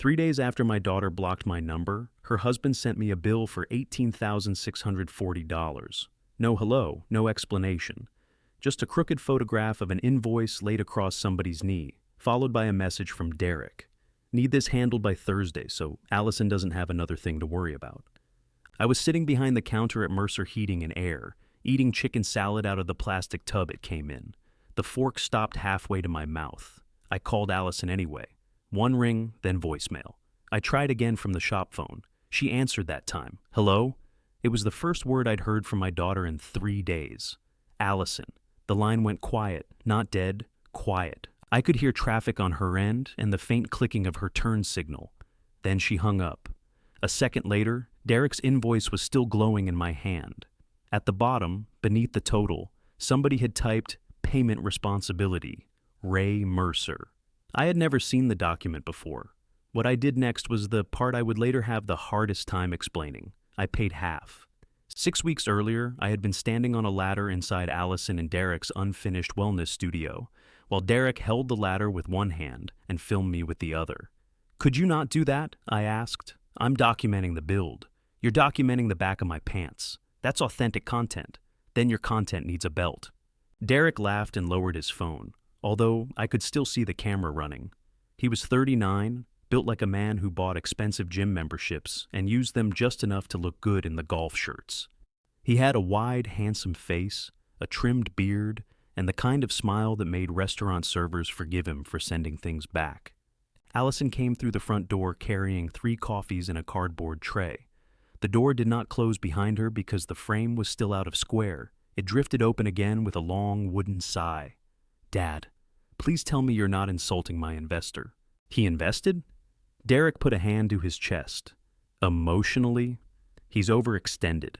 3 days after my daughter blocked my number, her husband sent me a bill for $18,640. No hello, no explanation. Just a crooked photograph of an invoice laid across somebody's knee, followed by a message from Derek. Need this handled by Thursday so Allison doesn't have another thing to worry about. I was sitting behind the counter at Mercer Heating and Air, eating chicken salad out of the plastic tub it came in. The fork stopped halfway to my mouth. I called Allison anyway. One ring, then voicemail. I tried again from the shop phone. She answered that time. Hello? It was the first word I'd heard from my daughter in 3 days. Allison. The line went quiet, not dead, quiet. I could hear traffic on her end and the faint clicking of her turn signal. Then she hung up. A second later, Derek's invoice was still glowing in my hand. At the bottom, beneath the total, somebody had typed, "Payment responsibility, Ray Mercer." I had never seen the document before. What I did next was the part I would later have the hardest time explaining. I paid half. 6 weeks earlier, I had been standing on a ladder inside Allison and Derek's unfinished wellness studio, while Derek held the ladder with one hand and filmed me with the other. "Could you not do that?" I asked. "I'm documenting the build. You're documenting the back of my pants. That's authentic content. Then your content needs a belt." Derek laughed and lowered his phone, although I could still see the camera running. He was 39, built like a man who bought expensive gym memberships and used them just enough to look good in the golf shirts. He had a wide, handsome face, a trimmed beard, and the kind of smile that made restaurant servers forgive him for sending things back. Allison came through the front door carrying 3 coffees in a cardboard tray. The door did not close behind her because the frame was still out of square. It drifted open again with a long wooden sigh. "Dad, please tell me you're not insulting my investor." "He invested?" Derek put a hand to his chest. "Emotionally? He's overextended."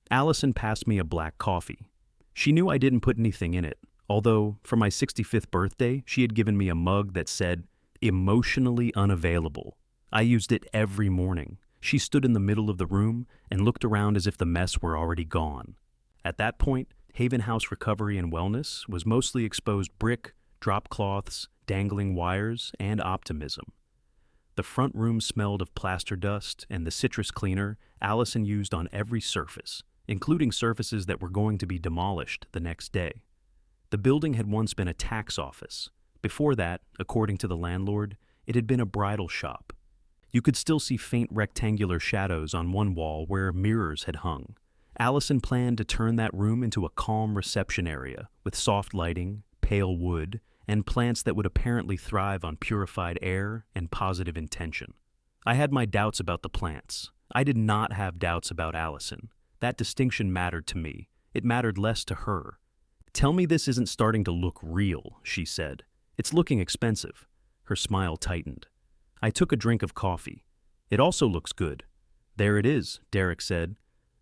Allison passed me a black coffee. She knew I didn't put anything in it, although for my 65th birthday, she had given me a mug that said, "Emotionally unavailable." I used it every morning. She stood in the middle of the room and looked around as if the mess were already gone. At that point, Haven House Recovery and Wellness was mostly exposed brick, drop cloths, dangling wires, and optimism. The front room smelled of plaster dust and the citrus cleaner Allison used on every surface, including surfaces that were going to be demolished the next day. The building had once been a tax office. Before that, according to the landlord, it had been a bridal shop. You could still see faint rectangular shadows on one wall where mirrors had hung. Allison planned to turn that room into a calm reception area with soft lighting, pale wood, and plants that would apparently thrive on purified air and positive intention. I had my doubts about the plants. I did not have doubts about Allison. That distinction mattered to me. It mattered less to her. "Tell me this isn't starting to look real," she said. "It's looking expensive." Her smile tightened. I took a drink of coffee. "It also looks good." "There it is," Derek said.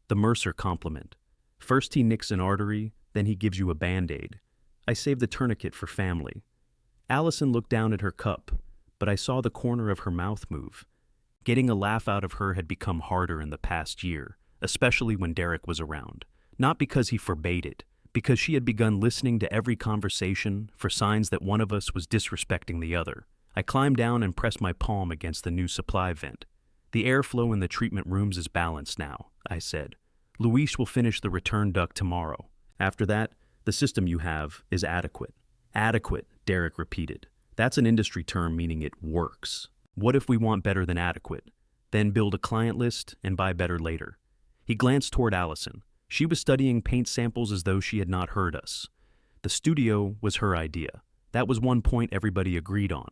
The Mercer compliment. First he nicks an artery, then he gives you a Band-Aid. I saved the tourniquet for family. Allison looked down at her cup, but I saw the corner of her mouth move. Getting a laugh out of her had become harder in the past year, especially when Derek was around. Not because he forbade it, because she had begun listening to every conversation for signs that one of us was disrespecting the other. I climbed down and pressed my palm against the new supply vent. "The airflow in the treatment rooms is balanced now," I said. "Luis will finish the return duct tomorrow. After that, the system you have is adequate." "Adequate," Derek repeated. "That's an industry term meaning it works. What if we want better than adequate? Then build a client list and buy better later." He glanced toward Allison. She was studying paint samples as though she had not heard us. The studio was her idea. That was one point everybody agreed on.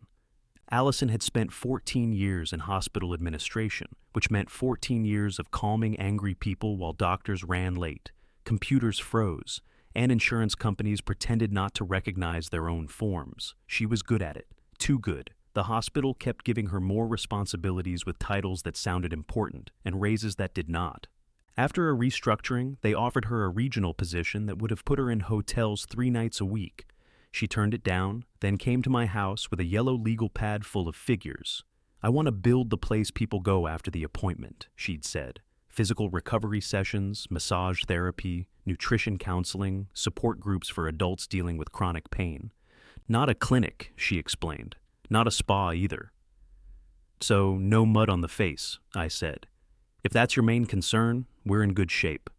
Allison had spent 14 years in hospital administration, which meant 14 years of calming angry people while doctors ran late, computers froze, and insurance companies pretended not to recognize their own forms. She was good at it, too good. The hospital kept giving her more responsibilities with titles that sounded important and raises that did not. After a restructuring, they offered her a regional position that would have put her in hotels 3 nights a week. She turned it down, then came to my house with a yellow legal pad full of figures. "I want to build the place people go after the appointment," she'd said. "Physical recovery sessions, massage therapy, nutrition counseling, support groups for adults dealing with chronic pain. Not a clinic," she explained. "Not a spa either." So no mud on the face, I said. If that's your main concern, we're in good shape.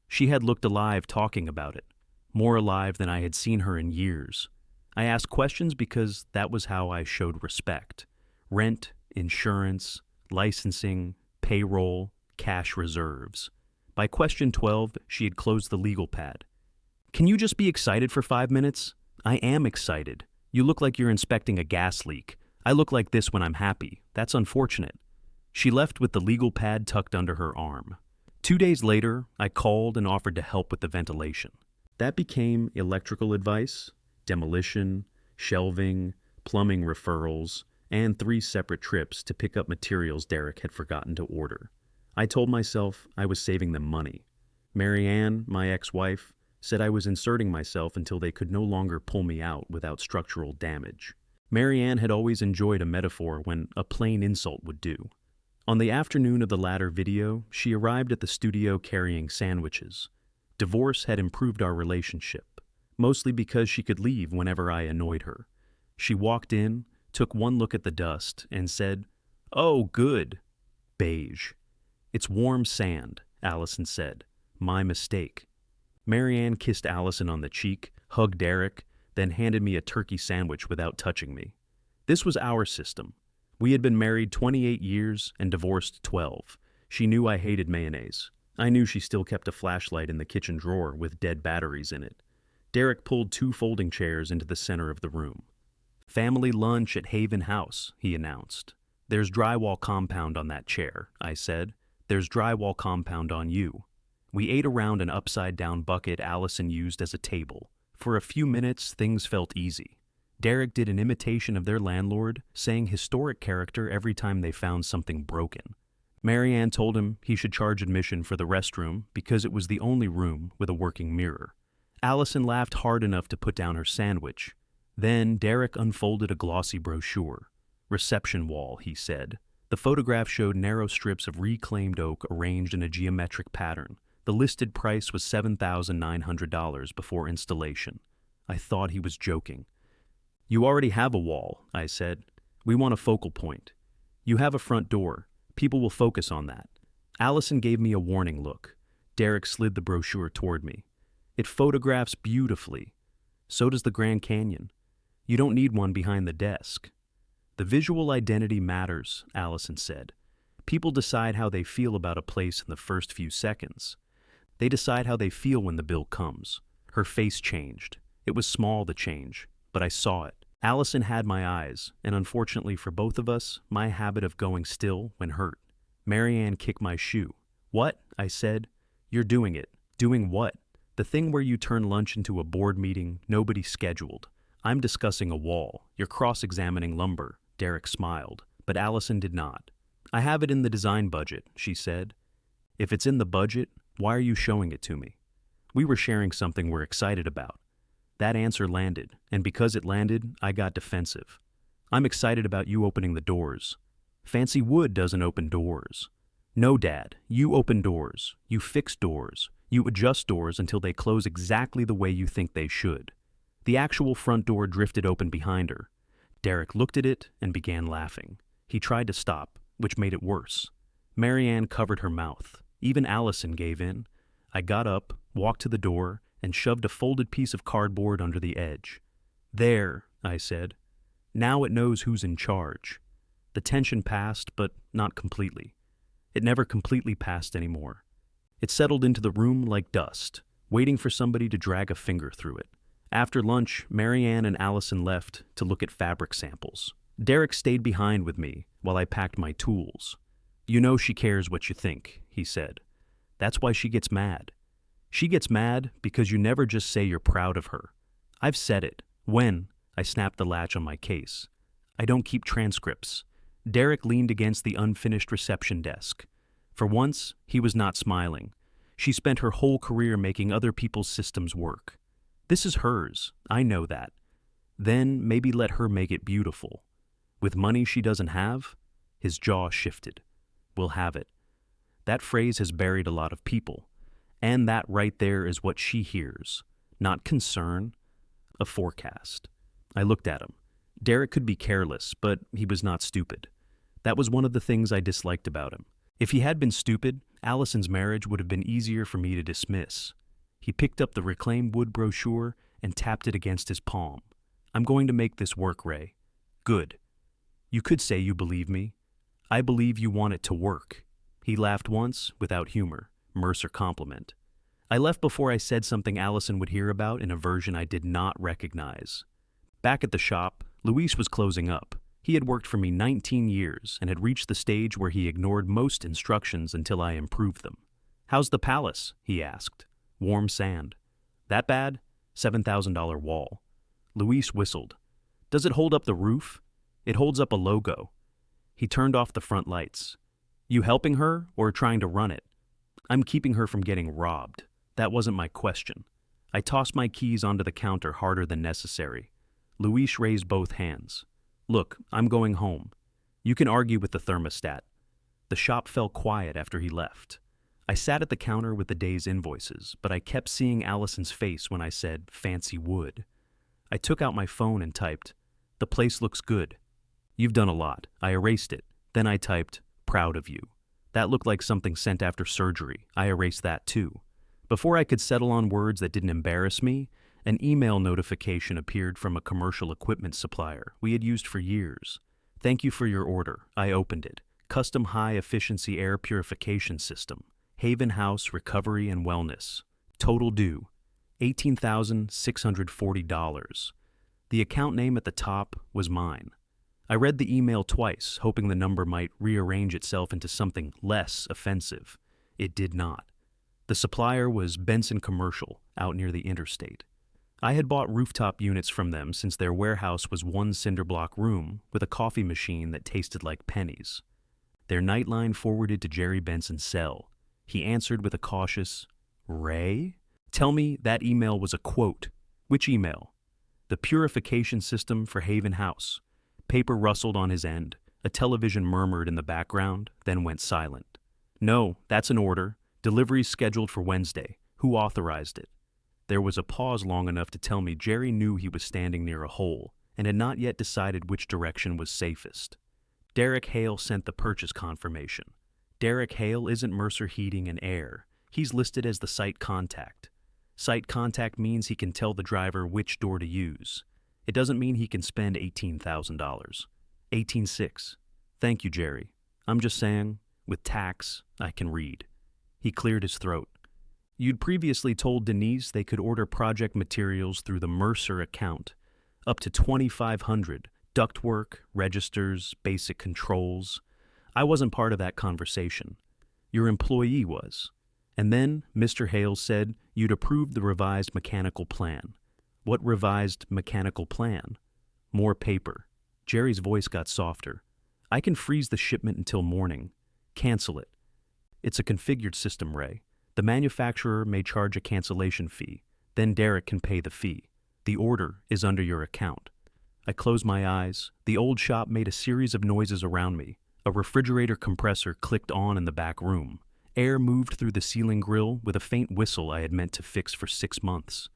She had looked alive talking about it, more alive than I had seen her in years. I asked questions because that was how I showed respect. Rent, insurance, licensing, payroll, cash reserves. By question 12, she had closed the legal pad. Can you just be excited for 5 minutes? I am excited. You look like you're inspecting a gas leak. I look like this when I'm happy. That's unfortunate. She left with the legal pad tucked under her arm. 2 days later, I called and offered to help with the ventilation. That became electrical advice, demolition, shelving, plumbing referrals, and 3 separate trips to pick up materials Derek had forgotten to order. I told myself I was saving them money. Marianne, my ex-wife, said I was inserting myself until they could no longer pull me out without structural damage. Marianne had always enjoyed a metaphor when a plain insult would do. On the afternoon of the latter video, she arrived at the studio carrying sandwiches. Divorce had improved our relationship, mostly because she could leave whenever I annoyed her. She walked in, took one look at the dust, and said, "Oh, good." Beige. "It's warm sand," Allison said. "My mistake." Marianne kissed Allison on the cheek, hugged Derek, then handed me a turkey sandwich without touching me. This was our system. We had been married 28 years and divorced 12. She knew I hated mayonnaise. I knew she still kept a flashlight in the kitchen drawer with dead batteries in it. Derek pulled 2 folding chairs into the center of the room. "Family lunch at Haven House," he announced. "There's drywall compound on that chair," I said. "There's drywall compound on you." We ate around an upside-down bucket Allison used as a table. For a few minutes, things felt easy. Derek did an imitation of their landlord, saying historic character every time they found something broken. Marianne told him he should charge admission for the restroom because it was the only room with a working mirror. Allison laughed hard enough to put down her sandwich. Then Derek unfolded a glossy brochure. "Reception wall," he said. The photograph showed narrow strips of reclaimed oak arranged in a geometric pattern. The listed price was $7,900 before installation. I thought he was joking. "You already have a wall," I said. "We want a focal point. You have a front door. People will focus on that." Allison gave me a warning look. Derek slid the brochure toward me. "It photographs beautifully. So does the Grand Canyon. You don't need one behind the desk." "The visual identity matters," Allison said. "People decide how they feel about a place in the first few seconds. They decide how they feel when the bill comes." Her face changed. It was small, the change, but I saw it. Allison had my eyes, and unfortunately for both of us, my habit of going still when hurt. Marianne kicked my shoe. "What?" I said. "You're doing it." "Doing what?" "The thing where you turn lunch into a board meeting nobody scheduled. I'm discussing a wall. You're cross-examining lumber." Derek smiled, but Allison did not. "I have it in the design budget," she said. "If it's in the budget, why are you showing it to me?" We were sharing something we're excited about. That answer landed, and because it landed, I got defensive. "I'm excited about you opening the doors." "Fancy wood doesn't open doors." "No, Dad, you open doors. You fix doors. You adjust doors until they close exactly the way you think they should." The actual front door drifted open behind her. Derek looked at it and began laughing. He tried to stop, which made it worse. Marianne covered her mouth. Even Allison gave in. I got up, walked to the door, and shoved a folded piece of cardboard under the edge. "There," I said. "Now it knows who's in charge." The tension passed, but not completely. It never completely passed anymore. It settled into the room like dust, waiting for somebody to drag a finger through it. After lunch, Marianne and Allison left to look at fabric samples. Derek stayed behind with me while I packed my tools. "You know she cares what you think," he said. "That's why she gets mad. She gets mad because you never just say you're proud of her." "I've said it." "When?" I snapped the latch on my case. "I don't keep transcripts." Derek leaned against the unfinished reception desk. For once, he was not smiling. She spent her whole career making other people's systems work. This is hers, I know that. Then maybe let her make it beautiful. With money she doesn't have? His jaw shifted. "We'll have it." That phrase has buried a lot of people. And that right there is what she hears. Not concern, a forecast. I looked at him. Derek could be careless, but he was not stupid. That was one of the things I disliked about him. If he had been stupid, Allison's marriage would have been easier for me to dismiss. He picked up the reclaimed wood brochure and tapped it against his palm. I'm going to make this work, Ray. Good. You could say you believe me. I believe you want it to work. He laughed once, without humor. Mercer compliment. I left before I said something Allison would hear about in a version I did not recognize. Back at the shop, Luis was closing up. He had worked for me 19 years and had reached the stage where he ignored most instructions until I improved them. How's the palace? He asked. Warm sand. That bad? $7,000 wall. Luis whistled. Does it hold up the roof? It holds up a logo. He turned off the front lights. You helping her or trying to run it? I'm keeping her from getting robbed. That wasn't my question. I tossed my keys onto the counter harder than necessary. Luis raised both hands. Look, I'm going home. You can argue with the thermostat. The shop fell quiet after he left. I sat at the counter with the day's invoices, but I kept seeing Allison's face when I said, fancy wood. I took out my phone and typed, the place looks good. You've done a lot. I erased it. Then I typed, proud of you. That looked like something sent after surgery. I erased that too. Before I could settle on words that didn't embarrass me, an email notification appeared from a commercial equipment supplier we had used for years. Thank you for your order. I opened it. Custom high-efficiency air purification system. Haven House Recovery and Wellness. Total due, $18,640. The account name at the top was mine. I read the email twice, hoping the number might rearrange itself into something less offensive. It did not. The supplier was Benson Commercial, out near the interstate. I had bought rooftop units from them since their warehouse was one cinder block room with a coffee machine that tasted like pennies. Their nightline forwarded to Jerry Benson's cell. He answered with a cautious, Ray? Tell me that email was a quote. Which email? The purification system for Haven House. Paper rustled on his end. A television murmured in the background, then went silent. No, that's an order. Delivery's scheduled for Wednesday. Who authorized it? There was a pause long enough to tell me Jerry knew he was standing near a hole and had not yet decided which direction was safest. Derek Hale sent the purchase confirmation. Derek Hale isn't Mercer Heating and Air. He's listed as the site contact. Site contact means he can tell the driver which door to use. It doesn't mean he can spend $18,000. $18,600. Thank you, Jerry. I'm just saying, with tax, I can read. He cleared his throat. You'd previously told Denise they could order project materials through the Mercer account. Up to $2,500. Ductwork, registers, basic controls. I wasn't part of that conversation. Your employee was. And then Mr. Hale said you'd approved the revised mechanical plan. What revised mechanical plan? More paper. Jerry's voice got softer. I can freeze the shipment until morning. Cancel it. It's a configured system, Ray. The manufacturer may charge a cancellation fee. Then Derek can pay the fee. The order is under your account. I closed my eyes. The old shop made a series of noises around me. A refrigerator compressor clicked on in the back room. Air moved through the ceiling grill with a faint whistle I had meant to fix for 6 months.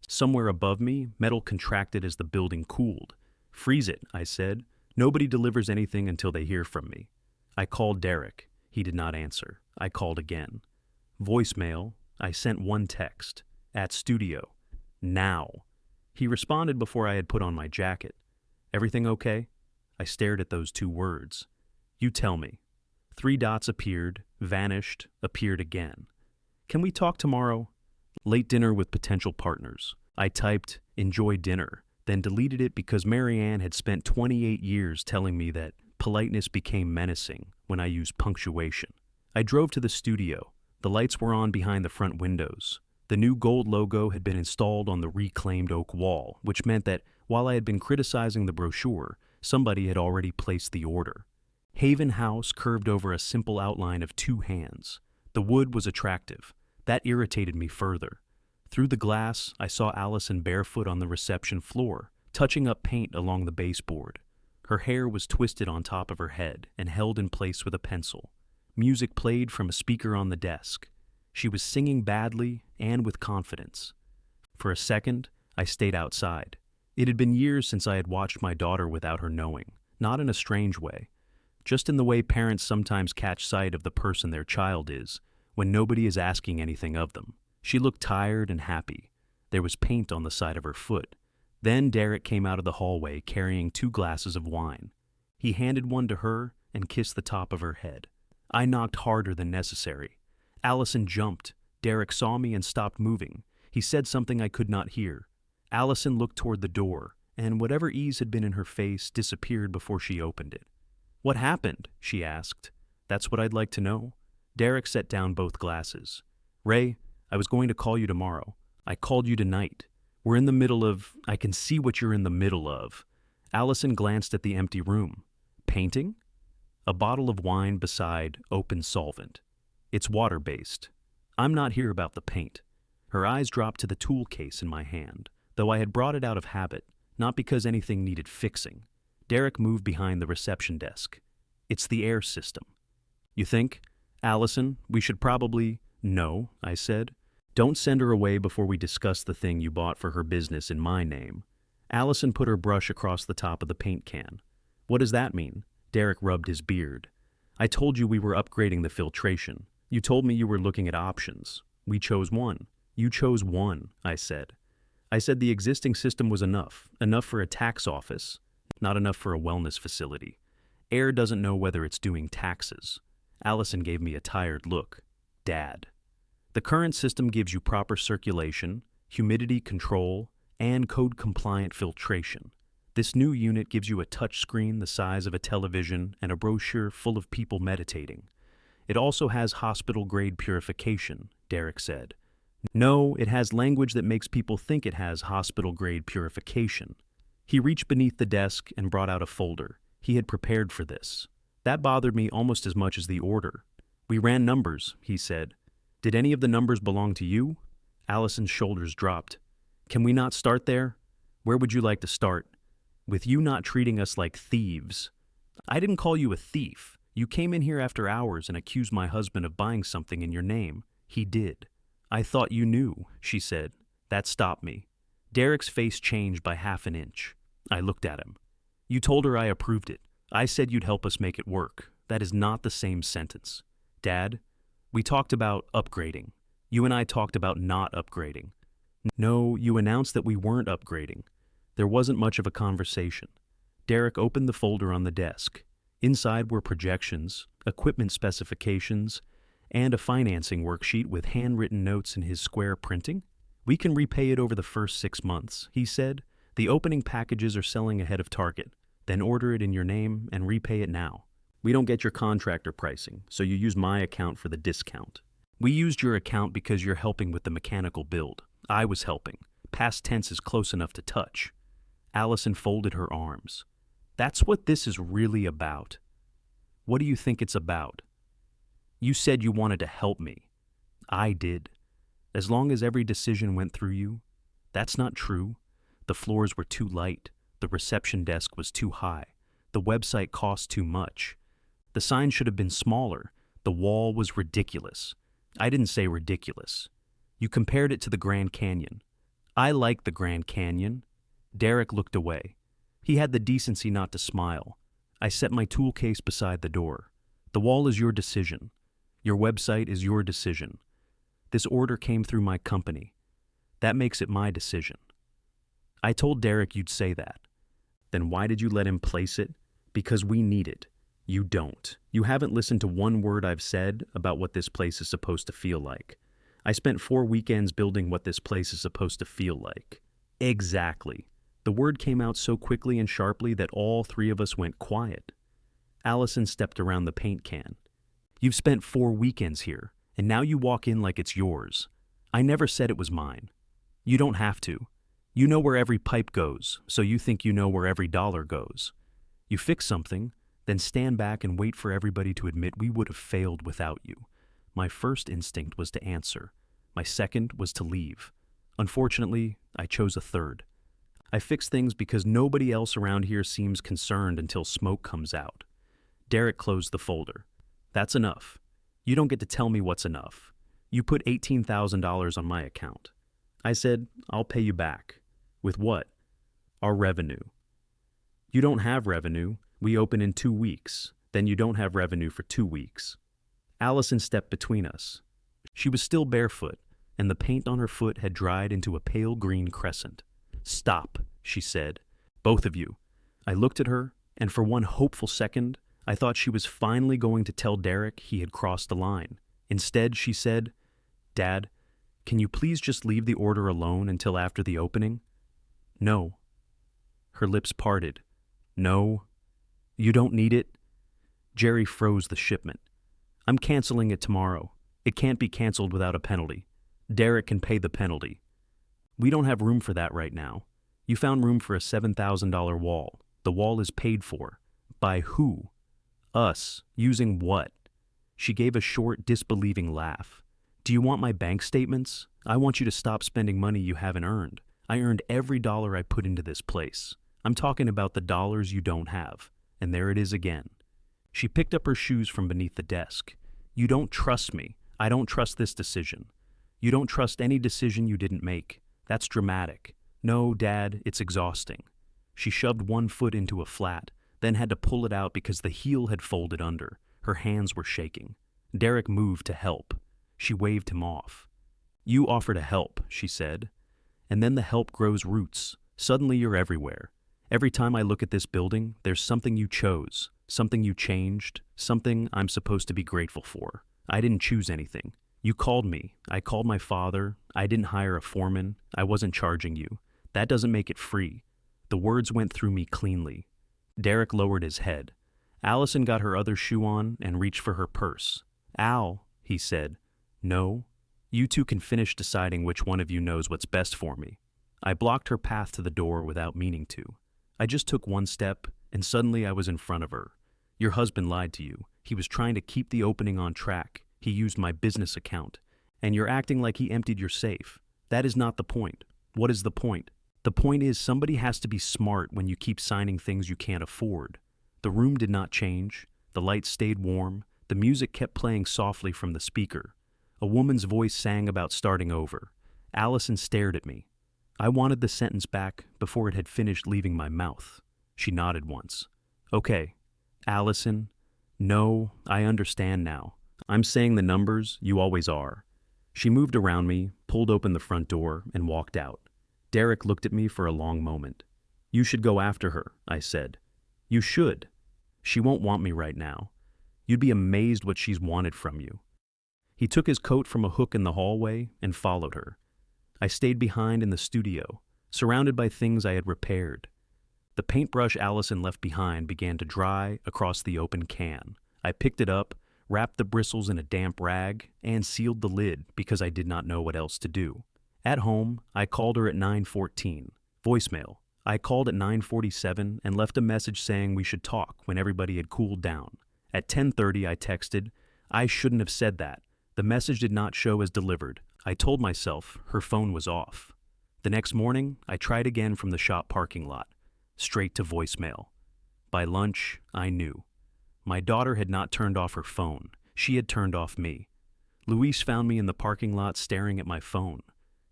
Somewhere above me, metal contracted as the building cooled. Freeze it, I said. Nobody delivers anything until they hear from me. I called Derek. He did not answer. I called again. Voicemail. I sent one text. At studio. Now. He responded before I had put on my jacket. Everything okay? I stared at those 2 words. You tell me. 3 dots appeared, vanished, appeared again. Can we talk tomorrow? Late dinner with potential partners. I typed, enjoy dinner, then deleted it because Marianne had spent 28 years telling me that politeness became menacing when I used punctuation. I drove to the studio. The lights were on behind the front windows. The new gold logo had been installed on the reclaimed oak wall, which meant that while I had been criticizing the brochure, somebody had already placed the order. Haven House curved over a simple outline of 2 hands. The wood was attractive. That irritated me further. Through the glass, I saw Allison barefoot on the reception floor, touching up paint along the baseboard. Her hair was twisted on top of her head and held in place with a pencil. Music played from a speaker on the desk. She was singing badly and with confidence. For a second, I stayed outside. It had been years since I had watched my daughter without her knowing, not in a strange way. just in the way parents sometimes catch sight of the person their child is when nobody is asking anything of them. She looked tired and happy. There was paint on the side of her foot. Then Derek came out of the hallway carrying 2 glasses of wine. He handed one to her and kissed the top of her head. I knocked harder than necessary. Allison jumped. Derek saw me and stopped moving. He said something I could not hear. Allison looked toward the door, and whatever ease had been in her face disappeared before she opened it. "What happened?" she asked. "That's what I'd like to know." Derek set down both glasses. "Ray, I was going to call you tomorrow. I called you tonight. We're in the middle of— I can see what you're in the middle of." Allison glanced at the empty room. "Painting?" A bottle of wine beside open solvent. "It's water-based. I'm not here about the paint." Her eyes dropped to the tool case in my hand, though I had brought it out of habit, not because anything needed fixing. Derek moved behind the reception desk. "It's the air system." "You think?" "Allison, we should probably—" "No," I said. "Don't send her away before we discuss the thing you bought for her business in my name." Allison put her brush across the top of the paint can. "What does that mean?" Derek rubbed his beard. "I told you we were upgrading the filtration. You told me you were looking at options. We chose one." "You chose one," I said. "I said the existing system was enough for a tax office, not enough for a wellness facility. Air doesn't know whether it's doing taxes." Allison gave me a tired look. "Dad. The current system gives you proper circulation, humidity control, and code-compliant filtration. This new unit gives you a touchscreen the size of a television and a brochure full of people meditating. It also has hospital-grade purification," Derek said. "No, it has language that makes people think it has hospital-grade purification." He reached beneath the desk and brought out a folder. He had prepared for this. That bothered me almost as much as the order. "We ran numbers," he said. "Did any of the numbers belong to you?" Allison's shoulders dropped. "Can we not start there? Where would you like to start?" "With you not treating us like thieves." "I didn't call you a thief. You came in here after hours and accused my husband of buying something in your name." "He did." "I thought you knew," she said. That stopped me. Derek's face changed by half an inch. I looked at him. "You told her I approved it. I said you'd help us make it work. That is not the same sentence." "Dad, we talked about upgrading. You and I talked about not upgrading." "No, you announced that we weren't upgrading." There wasn't much of a conversation. Derek opened the folder on the desk. Inside were projections, equipment specifications, and a financing worksheet with handwritten notes in his square printing. "We can repay it over the first 6 months," he said. "The opening packages are selling ahead of target. Then order it in your name and repay it now. We don't get your contractor pricing, so you use my account for the discount." "We used your account because you're helping with the mechanical build. I was helping. Past tense is close enough to touch." Allison folded her arms. "That's what this is really about." "What do you think it's about?" "You said you wanted to help me." "I did. As long as every decision went through you." "That's not true. The floors were too light. The reception desk was too high. The website cost too much. The sign should have been smaller. The wall was ridiculous." "I didn't say ridiculous. You compared it to the Grand Canyon." "I like the Grand Canyon." Derek looked away. He had the decency not to smile. I set my tool case beside the door. "The wall is your decision. Your website is your decision. This order came through my company. That makes it my decision." "I told Derek you'd say that." "Then why did you let him place it?" "Because we need it. You don't. You haven't listened to one word I've said about what this place is supposed to feel like. I spent 4 weekends building what this place is supposed to feel like." "Exactly." The word came out so quickly and sharply that all 3 of us went quiet. Allison stepped around the paint can. "You've spent 4 weekends here, and now you walk in like it's yours. I never said it was mine. You don't have to. You know where every pipe goes, so you think you know where every dollar goes. You fix something, then stand back and wait for everybody to admit we would have failed without you." My first instinct was to answer. My second was to leave. Unfortunately, I chose a third. I fix things because nobody else around here seems concerned until smoke comes out. Derek closed the folder. "That's enough. You don't get to tell me what's enough. You put $18,000 on my account." I said, "I'll pay you back." "With what?" "Our revenue." "You don't have revenue. We open in 2 weeks. Then you don't have revenue for 2 weeks. Allison stepped between us. She was still barefoot, and the paint on her foot had dried into a pale green crescent. "Stop," she said. "Both of you." I looked at her, and for one hopeful second, I thought she was finally going to tell Derek he had crossed the line. Instead, she said, "Dad, can you please just leave the order alone until after the opening?" "No." Her lips parted. "No. You don't need it?" Jerry froze the shipment. "I'm canceling it tomorrow. It can't be canceled without a penalty. Derek can pay the penalty." "We don't have room for that right now. You found room for a $7,000 wall. The wall is paid for." "By who?" "Us. Using what?" She gave a short, disbelieving laugh. "Do you want my bank statements? I want you to stop spending money you haven't earned. I earned every dollar I put into this place. I'm talking about the dollars you don't have." And there it is again. She picked up her shoes from beneath the desk. "You don't trust me. I don't trust this decision. You don't trust any decision you didn't make. That's dramatic. No, Dad, it's exhausting." She shoved one foot into a flat, then had to pull it out because the heel had folded under. Her hands were shaking. Derek moved to help. She waved him off. "You offer to help," she said. "And then the help grows roots. Suddenly you're everywhere. Every time I look at this building, there's something you chose, something you changed, something I'm supposed to be grateful for. I didn't choose anything. You called me. I called my father. I didn't hire a foreman. I wasn't charging you. That doesn't make it free." The words went through me cleanly. Derek lowered his head. Allison got her other shoe on and reached for her purse. "Al," he said. "No. You two can finish deciding which one of you knows what's best for me." I blocked her path to the door without meaning to. I just took one step, and suddenly I was in front of her. "Your husband lied to you. He was trying to keep the opening on track. He used my business account. And you're acting like he emptied your safe. That is not the point. What is the point? The point is somebody has to be smart when you keep signing things you can't afford." The room did not change. The lights stayed warm. The music kept playing softly from the speaker. A woman's voice sang about starting over. Allison stared at me. I wanted the sentence back before it had finished leaving my mouth. She nodded once. "Okay, Allison, no, I understand now. I'm saying the numbers, you always are." She moved around me, pulled open the front door, and walked out. Derek looked at me for a long moment. "You should go after her," I said. "You should. She won't want me right now. You'd be amazed what she's wanted from you." He took his coat from a hook in the hallway and followed her. I stayed behind in the studio, surrounded by things I had repaired. The paintbrush Allison left behind began to dry across the open can. I picked it up, wrapped the bristles in a damp rag, and sealed the lid because I did not know what else to do. At home, I called her at 9:14. Voicemail. I called at 9:47 and left a message saying we should talk when everybody had cooled down. At 10:30, I texted, "I shouldn't have said that. The message did not show as delivered." I told myself her phone was off. The next morning, I tried again from the shop parking lot. Straight to voicemail. By lunch, I knew. My daughter had not turned off her phone. She had turned off me. Luis found me in the parking lot staring at my phone.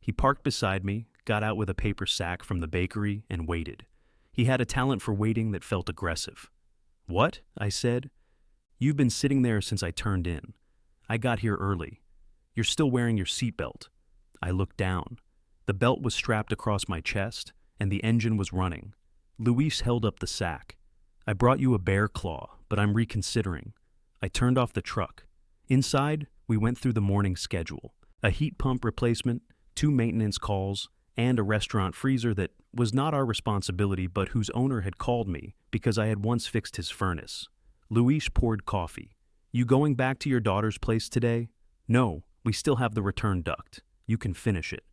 He parked beside me, got out with a paper sack from the bakery, and waited. He had a talent for waiting that felt aggressive. "What?" I said. "You've been sitting there since I turned in. I got here early. You're still wearing your seatbelt." I looked down. The belt was strapped across my chest, and the engine was running. Luis held up the sack. "I brought you a bear claw, but I'm reconsidering." I turned off the truck. Inside, we went through the morning schedule. A heat pump replacement, 2 maintenance calls, and a restaurant freezer that was not our responsibility but whose owner had called me because I had once fixed his furnace. Luis poured coffee. "You going back to your daughter's place today?" "No, we still have the return duct. You can finish it."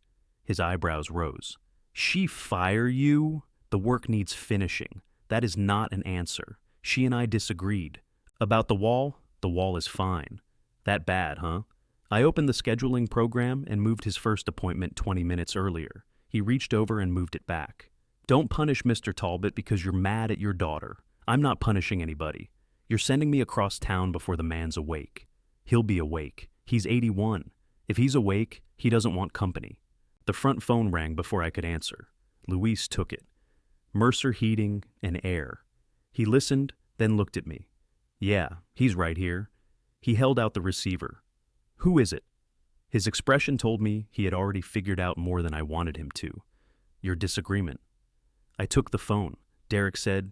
His eyebrows rose. "She fire you? The work needs finishing. That is not an answer." She and I disagreed. "About the wall is fine." "That bad, huh?" I opened the scheduling program and moved his first appointment 20 minutes earlier. He reached over and moved it back. "Don't punish Mr. Talbot because you're mad at your daughter. I'm not punishing anybody. You're sending me across town before the man's awake. He'll be awake. He's 81. If he's awake, he doesn't want company." The front phone rang before I could answer. Luis took it. Mercer Heating and Air. He listened, then looked at me. Yeah, he's right here. He held out the receiver. Who is it? His expression told me he had already figured out more than I wanted him to. Your disagreement. I took the phone. Derek said,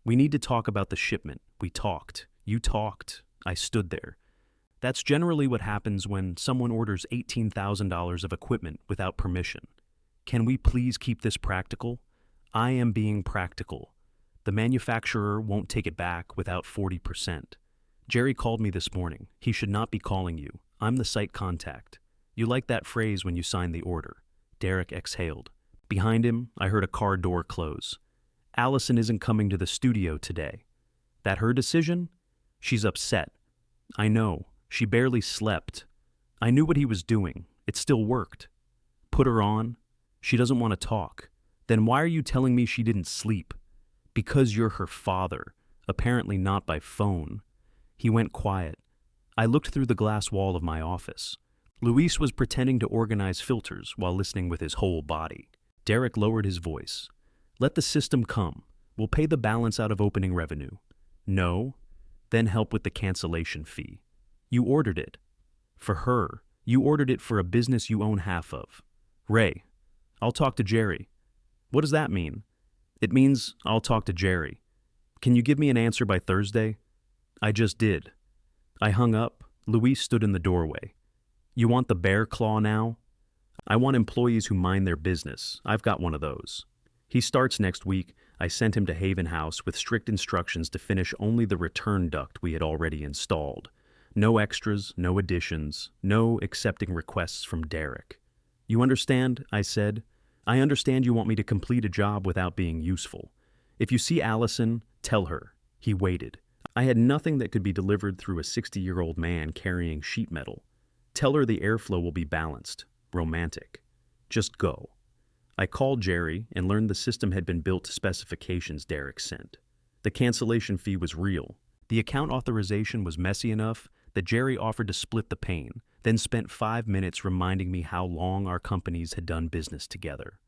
"We need to talk about the shipment." We talked. You talked. I stood there. That's generally what happens when someone orders $18,000 of equipment without permission. Can we please keep this practical? I am being practical. The manufacturer won't take it back without 40%. Jerry called me this morning. He should not be calling you. I'm the site contact. You like that phrase when you signed the order. Derek exhaled. Behind him, I heard a car door close. Allison isn't coming to the studio today. That her decision? She's upset. I know. She barely slept. I knew what he was doing. It still worked. Put her on. She doesn't want to talk. Then why are you telling me she didn't sleep? Because you're her father. Apparently not by phone. He went quiet. I looked through the glass wall of my office. Luis was pretending to organize filters while listening with his whole body. Derek lowered his voice. Let the system come. We'll pay the balance out of opening revenue. No? Then help with the cancellation fee. You ordered it. For her. You ordered it for a business you own half of. Ray, I'll talk to Jerry. What does that mean? It means I'll talk to Jerry. Can you give me an answer by Thursday? I just did. I hung up. Luis stood in the doorway. You want the bear claw now? I want employees who mind their business. I've got one of those. He starts next week. I sent him to Haven House with strict instructions to finish only the return duct we had already installed. No extras, no additions, no accepting requests from Derek. You understand? I said. I understand you want me to complete a job without being useful. If you see Allison, tell her. He waited. I had nothing that could be delivered through a 60-year-old man carrying sheet metal. Tell her the airflow will be balanced, romantic. Just go. I called Jerry and learned the system had been built to specifications Derek sent. The cancellation fee was real. The account authorization was messy enough that Jerry offered to split the pain, then spent 5 minutes reminding me how long our companies had done business together.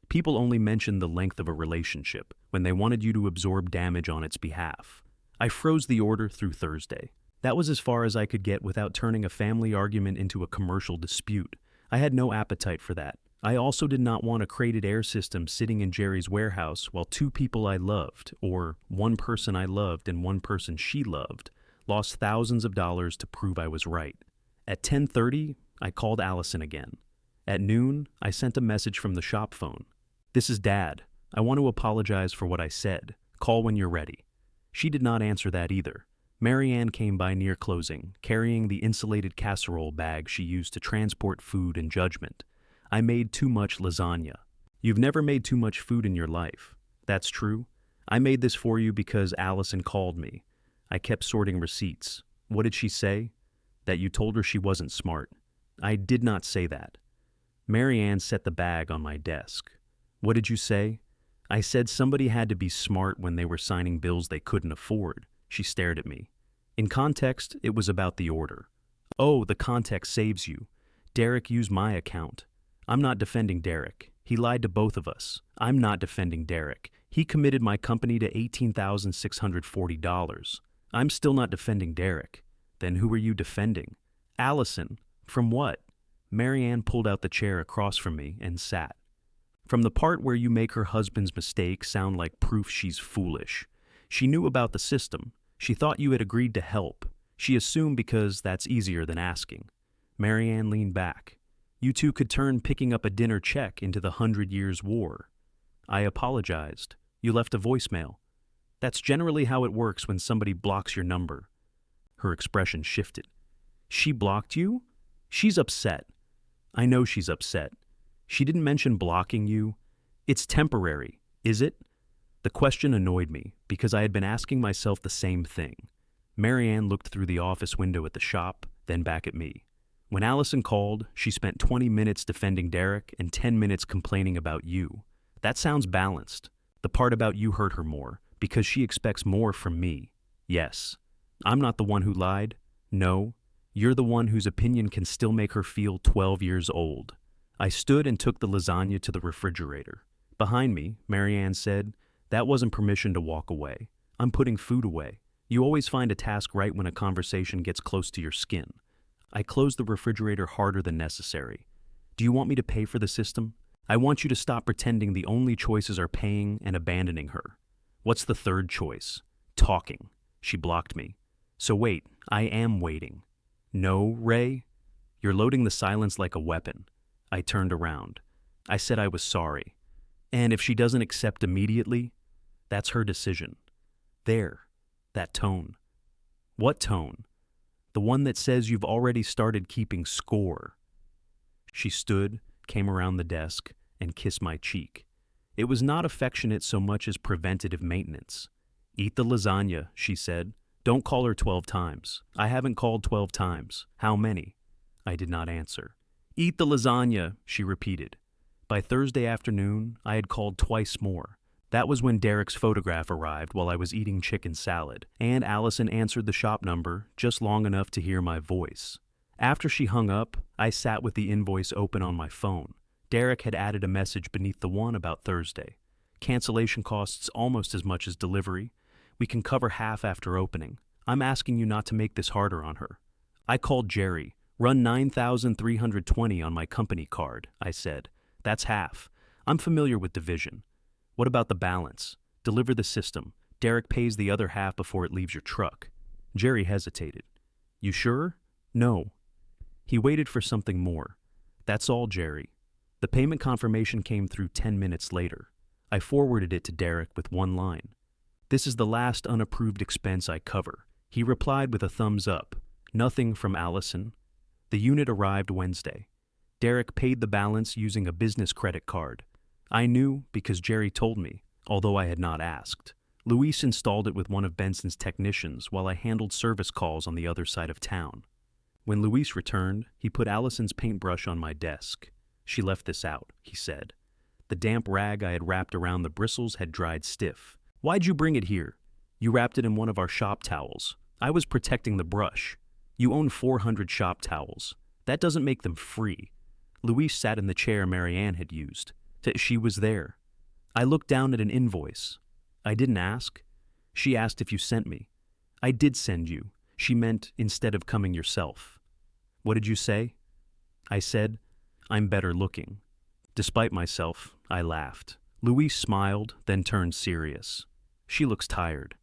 People only mentioned the length of a relationship when they wanted you to absorb damage on its behalf. I froze the order through Thursday. That was as far as I could get without turning a family argument into a commercial dispute. I had no appetite for that. I also did not want a crated air system sitting in Jerry's warehouse while two people I loved, or one person I loved and one person she loved, lost thousands of dollars to prove I was right. At 10:30, I called Allison again. At noon, I sent a message from the shop phone. This is Dad. I want to apologize for what I said. Call when you're ready. She did not answer that either. Marianne came by near closing, carrying the insulated casserole bag she used to transport food and judgment. I made too much lasagna. You've never made too much food in your life. That's true. I made this for you because Allison called me. I kept sorting receipts. What did she say? That you told her she wasn't smart. I did not say that. Marianne set the bag on my desk. What did you say? I said somebody had to be smart when they were signing bills they couldn't afford. She stared at me. In context, it was about the order. Oh, the context saves you. Derek used my account. I'm not defending Derek. He lied to both of us. I'm not defending Derek. He committed my company to $18,640. I'm still not defending Derek. Then who are you defending? Allison. From what? Marianne pulled out the chair across from me and sat. From the part where you make her husband's mistake sound like proof she's foolish. She knew about the system. She thought you had agreed to help. She assumed because that's easier than asking. Marianne leaned back. You two could turn picking up a dinner check into the 100 Years' War. I apologized. You left a voicemail. That's generally how it works when somebody blocks your number. Her expression shifted. She blocked you? She's upset. I know she's upset. She didn't mention blocking you. It's temporary, is it? The question annoyed me because I had been asking myself the same thing. Marianne looked through the office window at the shop, then back at me. When Allison called, she spent 20 minutes defending Derek and 10 minutes complaining about you. That sounds balanced. The part about you hurt her more, because she expects more from me. Yes. I'm not the one who lied. No. You're the one whose opinion can still make her feel 12 years old. I stood and took the lasagna to the refrigerator. Behind me, Marianne said, That wasn't permission to walk away. I'm putting food away. You always find a task right when a conversation gets close to your skin. I closed the refrigerator harder than necessary. Do you want me to pay for the system? I want you to stop pretending the only choices are paying and abandoning her. What's the third choice? Talking. She blocked me. So wait, I am waiting. No, Ray? You're loading the silence like a weapon. I turned around. I said I was sorry. And if she doesn't accept immediately, that's her decision. There. That tone. What tone? The one that says you've already started keeping score. She stood, came around the desk, and kissed my cheek. It was not affectionate so much as preventative maintenance. Eat the lasagna, she said. Don't call her 12 times. I haven't called 12 times. How many? I did not answer. Eat the lasagna, she repeated. By Thursday afternoon, I had called twice more. That was when Derek's photograph arrived while I was eating chicken salad, and Allison answered the shop number just long enough to hear my voice. After she hung up, I sat with the invoice open on my phone. Derek had added a message beneath the one about Thursday. Cancellation costs almost as much as delivery. We can cover half after opening. I'm asking you not to make this harder on her. I called Jerry. Run $9,320 on my company card, I said. That's half. I'm familiar with division. What about the balance? Deliver the system. Derek pays the other half before it leaves your truck. Jerry hesitated. You sure? No. He waited for something more. That's all, Jerry. The payment confirmation came through 10 minutes later. I forwarded it to Derek with one line. This is the last unapproved expense I cover. He replied with a thumbs up. Nothing from Allison. The unit arrived Wednesday. Derek paid the balance using a business credit card. I knew because Jerry told me, although I had not asked. Luis installed it with one of Benson's technicians while I handled service calls on the other side of town. When Luis returned, he put Allison's paintbrush on my desk. She left this out, he said. The damp rag I had wrapped around the bristles had dried stiff. Why'd you bring it here? You wrapped it in one of our shop towels. I was protecting the brush. You own 400 shop towels. That doesn't make them free. Luis sat in the chair Marianne had used. She was there. I looked down at an invoice. I didn't ask. She asked if you sent me. I did send you. She meant instead of coming yourself. What did you say? I said, I'm better looking. Despite myself, I laughed. Luis smiled, then turned serious. She looks tired.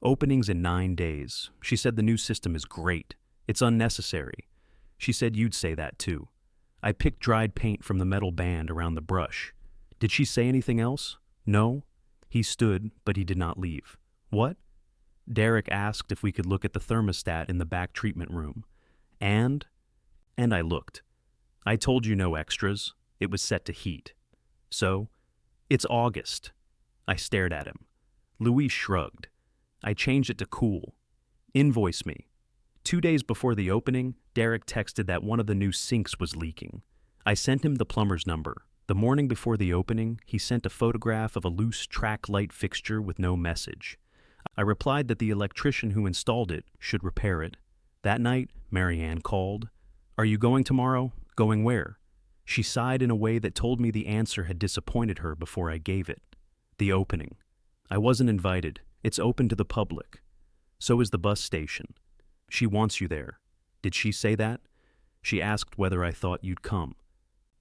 Openings in 9 days. She said the new system is great. It's unnecessary. She said you'd say that too. I picked dried paint from the metal band around the brush. Did she say anything else? No. He stood, but he did not leave. What? Derek asked if we could look at the thermostat in the back treatment room. And I looked. I told you no extras. It was set to heat. So, it's August. I stared at him. Luis shrugged. I changed it to cool. Invoice me. 2 days before the opening, Derek texted that one of the new sinks was leaking. I sent him the plumber's number. The morning before the opening, he sent a photograph of a loose track light fixture with no message. I replied that the electrician who installed it should repair it. That night, Marianne called. Are you going tomorrow? Going where? She sighed in a way that told me the answer had disappointed her before I gave it. The opening. I wasn't invited. It's open to the public. So is the bus station. She wants you there. Did she say that? She asked whether I thought you'd come.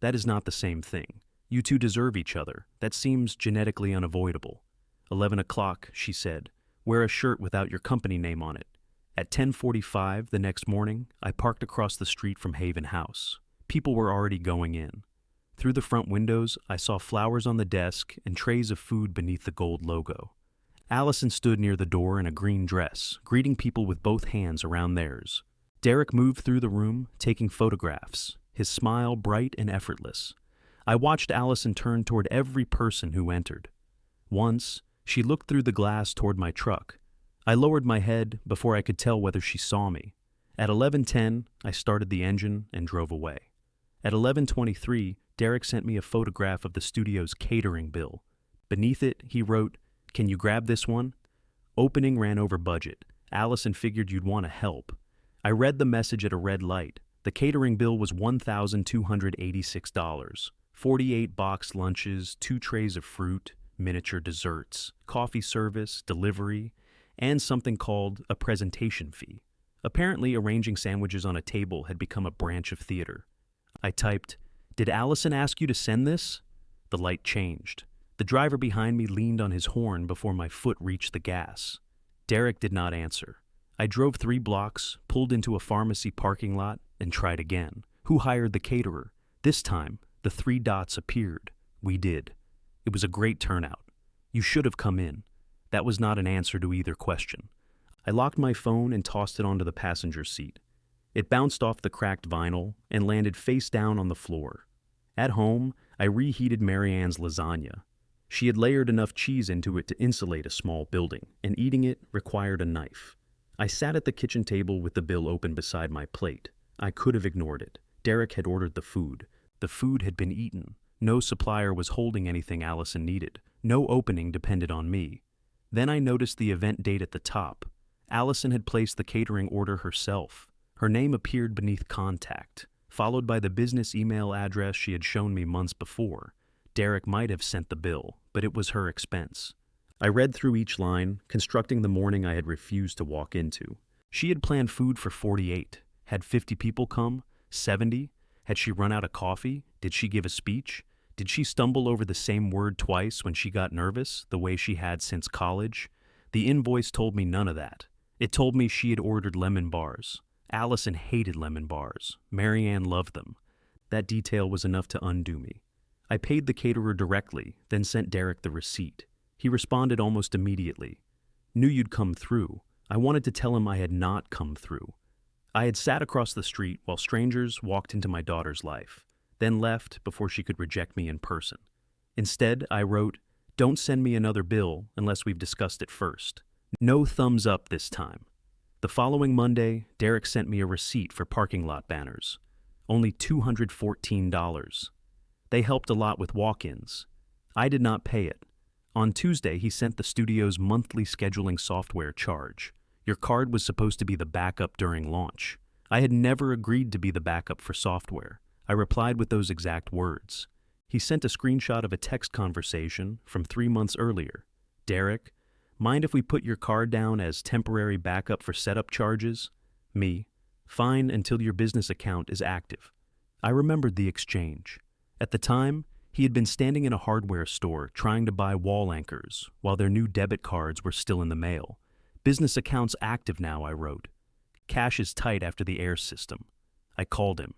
That is not the same thing. You two deserve each other. That seems genetically unavoidable. 11 o'clock, she said. Wear a shirt without your company name on it. At 10:45 the next morning, I parked across the street from Haven House. People were already going in. Through the front windows, I saw flowers on the desk and trays of food beneath the gold logo. Allison stood near the door in a green dress, greeting people with both hands around theirs. Derek moved through the room, taking photographs, his smile bright and effortless. I watched Allison turn toward every person who entered. Once, she looked through the glass toward my truck. I lowered my head before I could tell whether she saw me. At 11:10, I started the engine and drove away. At 11:23, Derek sent me a photograph of the studio's catering bill. Beneath it, he wrote, "Can you grab this one?" Opening ran over budget. Allison figured you'd want to help. I read the message at a red light. The catering bill was $1,286. 48 boxed lunches, 2 trays of fruit, miniature desserts, coffee service, delivery, and something called a presentation fee. Apparently, arranging sandwiches on a table had become a branch of theater. I typed, "Did Allison ask you to send this?" The light changed. The driver behind me leaned on his horn before my foot reached the gas. Derek did not answer. I drove 3 blocks, pulled into a pharmacy parking lot, and tried again. Who hired the caterer? This time, the 3 dots appeared. We did. It was a great turnout. You should have come in. That was not an answer to either question. I locked my phone and tossed it onto the passenger seat. It bounced off the cracked vinyl and landed face down on the floor. At home, I reheated Marianne's lasagna. She had layered enough cheese into it to insulate a small building, and eating it required a knife. I sat at the kitchen table with the bill open beside my plate. I could have ignored it. Derek had ordered the food. The food had been eaten. No supplier was holding anything Allison needed. No opening depended on me. Then I noticed the event date at the top. Allison had placed the catering order herself. Her name appeared beneath contact, followed by the business email address she had shown me months before. Derek might have sent the bill, but it was her expense. I read through each line, constructing the morning I had refused to walk into. She had planned food for 48. Had 50 people come? 70? Had she run out of coffee? Did she give a speech? Did she stumble over the same word twice when she got nervous, the way she had since college? The invoice told me none of that. It told me she had ordered lemon bars. Allison hated lemon bars. Marianne loved them. That detail was enough to undo me. I paid the caterer directly, then sent Derek the receipt. He responded almost immediately. "Knew you'd come through." I wanted to tell him I had not come through. I had sat across the street while strangers walked into my daughter's life, then left before she could reject me in person. Instead, I wrote, "Don't send me another bill unless we've discussed it first." No thumbs up this time. The following Monday, Derek sent me a receipt for parking lot banners. Only $214. They helped a lot with walk-ins. I did not pay it. On Tuesday, he sent the studio's monthly scheduling software charge. Your card was supposed to be the backup during launch. I had never agreed to be the backup for software. I replied with those exact words. He sent a screenshot of a text conversation from 3 months earlier. "Derek, mind if we put your card down as temporary backup for setup charges?" Me, "Fine until your business account is active." I remembered the exchange. At the time, he had been standing in a hardware store trying to buy wall anchors while their new debit cards were still in the mail. "Business account's active now," I wrote. "Cash is tight after the air system." I called him.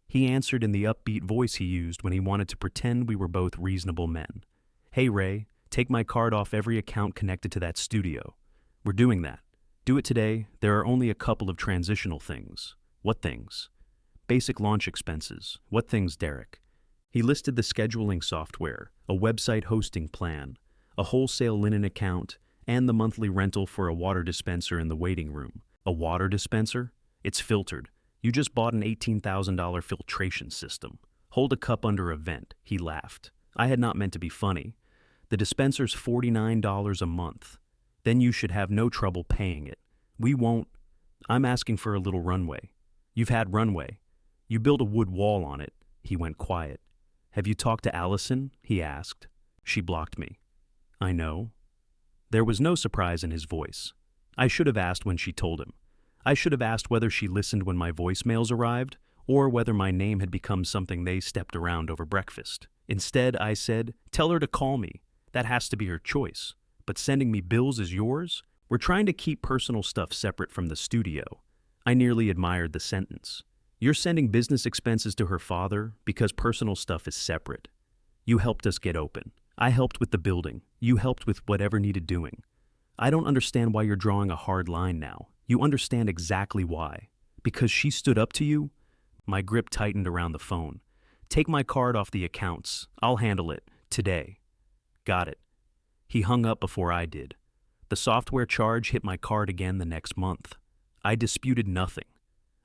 He answered in the upbeat voice he used when he wanted to pretend we were both reasonable men. "Hey Ray, take my card off every account connected to that studio." "We're doing that. Do it today. There are only a couple of transitional things." "What things?" "Basic launch expenses." "What things, Derek?" He listed the scheduling software, a website hosting plan, a wholesale linen account, and the monthly rental for a water dispenser in the waiting room. A water dispenser? It's filtered. You just bought an $18,000 filtration system. Hold a cup under a vent, he laughed. I had not meant to be funny. The dispenser's $49 a month. Then you should have no trouble paying it. We won't. I'm asking for a little runway. You've had runway. You built a wood wall on it. He went quiet. "Have you talked to Allison?" he asked. She blocked me. "I know." There was no surprise in his voice. I should have asked when she told him. I should have asked whether she listened when my voicemails arrived, or whether my name had become something they stepped around over breakfast. Instead, I said, "Tell her to call me. That has to be her choice. But sending me bills is yours? We're trying to keep personal stuff separate from the studio." I nearly admired the sentence. You're sending business expenses to her father because personal stuff is separate. You helped us get open. I helped with the building. You helped with whatever needed doing. I don't understand why you're drawing a hard line now. You understand exactly why. Because she stood up to you? My grip tightened around the phone. "Take my card off the accounts. I'll handle it. Today." "Got it." He hung up before I did. The software charge hit my card again the next month. I disputed nothing.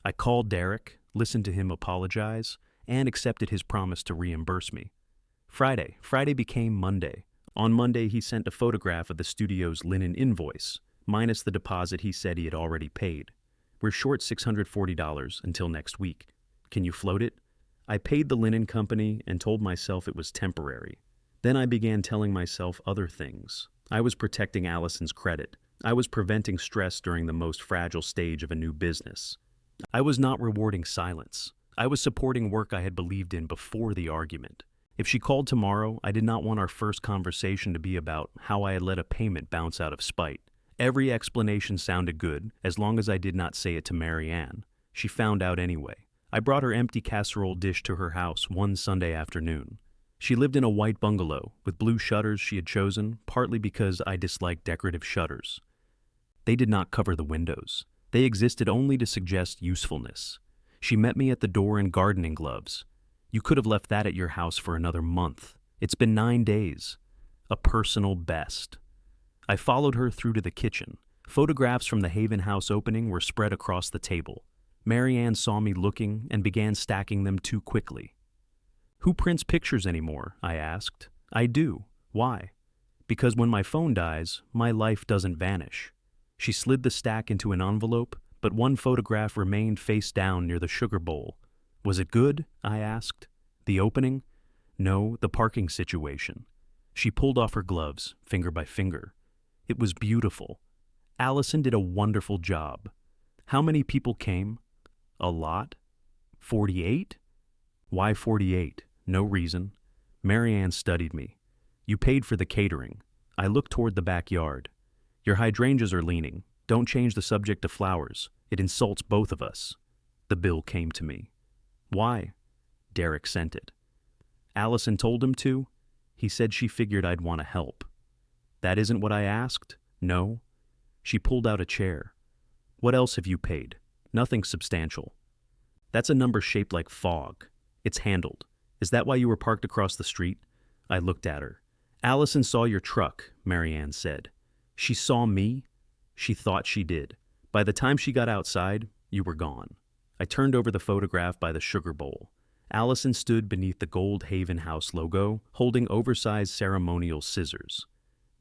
I called Derek, listened to him apologize, and accepted his promise to reimburse me. Friday became Monday. On Monday, he sent a photograph of the studio's linen invoice, minus the deposit he said he had already paid. "We're short $640 until next week. Can you float it?" I paid the linen company and told myself it was temporary. Then I began telling myself other things. I was protecting Allison's credit. I was preventing stress during the most fragile stage of a new business. I was not rewarding silence. I was supporting work I had believed in before the argument. If she called tomorrow, I did not want our first conversation to be about how I had let a payment bounce out of spite. Every explanation sounded good, as long as I did not say it to Marianne. She found out anyway. I brought her empty casserole dish to her house one Sunday afternoon. She lived in a white bungalow, with blue shutters she had chosen, partly because I disliked decorative shutters. They did not cover the windows. They existed only to suggest usefulness. She met me at the door in gardening gloves. You could have left that at your house for another month. It's been 9 days. A personal best. I followed her through to the kitchen. Photographs from the Haven House opening were spread across the table. Marianne saw me looking and began stacking them too quickly. "Who prints pictures anymore?" I asked. "I do. Why?" "Because when my phone dies, my life doesn't vanish." She slid the stack into an envelope, but one photograph remained face down near the sugar bowl. "Was it good?" I asked. "The opening?" "No, the parking situation." She pulled off her gloves, finger by finger. "It was beautiful. Allison did a wonderful job." "How many people came?" "A lot." 48? "Why 48? No reason." Marianne studied me. "You paid for the catering." I looked toward the backyard. "Your hydrangeas are leaning. Don't change the subject to flowers. It insults both of us." The bill came to me. "Why?" Derek sent it. "Allison told him to. He said she figured I'd want to help." "That isn't what I asked?" "No." She pulled out a chair. "What else have you paid?" "Nothing substantial." "That's a number shaped like fog. It's handled. Is that why you were parked across the street?" I looked at her. "Allison saw your truck," Marianne said. "She saw me?" "She thought she did. By the time she got outside, you were gone." I turned over the photograph by the sugar bowl. Allison stood beneath the gold Haven House logo, holding oversized ceremonial scissors.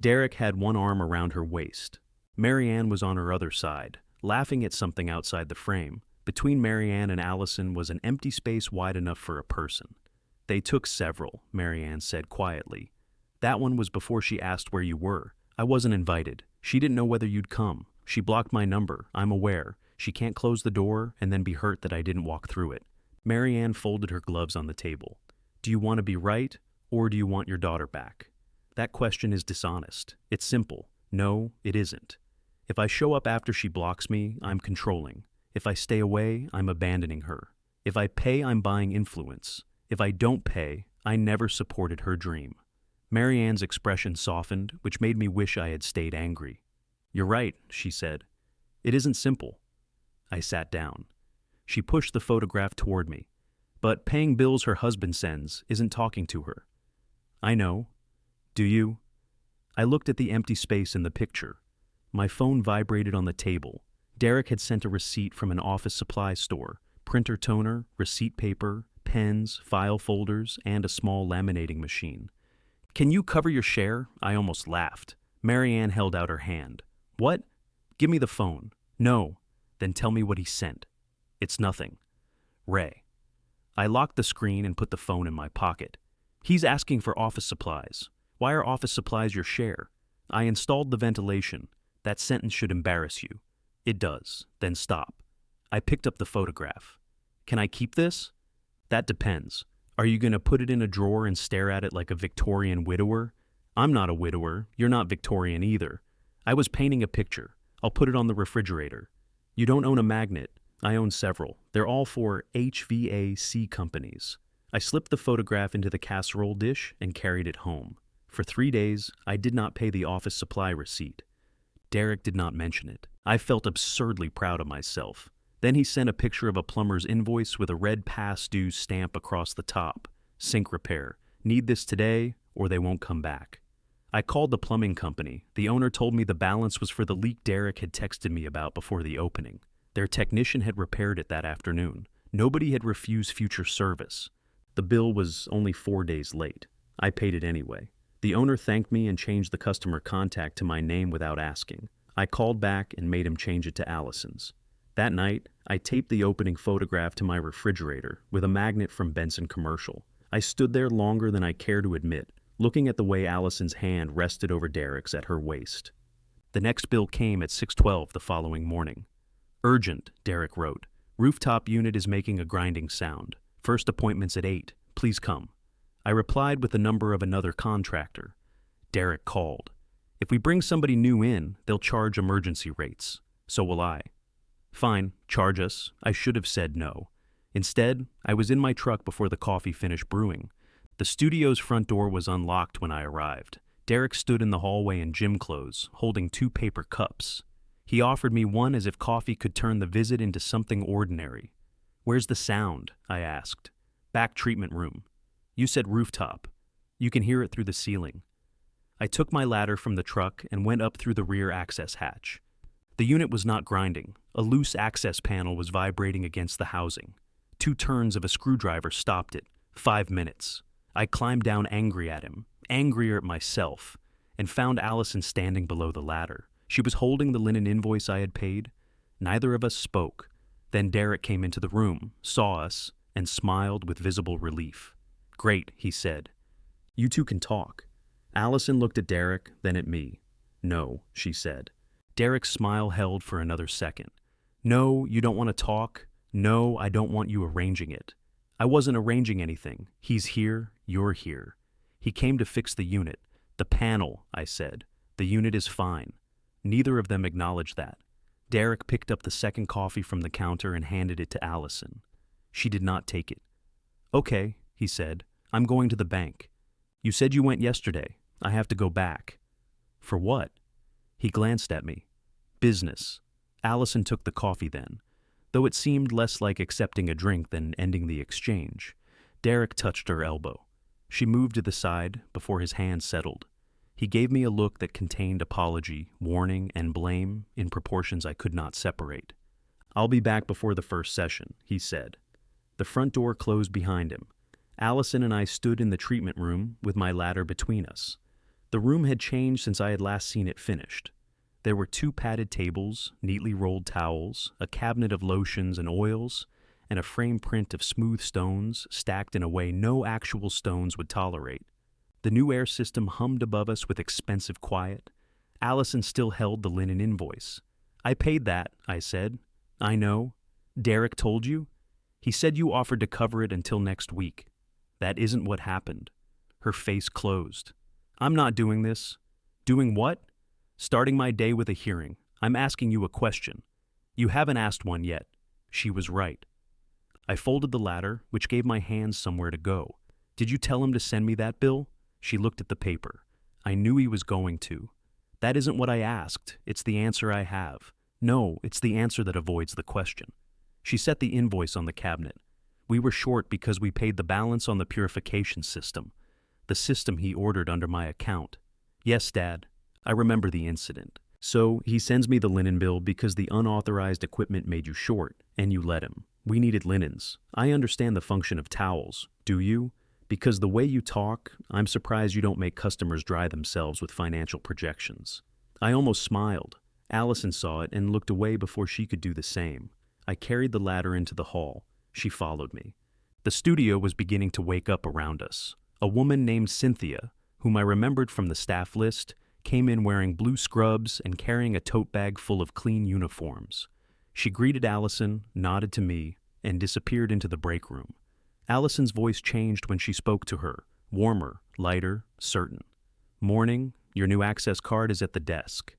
Derek had one arm around her waist. Marianne was on her other side, laughing at something outside the frame. Between Marianne and Allison was an empty space wide enough for a person. "They took several," Marianne said quietly. "That one was before she asked where you were. I wasn't invited. She didn't know whether you'd come. She blocked my number, I'm aware. She can't close the door and then be hurt that I didn't walk through it." Marianne folded her gloves on the table. "Do you want to be right, or do you want your daughter back?" "That question is dishonest. It's simple. No, it isn't. If I show up after she blocks me, I'm controlling. If I stay away, I'm abandoning her. If I pay, I'm buying influence. If I don't pay, I never supported her dream." Marianne's expression softened, which made me wish I had stayed angry. "You're right," she said. "It isn't simple." I sat down. She pushed the photograph toward me. "But paying bills her husband sends isn't talking to her." "I know. Do you?" I looked at the empty space in the picture. My phone vibrated on the table. Derek had sent a receipt from an office supply store: printer toner, receipt paper, pens, file folders, and a small laminating machine. "Can you cover your share?" I almost laughed. Marianne held out her hand. "What?" "Give me the phone." "No." "Then tell me what he sent." "It's nothing." "Ray." I locked the screen and put the phone in my pocket. "He's asking for office supplies. Why are office supplies your share?" "I installed the ventilation. That sentence should embarrass you." "It does. Then stop." I picked up the photograph. "Can I keep this?" "That depends. Are you going to put it in a drawer and stare at it like a Victorian widower?" "I'm not a widower. You're not Victorian either. I was painting a picture. I'll put it on the refrigerator." "You don't own a magnet." "I own several. They're all for HVAC companies." I slipped the photograph into the casserole dish and carried it home. For 3 days, I did not pay the office supply receipt. Derek did not mention it. I felt absurdly proud of myself. Then he sent a picture of a plumber's invoice with a red past due stamp across the top. "Sink repair. Need this today, or they won't come back." I called the plumbing company. The owner told me the balance was for the leak Derek had texted me about before the opening. Their technician had repaired it that afternoon. Nobody had refused future service. The bill was only 4 days late. I paid it anyway. The owner thanked me and changed the customer contact to my name without asking. I called back and made him change it to Allison's. That night, I taped the opening photograph to my refrigerator with a magnet from Benson Commercial. I stood there longer than I care to admit, looking at the way Allison's hand rested over Derek's at her waist. The next bill came at 6:12 the following morning. Urgent, Derek wrote. Rooftop unit is making a grinding sound. First appointment's at 8. Please come. I replied with the number of another contractor. Derek called. If we bring somebody new in, they'll charge emergency rates. So will I. Fine, charge us. I should have said no. Instead, I was in my truck before the coffee finished brewing. The studio's front door was unlocked when I arrived. Derek stood in the hallway in gym clothes, holding 2 paper cups. He offered me one as if coffee could turn the visit into something ordinary. Where's the sound? I asked. Back treatment room. You said rooftop. You can hear it through the ceiling. I took my ladder from the truck and went up through the rear access hatch. The unit was not grinding. A loose access panel was vibrating against the housing. 2 turns of a screwdriver stopped it. 5 minutes. I climbed down angry at him, angrier at myself, and found Allison standing below the ladder. She was holding the linen invoice I had paid. Neither of us spoke. Then Derek came into the room, saw us, and smiled with visible relief. Great, he said. You two can talk. Allison looked at Derek, then at me. No, she said. Derek's smile held for another second. No, you don't want to talk. No, I don't want you arranging it. I wasn't arranging anything. He's here, you're here. He came to fix the unit. The panel, I said. The unit is fine. Neither of them acknowledged that. Derek picked up the second coffee from the counter and handed it to Allison. She did not take it. Okay, he said. I'm going to the bank. You said you went yesterday. I have to go back. For what? He glanced at me. Business. Allison took the coffee then, though it seemed less like accepting a drink than ending the exchange. Derek touched her elbow. She moved to the side before his hand settled. He gave me a look that contained apology, warning, and blame in proportions I could not separate. I'll be back before the first session, he said. The front door closed behind him. Allison and I stood in the treatment room with my ladder between us. The room had changed since I had last seen it finished. There were 2 padded tables, neatly rolled towels, a cabinet of lotions and oils, and a frame print of smooth stones stacked in a way no actual stones would tolerate. The new air system hummed above us with expensive quiet. Allison still held the linen invoice. I paid that, I said. I know. Derek told you? He said you offered to cover it until next week. That isn't what happened. Her face closed. I'm not doing this. Doing what? Starting my day with a hearing. I'm asking you a question. You haven't asked one yet. She was right. I folded the ladder, which gave my hands somewhere to go. Did you tell him to send me that bill? She looked at the paper. I knew he was going to. That isn't what I asked. It's the answer I have. No, it's the answer that avoids the question. She set the invoice on the cabinet. We were short because we paid the balance on the purification system, the system he ordered under my account. Yes, Dad. I remember the incident. So he sends me the linen bill because the unauthorized equipment made you short, and you let him. We needed linens. I understand the function of towels. Do you? Because the way you talk, I'm surprised you don't make customers dry themselves with financial projections. I almost smiled. Allison saw it and looked away before she could do the same. I carried the ladder into the hall. She followed me. The studio was beginning to wake up around us. A woman named Cynthia, whom I remembered from the staff list, came in wearing blue scrubs and carrying a tote bag full of clean uniforms. She greeted Allison, nodded to me, and disappeared into the break room. Allison's voice changed when she spoke to her, warmer, lighter, certain. Morning, your new access card is at the desk.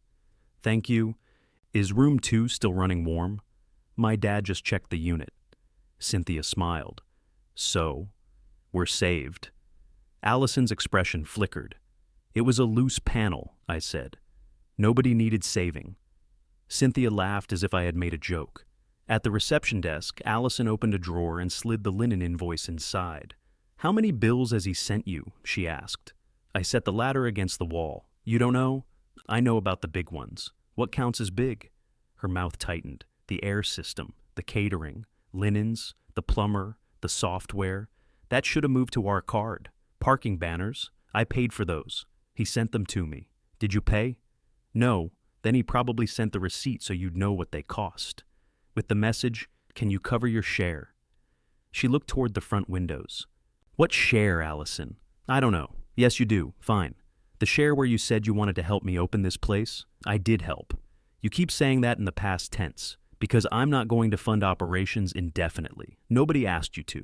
Thank you. Is room 2 still running warm? My dad just checked the unit. Cynthia smiled. So, we're saved. Allison's expression flickered. It was a loose panel, I said. Nobody needed saving. Cynthia laughed as if I had made a joke. At the reception desk, Allison opened a drawer and slid the linen invoice inside. How many bills has he sent you? She asked. I set the ladder against the wall. You don't know? I know about the big ones. What counts as big? Her mouth tightened. The air system, the catering, linens, the plumber, the software. That should have moved to our card. Parking banners. I paid for those. He sent them to me. Did you pay? No. Then he probably sent the receipt so you'd know what they cost. With the message, can you cover your share? She looked toward the front windows. What share, Allison? I don't know. Yes, you do. Fine. The share where you said you wanted to help me open this place, I did help. You keep saying that in the past tense, because I'm not going to fund operations indefinitely. Nobody asked you to.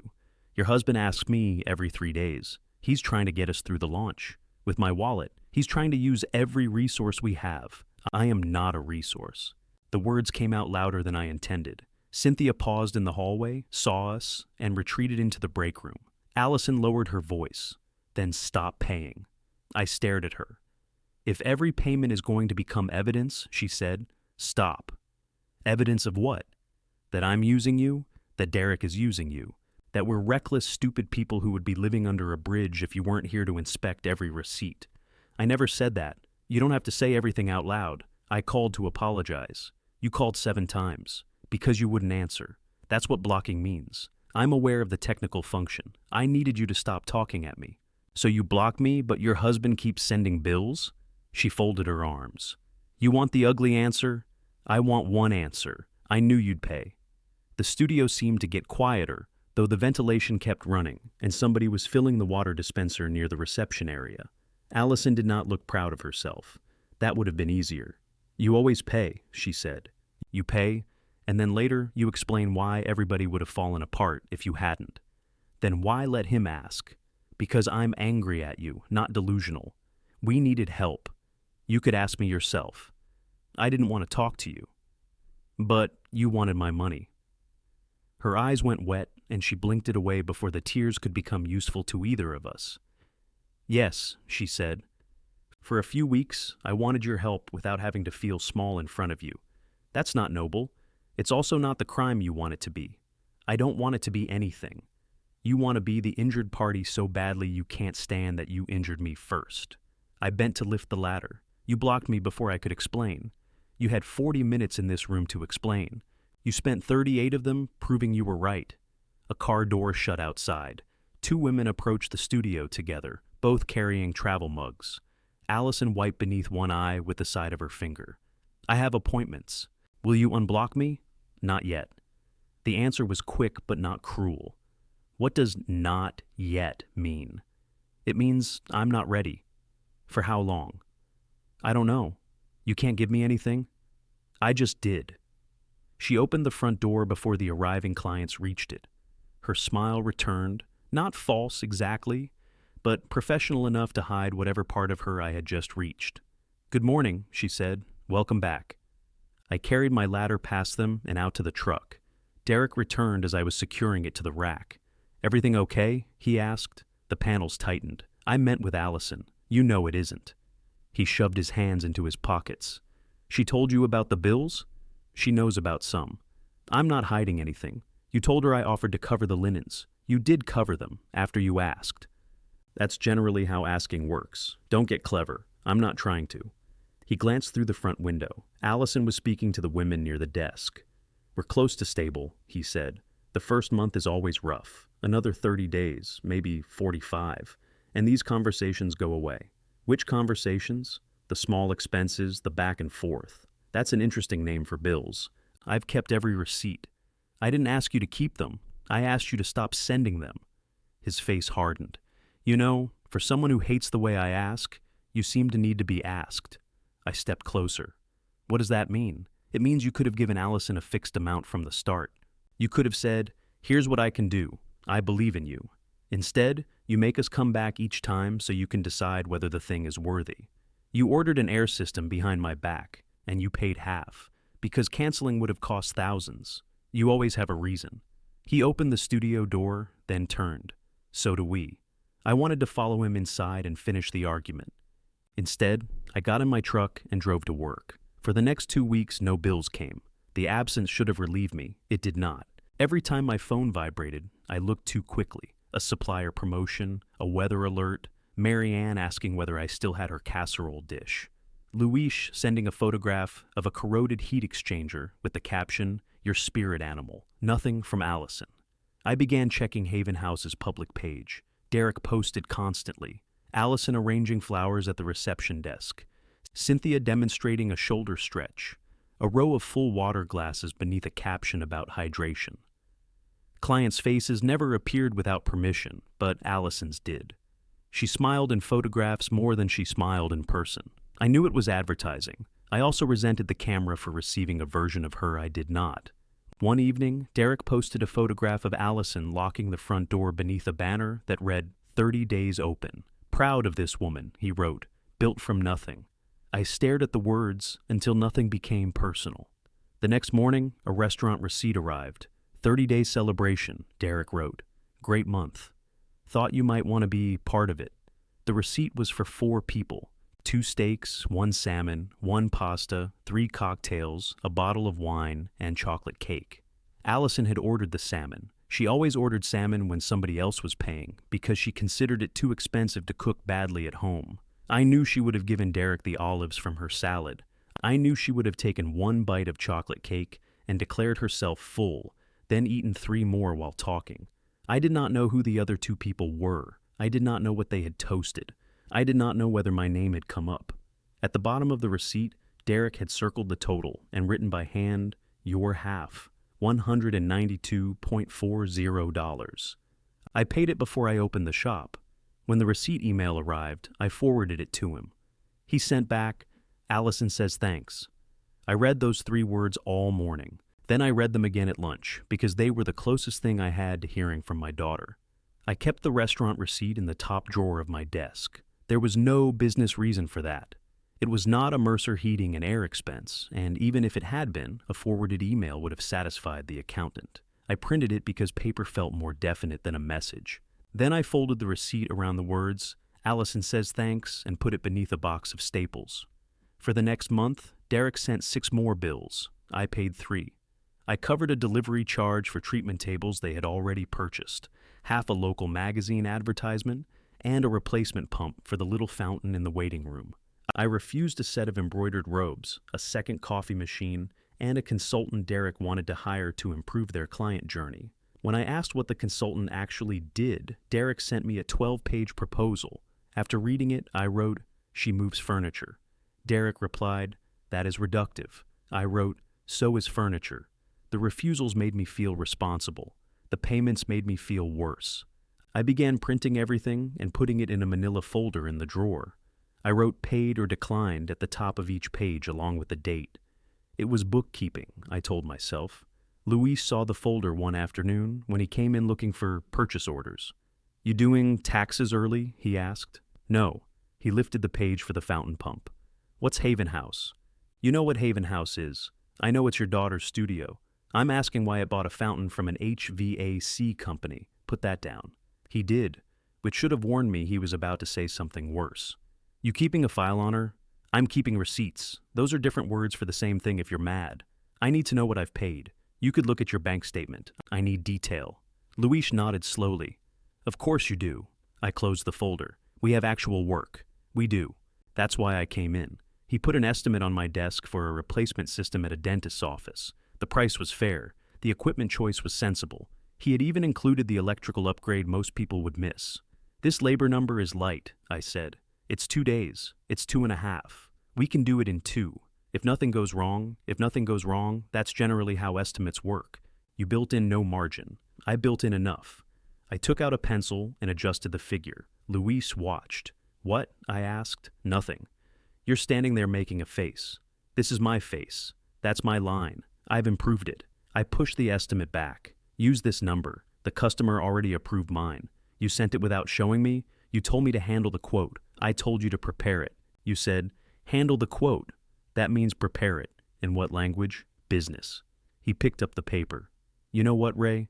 Your husband asks me every 3 days. He's trying to get us through the launch. With my wallet, he's trying to use every resource we have. I am not a resource. The words came out louder than I intended. Cynthia paused in the hallway, saw us, and retreated into the break room. Allison lowered her voice, then stopped paying. I stared at her. If every payment is going to become evidence, she said, stop. Evidence of what? That I'm using you? That Derek is using you? That we're reckless, stupid people who would be living under a bridge if you weren't here to inspect every receipt? I never said that. You don't have to say everything out loud. I called to apologize. You called 7 times. Because you wouldn't answer. That's what blocking means. I'm aware of the technical function. I needed you to stop talking at me. So you block me, but your husband keeps sending bills? She folded her arms. You want the ugly answer? I want one answer. I knew you'd pay. The studio seemed to get quieter, though the ventilation kept running, and somebody was filling the water dispenser near the reception area. Allison did not look proud of herself. That would have been easier. You always pay, she said. You pay, and then later you explain why everybody would have fallen apart if you hadn't. Then why let him ask? Because I'm angry at you, not delusional. We needed help. You could ask me yourself. I didn't want to talk to you. But you wanted my money. Her eyes went wet, and she blinked it away before the tears could become useful to either of us. Yes, she said. For a few weeks, I wanted your help without having to feel small in front of you. That's not noble. It's also not the crime you want it to be. I don't want it to be anything. You want to be the injured party so badly you can't stand that you injured me first. I bent to lift the ladder. You blocked me before I could explain. You had 40 minutes in this room to explain. You spent 38 of them proving you were right. A car door shut outside. 2 women approached the studio together, both carrying travel mugs. Allison wiped beneath one eye with the side of her finger. I have appointments. Will you unblock me? Not yet. The answer was quick but not cruel. What does not yet mean? It means I'm not ready. For how long? I don't know. You can't give me anything? I just did. She opened the front door before the arriving clients reached it. Her smile returned, not false exactly, but professional enough to hide whatever part of her I had just reached. Good morning, she said. Welcome back. I carried my ladder past them and out to the truck. Derek returned as I was securing it to the rack. Everything okay? He asked. The panels tightened. I meant with Allison. You know it isn't. He shoved his hands into his pockets. She told you about the bills? She knows about some. I'm not hiding anything. You told her I offered to cover the linens. You did cover them, after you asked. That's generally how asking works. Don't get clever. I'm not trying to. He glanced through the front window. Allison was speaking to the women near the desk. We're close to stable, he said. The first month is always rough. Another 30 days, maybe 45. And these conversations go away. Which conversations? The small expenses, the back and forth. That's an interesting name for bills. I've kept every receipt. I didn't ask you to keep them. I asked you to stop sending them. His face hardened. You know, for someone who hates the way I ask, you seem to need to be asked. I stepped closer. What does that mean? It means you could have given Allison a fixed amount from the start. You could have said, here's what I can do. I believe in you. Instead, you make us come back each time so you can decide whether the thing is worthy. You ordered an air system behind my back, and you paid half, because canceling would have cost thousands. You always have a reason. He opened the studio door, then turned. So do we. I wanted to follow him inside and finish the argument. Instead, I got in my truck and drove to work. For the next 2 weeks, no bills came. The absence should have relieved me. It did not. Every time my phone vibrated, I looked too quickly. A supplier promotion, a weather alert, Marianne asking whether I still had her casserole dish. Luis sending a photograph of a corroded heat exchanger with the caption, your spirit animal. Nothing from Allison. I began checking Haven House's public page. Derek posted constantly. Allison arranging flowers at the reception desk. Cynthia demonstrating a shoulder stretch. A row of full water glasses beneath a caption about hydration. Clients' faces never appeared without permission, but Allison's did. She smiled in photographs more than she smiled in person. I knew it was advertising. I also resented the camera for receiving a version of her I did not. One evening, Derek posted a photograph of Allison locking the front door beneath a banner that read, 30 days open. Proud of this woman, he wrote, built from nothing. I stared at the words until nothing became personal. The next morning, a restaurant receipt arrived. 30-day celebration, Derek wrote. Great month. Thought you might want to be part of it. The receipt was for 4 people. 2 steaks, 1 salmon, 1 pasta, 3 cocktails, a bottle of wine, and chocolate cake. Allison had ordered the salmon. She always ordered salmon when somebody else was paying because she considered it too expensive to cook badly at home. I knew she would have given Derek the olives from her salad. I knew she would have taken 1 bite of chocolate cake and declared herself full, then eaten 3 more while talking. I did not know who the other 2 people were. I did not know what they had toasted. I did not know whether my name had come up. At the bottom of the receipt, Derek had circled the total and written by hand, your half, $192.40. I paid it before I opened the shop. When the receipt email arrived, I forwarded it to him. He sent back, Allison says thanks. I read those 3 words all morning. Then I read them again at lunch because they were the closest thing I had to hearing from my daughter. I kept the restaurant receipt in the top drawer of my desk. There was no business reason for that. It was not a Mercer heating and air expense, and even if it had been, a forwarded email would have satisfied the accountant. I printed it because paper felt more definite than a message. Then I folded the receipt around the words, Allison says thanks, and put it beneath a box of staples. For the next month, Derek sent 6 more bills. I paid 3. I covered a delivery charge for treatment tables they had already purchased, half a local magazine advertisement, and a replacement pump for the little fountain in the waiting room. I refused a set of embroidered robes, a second coffee machine, and a consultant Derek wanted to hire to improve their client journey. When I asked what the consultant actually did, Derek sent me a 12-page proposal. After reading it, I wrote, she moves furniture. Derek replied, that is reductive. I wrote, so is furniture. The refusals made me feel responsible. The payments made me feel worse. I began printing everything and putting it in a manila folder in the drawer. I wrote paid or declined at the top of each page along with the date. It was bookkeeping, I told myself. Luis saw the folder one afternoon when he came in looking for purchase orders. You doing taxes early? He asked. No. He lifted the page for the fountain pump. What's Haven House? You know what Haven House is. I know it's your daughter's studio. I'm asking why it bought a fountain from an HVAC company. Put that down. He did, which should have warned me he was about to say something worse. You keeping a file on her? I'm keeping receipts. Those are different words for the same thing if you're mad. I need to know what I've paid. You could look at your bank statement. I need detail. Luis nodded slowly. Of course you do. I closed the folder. We have actual work. We do. That's why I came in. He put an estimate on my desk for a replacement system at a dentist's office. The price was fair. The equipment choice was sensible. He had even included the electrical upgrade most people would miss. This labor number is light, I said. It's 2 days. It's 2.5. We can do it in 2. If nothing goes wrong, that's generally how estimates work. You built in no margin. I built in enough. I took out a pencil and adjusted the figure. Luis watched. What? I asked. Nothing. You're standing there making a face. This is my face. That's my line. I've improved it. I pushed the estimate back. Use this number. The customer already approved mine. You sent it without showing me. You told me to handle the quote. I told you to prepare it. You said, handle the quote. That means prepare it. In what language? Business. He picked up the paper. You know what, Ray?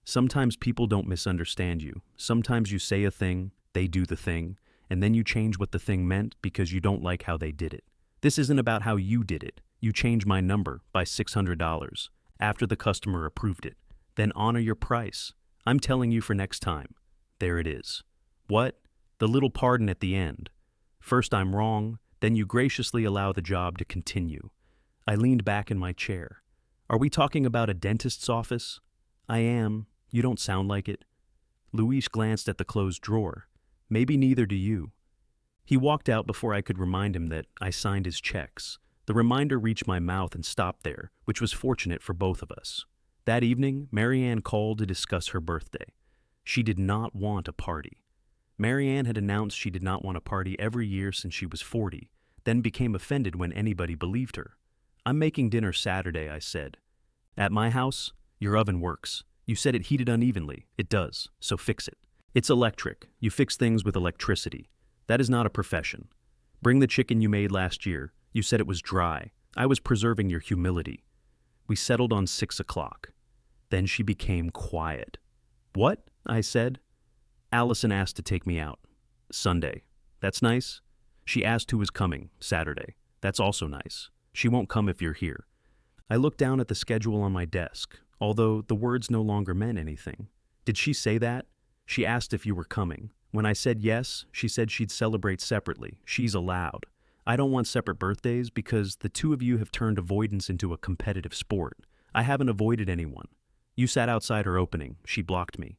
Sometimes people don't misunderstand you. Sometimes you say a thing, they do the thing, and then you change what the thing meant because you don't like how they did it. This isn't about how you did it. You changed my number by $600 after the customer approved it. Then honor your price. I'm telling you for next time. There it is. What? The little pardon at the end. First I'm wrong, then you graciously allow the job to continue. I leaned back in my chair. Are we talking about a dentist's office? I am. You don't sound like it. Luis glanced at the closed drawer. Maybe neither do you. He walked out before I could remind him that I signed his checks. The reminder reached my mouth and stopped there, which was fortunate for both of us. That evening, Marianne called to discuss her birthday. She did not want a party. Marianne had announced she did not want to party every year since she was 40, then became offended when anybody believed her. I'm making dinner Saturday, I said. At my house, your oven works. You said it heated unevenly. It does, so fix it. It's electric. You fix things with electricity. That is not a profession. Bring the chicken you made last year. You said it was dry. I was preserving your humility. We settled on 6 o'clock. Then she became quiet. What? I said. Allison asked to take me out. Sunday. That's nice. She asked who was coming. Saturday. That's also nice. She won't come if you're here. I looked down at the schedule on my desk, although the words no longer meant anything. Did she say that? She asked if you were coming. When I said yes, she said she'd celebrate separately. She's allowed. I don't want separate birthdays because the two of you have turned avoidance into a competitive sport. I haven't avoided anyone. You sat outside her opening. She blocked me.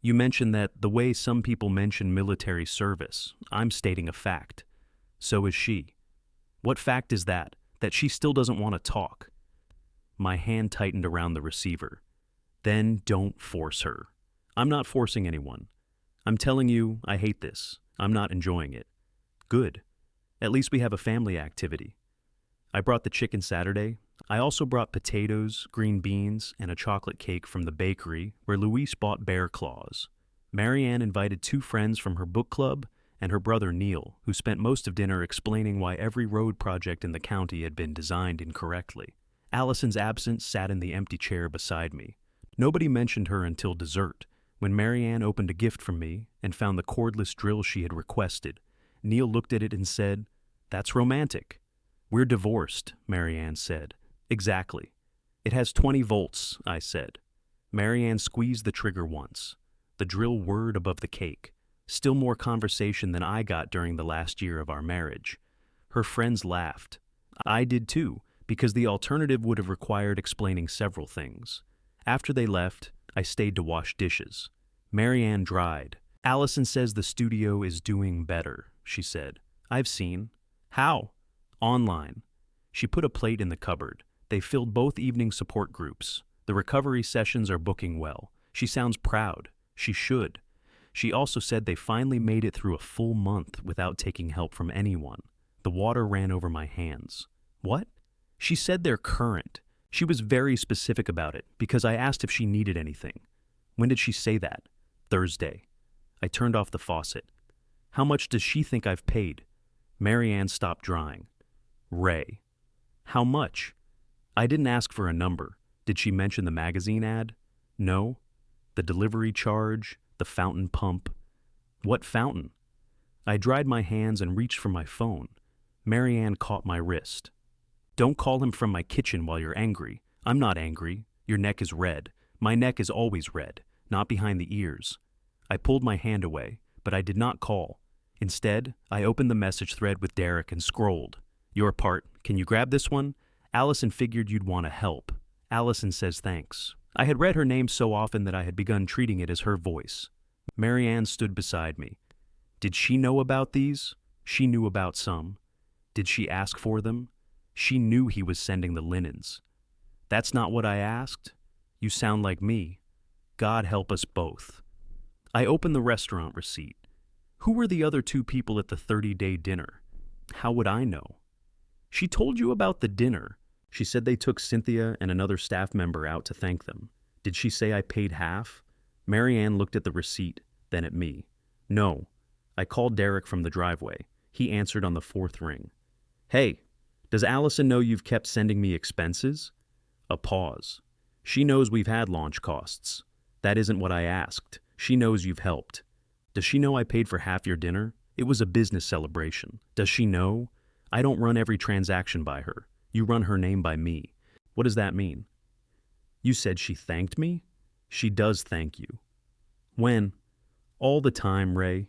You mentioned that the way some people mention military service, I'm stating a fact. So is she. What fact is that? That she still doesn't want to talk. My hand tightened around the receiver. Then don't force her. I'm not forcing anyone. I'm telling you, I hate this. I'm not enjoying it. Good. At least we have a family activity. I brought the chicken Saturday. I also brought potatoes, green beans, and a chocolate cake from the bakery where Luis bought bear claws. Marianne invited 2 friends from her book club and her brother Neil, who spent most of dinner explaining why every road project in the county had been designed incorrectly. Allison's absence sat in the empty chair beside me. Nobody mentioned her until dessert, when Marianne opened a gift from me and found the cordless drill she had requested. Neil looked at it and said, "That's romantic." "We're divorced," Marianne said. "Exactly." "It has 20 volts, I said. Marianne squeezed the trigger once. The drill whirred above the cake. Still more conversation than I got during the last year of our marriage. Her friends laughed. I did too, because the alternative would have required explaining several things. After they left, I stayed to wash dishes. Marianne dried. "Allison says the studio is doing better," she said. "I've seen." "How?" "Online." She put a plate in the cupboard. They filled both evening support groups. The recovery sessions are booking well. She sounds proud. She should. She also said they finally made it through a full month without taking help from anyone. The water ran over my hands. What? She said they're current. She was very specific about it because I asked if she needed anything. When did she say that? Thursday. I turned off the faucet. How much does she think I've paid? Marianne stopped drying. Ray. How much? I didn't ask for a number. Did she mention the magazine ad? No. The delivery charge, the fountain pump. What fountain? I dried my hands and reached for my phone. Marianne caught my wrist. Don't call him from my kitchen while you're angry. I'm not angry. Your neck is red. My neck is always red, not behind the ears. I pulled my hand away, but I did not call. Instead, I opened the message thread with Derek and scrolled. Your part. Can you grab this one? Allison figured you'd want to help. Allison says thanks. I had read her name so often that I had begun treating it as her voice. Marianne stood beside me. Did she know about these? She knew about some. Did she ask for them? She knew he was sending the linens. That's not what I asked. You sound like me. God help us both. I opened the restaurant receipt. Who were the other 2 people at the 30-day dinner? How would I know? She told you about the dinner. She said they took Cynthia and another staff member out to thank them. Did she say I paid half? Marianne looked at the receipt, then at me. No. I called Derek from the driveway. He answered on the 4th ring. Hey, does Allison know you've kept sending me expenses? A pause. She knows we've had launch costs. That isn't what I asked. She knows you've helped. Does she know I paid for half your dinner? It was a business celebration. Does she know? I don't run every transaction by her. You run her name by me. What does that mean? You said she thanked me? She does thank you. When? All the time, Ray.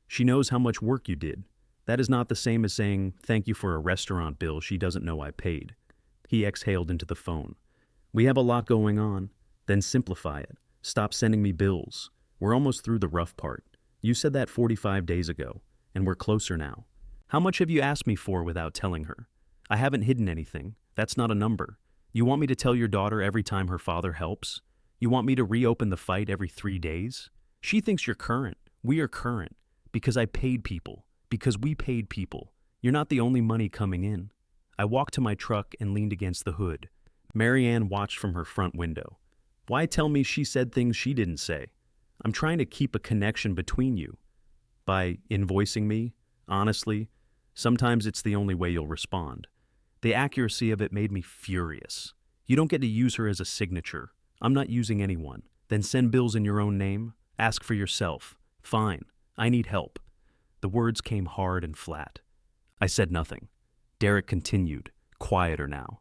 She knows how much work you did. That is not the same as saying thank you for a restaurant bill she doesn't know I paid. He exhaled into the phone. We have a lot going on. Then simplify it. Stop sending me bills. We're almost through the rough part. You said that 45 days ago, and we're closer now. How much have you asked me for without telling her? I haven't hidden anything. That's not a number. You want me to tell your daughter every time her father helps? You want me to reopen the fight every 3 days? She thinks you're current. We are current. Because I paid people. Because we paid people. You're not the only money coming in. I walked to my truck and leaned against the hood. Marianne watched from her front window. Why tell me she said things she didn't say? I'm trying to keep a connection between you. By invoicing me, honestly, sometimes it's the only way you'll respond. The accuracy of it made me furious. You don't get to use her as a signature. I'm not using anyone. Then send bills in your own name. Ask for yourself. Fine. I need help. The words came hard and flat. I said nothing. Derek continued, quieter now.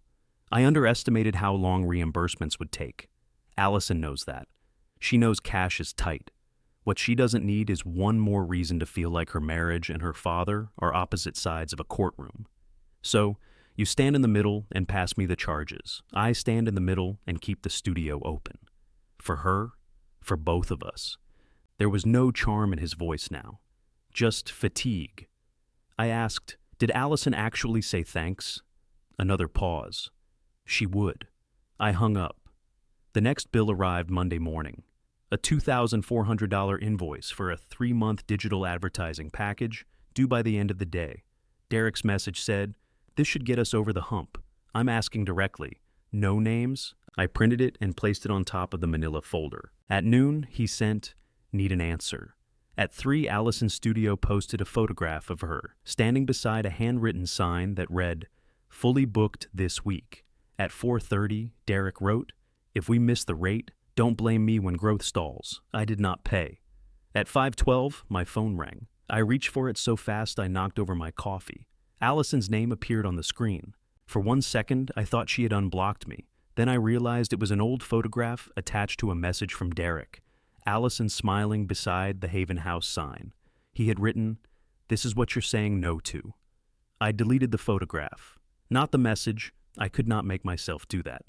I underestimated how long reimbursements would take. Allison knows that. She knows cash is tight. What she doesn't need is one more reason to feel like her marriage and her father are opposite sides of a courtroom. So, you stand in the middle and pass me the charges. I stand in the middle and keep the studio open. For her, for both of us. There was no charm in his voice now. Just fatigue. I asked, did Allison actually say thanks? Another pause. She would. I hung up. The next bill arrived Monday morning. A $2,400 invoice for a 3-month digital advertising package due by the end of the day. Derek's message said, this should get us over the hump. I'm asking directly. No names? I printed it and placed it on top of the manila folder. At noon, he sent, need an answer. At 3, Allison's studio posted a photograph of her, standing beside a handwritten sign that read, fully booked this week. At 4:30, Derek wrote, if we miss the rate, don't blame me when growth stalls. I did not pay. At 5:12, my phone rang. I reached for it so fast I knocked over my coffee. Allison's name appeared on the screen. For 1 second, I thought she had unblocked me. Then I realized it was an old photograph attached to a message from Derek. Allison smiling beside the Haven House sign. He had written, this is what you're saying no to. I deleted the photograph. Not the message. I could not make myself do that.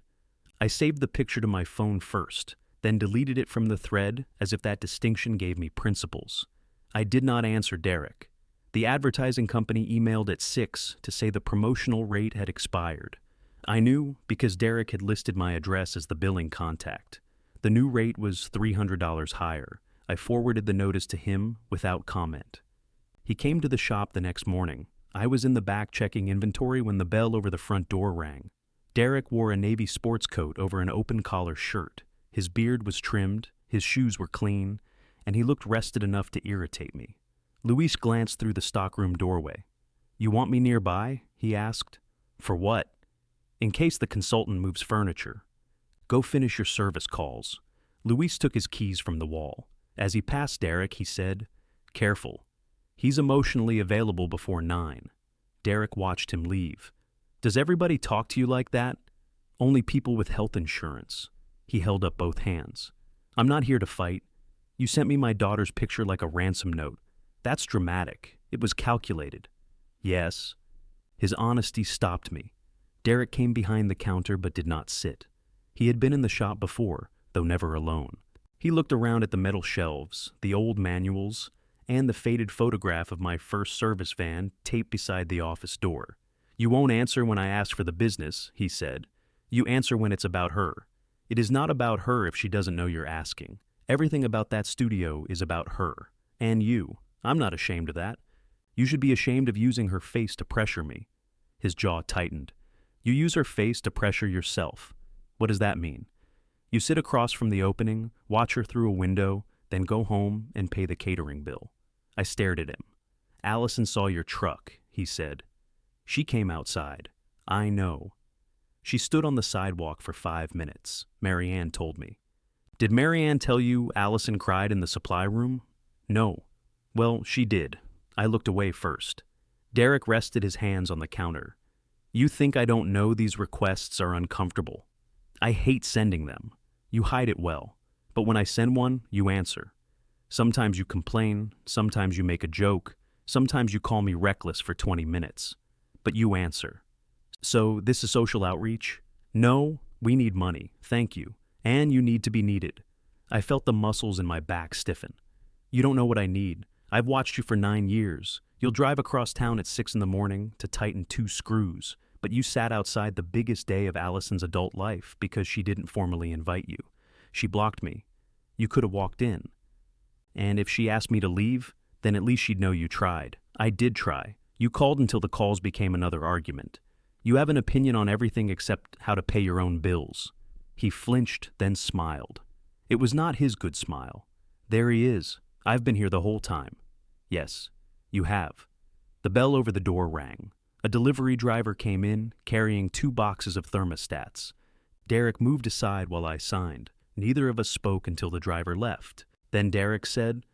I saved the picture to my phone first, then deleted it from the thread as if that distinction gave me principles. I did not answer Derek. The advertising company emailed at 6 to say the promotional rate had expired. I knew because Derek had listed my address as the billing contact. The new rate was $300 higher. I forwarded the notice to him without comment. He came to the shop the next morning. I was in the back checking inventory when the bell over the front door rang. Derek wore a navy sports coat over an open-collar shirt. His beard was trimmed, his shoes were clean, and he looked rested enough to irritate me. Luis glanced through the stockroom doorway. You want me nearby? He asked. For what? In case the consultant moves furniture. Go finish your service calls. Luis took his keys from the wall. As he passed Derek, he said, careful. He's emotionally available before 9. Derek watched him leave. Does everybody talk to you like that? Only people with health insurance. He held up both hands. I'm not here to fight. You sent me my daughter's picture like a ransom note. That's dramatic. It was calculated. Yes. His honesty stopped me. Derek came behind the counter but did not sit. He had been in the shop before, though never alone. He looked around at the metal shelves, the old manuals, and the faded photograph of my first service van taped beside the office door. You won't answer when I ask for the business, he said. You answer when it's about her. It is not about her if she doesn't know you're asking. Everything about that studio is about her. And you. I'm not ashamed of that. You should be ashamed of using her face to pressure me. His jaw tightened. You use her face to pressure yourself. What does that mean? You sit across from the opening, watch her through a window, then go home and pay the catering bill. I stared at him. Allison saw your truck, he said. She came outside. I know. She stood on the sidewalk for 5 minutes, Marianne told me. Did Marianne tell you Allison cried in the supply room? No. Well, she did. I looked away first. Derek rested his hands on the counter. You think I don't know these requests are uncomfortable. I hate sending them. You hide it well. But when I send one, you answer. Sometimes you complain, sometimes you make a joke, sometimes you call me reckless for 20 minutes. But you answer. So this is social outreach? No, we need money, thank you. And you need to be needed. I felt the muscles in my back stiffen. You don't know what I need. I've watched you for 9 years. You'll drive across town at 6 in the morning to tighten 2 screws, but you sat outside the biggest day of Allison's adult life because she didn't formally invite you. She blocked me. You could have walked in. And if she asked me to leave, Then at least she'd know you tried. I did try. You called until the calls became another argument. You have an opinion on everything except how to pay your own bills. He flinched, then smiled. It was not his good smile. There he is. I've been here the whole time. Yes, you have. The bell over the door rang. A delivery driver came in, carrying 2 boxes of thermostats. Derek moved aside while I signed. Neither of us spoke until the driver left. Then Derek said,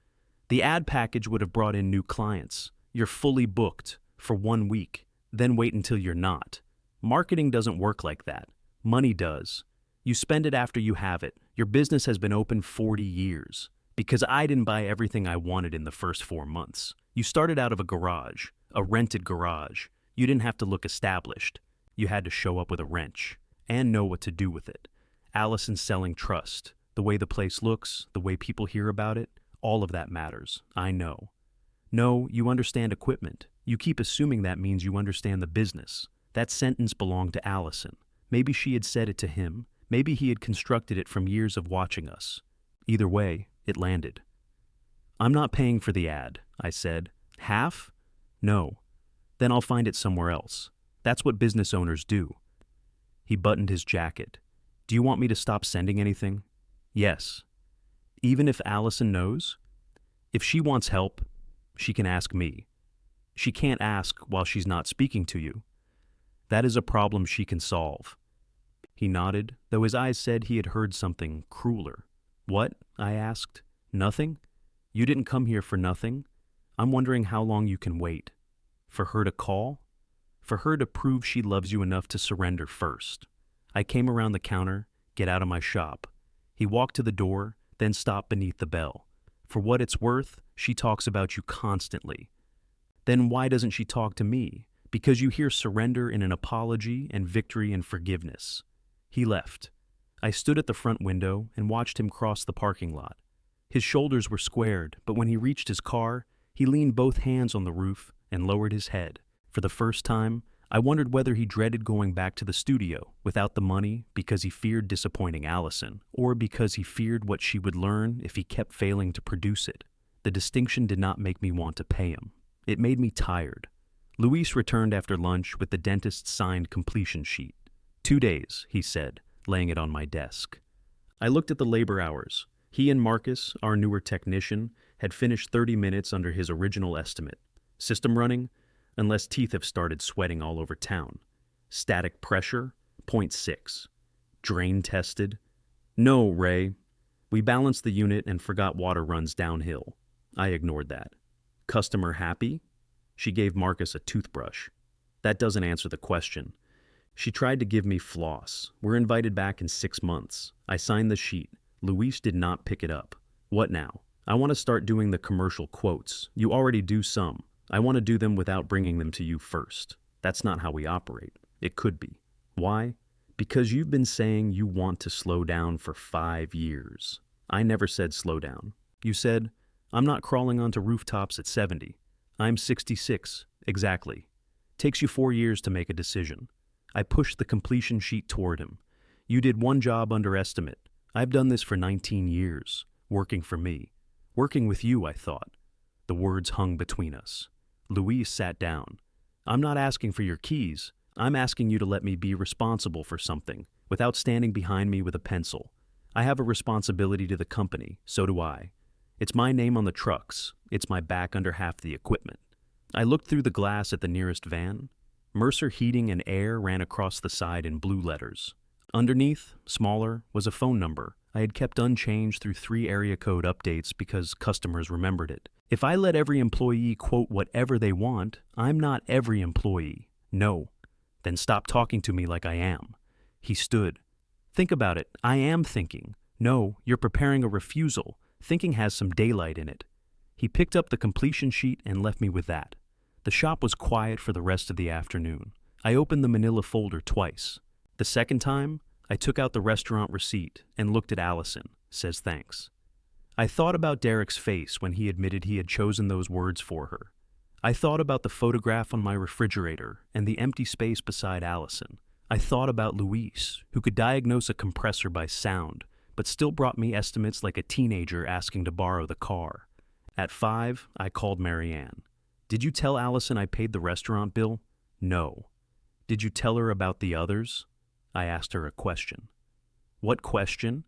"The ad package would have brought in new clients. You're fully booked for 1 week, then wait until you're not. Marketing doesn't work like that. Money does. You spend it after you have it. Your business has been open 40 years. Because I didn't buy everything I wanted in the first 4 months. You started out of a garage, a rented garage. You didn't have to look established. You had to show up with a wrench and know what to do with it. Allison's selling trust. The way the place looks, the way people hear about it, all of that matters. I know. No, you understand equipment. You keep assuming that means you understand the business. That sentence belonged to Allison. Maybe she had said it to him. Maybe he had constructed it from years of watching us. Either way, it landed. "I'm not paying for the ad," I said. "Half? No. Then I'll find it somewhere else. That's what business owners do." He buttoned his jacket. "Do you want me to stop sending anything?" "Yes." "Even if Allison knows?" "If she wants help, she can ask me. She can't ask while she's not speaking to you. That is a problem she can solve." He nodded, though his eyes said he had heard something crueler. "What?" I asked. "Nothing? You didn't come here for nothing? I'm wondering how long you can wait. For her to call? For her to prove she loves you enough to surrender first." I came around the counter, "Get out of my shop." He walked to the door, then stopped beneath the bell. "For what it's worth, she talks about you constantly." "Then why doesn't she talk to me? Because you hear surrender in an apology and victory and forgiveness." He left. I stood at the front window and watched him cross the parking lot. His shoulders were squared, but when he reached his car, he leaned both hands on the roof and lowered his head. For the first time, I wondered whether he dreaded going back to the studio without the money because he feared disappointing Allison, or because he feared what she would learn if he kept failing to produce it. The distinction did not make me want to pay him. It made me tired. Luis returned after lunch with the dentist's signed completion sheet. 2 days, he said, laying it on my desk. I looked at the labor hours. He and Marcus, our newer technician, had finished 30 minutes under his original estimate. System running? Unless teeth have started sweating all over town. Static pressure? 0.6. Drain tested? No, Ray. We balanced the unit and forgot water runs downhill. I ignored that. Customer happy? She gave Marcus a toothbrush. That doesn't answer the question. She tried to give me floss. We're invited back in 6 months. I signed the sheet. Luis did not pick it up. What now? I want to start doing the commercial quotes. You already do some. I want to do them without bringing them to you first. That's not how we operate. It could be. Why? Because you've been saying you want to slow down for 5 years. I never said slow down. You said, "I'm not crawling onto rooftops at 70. I'm 66. Exactly. Takes you 4 years to make a decision." I pushed the completion sheet toward him. "You did 1 job under estimate. I've done this for 19 years. Working for me. Working with you, I thought." The words hung between us. Luis sat down. "I'm not asking for your keys. I'm asking you to let me be responsible for something, without standing behind me with a pencil. I have a responsibility to the company, so do I. It's my name on the trucks. It's my back under half the equipment." I looked through the glass at the nearest van. Mercer Heating and Air ran across the side in blue letters. Underneath, smaller, was a phone number I had kept unchanged through 3 area code updates because customers remembered it. If I let every employee quote whatever they want, I'm not every employee. No. Then stop talking to me like I am. He stood. "Think about it. I am thinking. No, you're preparing a refusal. Thinking has some daylight in it." He picked up the completion sheet and left me with that. The shop was quiet for the rest of the afternoon. I opened the manila folder twice. The second time, I took out the restaurant receipt and looked at Allison, says thanks. I thought about Derek's face when he admitted he had chosen those words for her. I thought about the photograph on my refrigerator and the empty space beside Allison. I thought about Luis, who could diagnose a compressor by sound, but still brought me estimates like a teenager asking to borrow the car. At 5, I called Marianne. Did you tell Allison I paid the restaurant bill? No. Did you tell her about the others? I asked her a question. What question?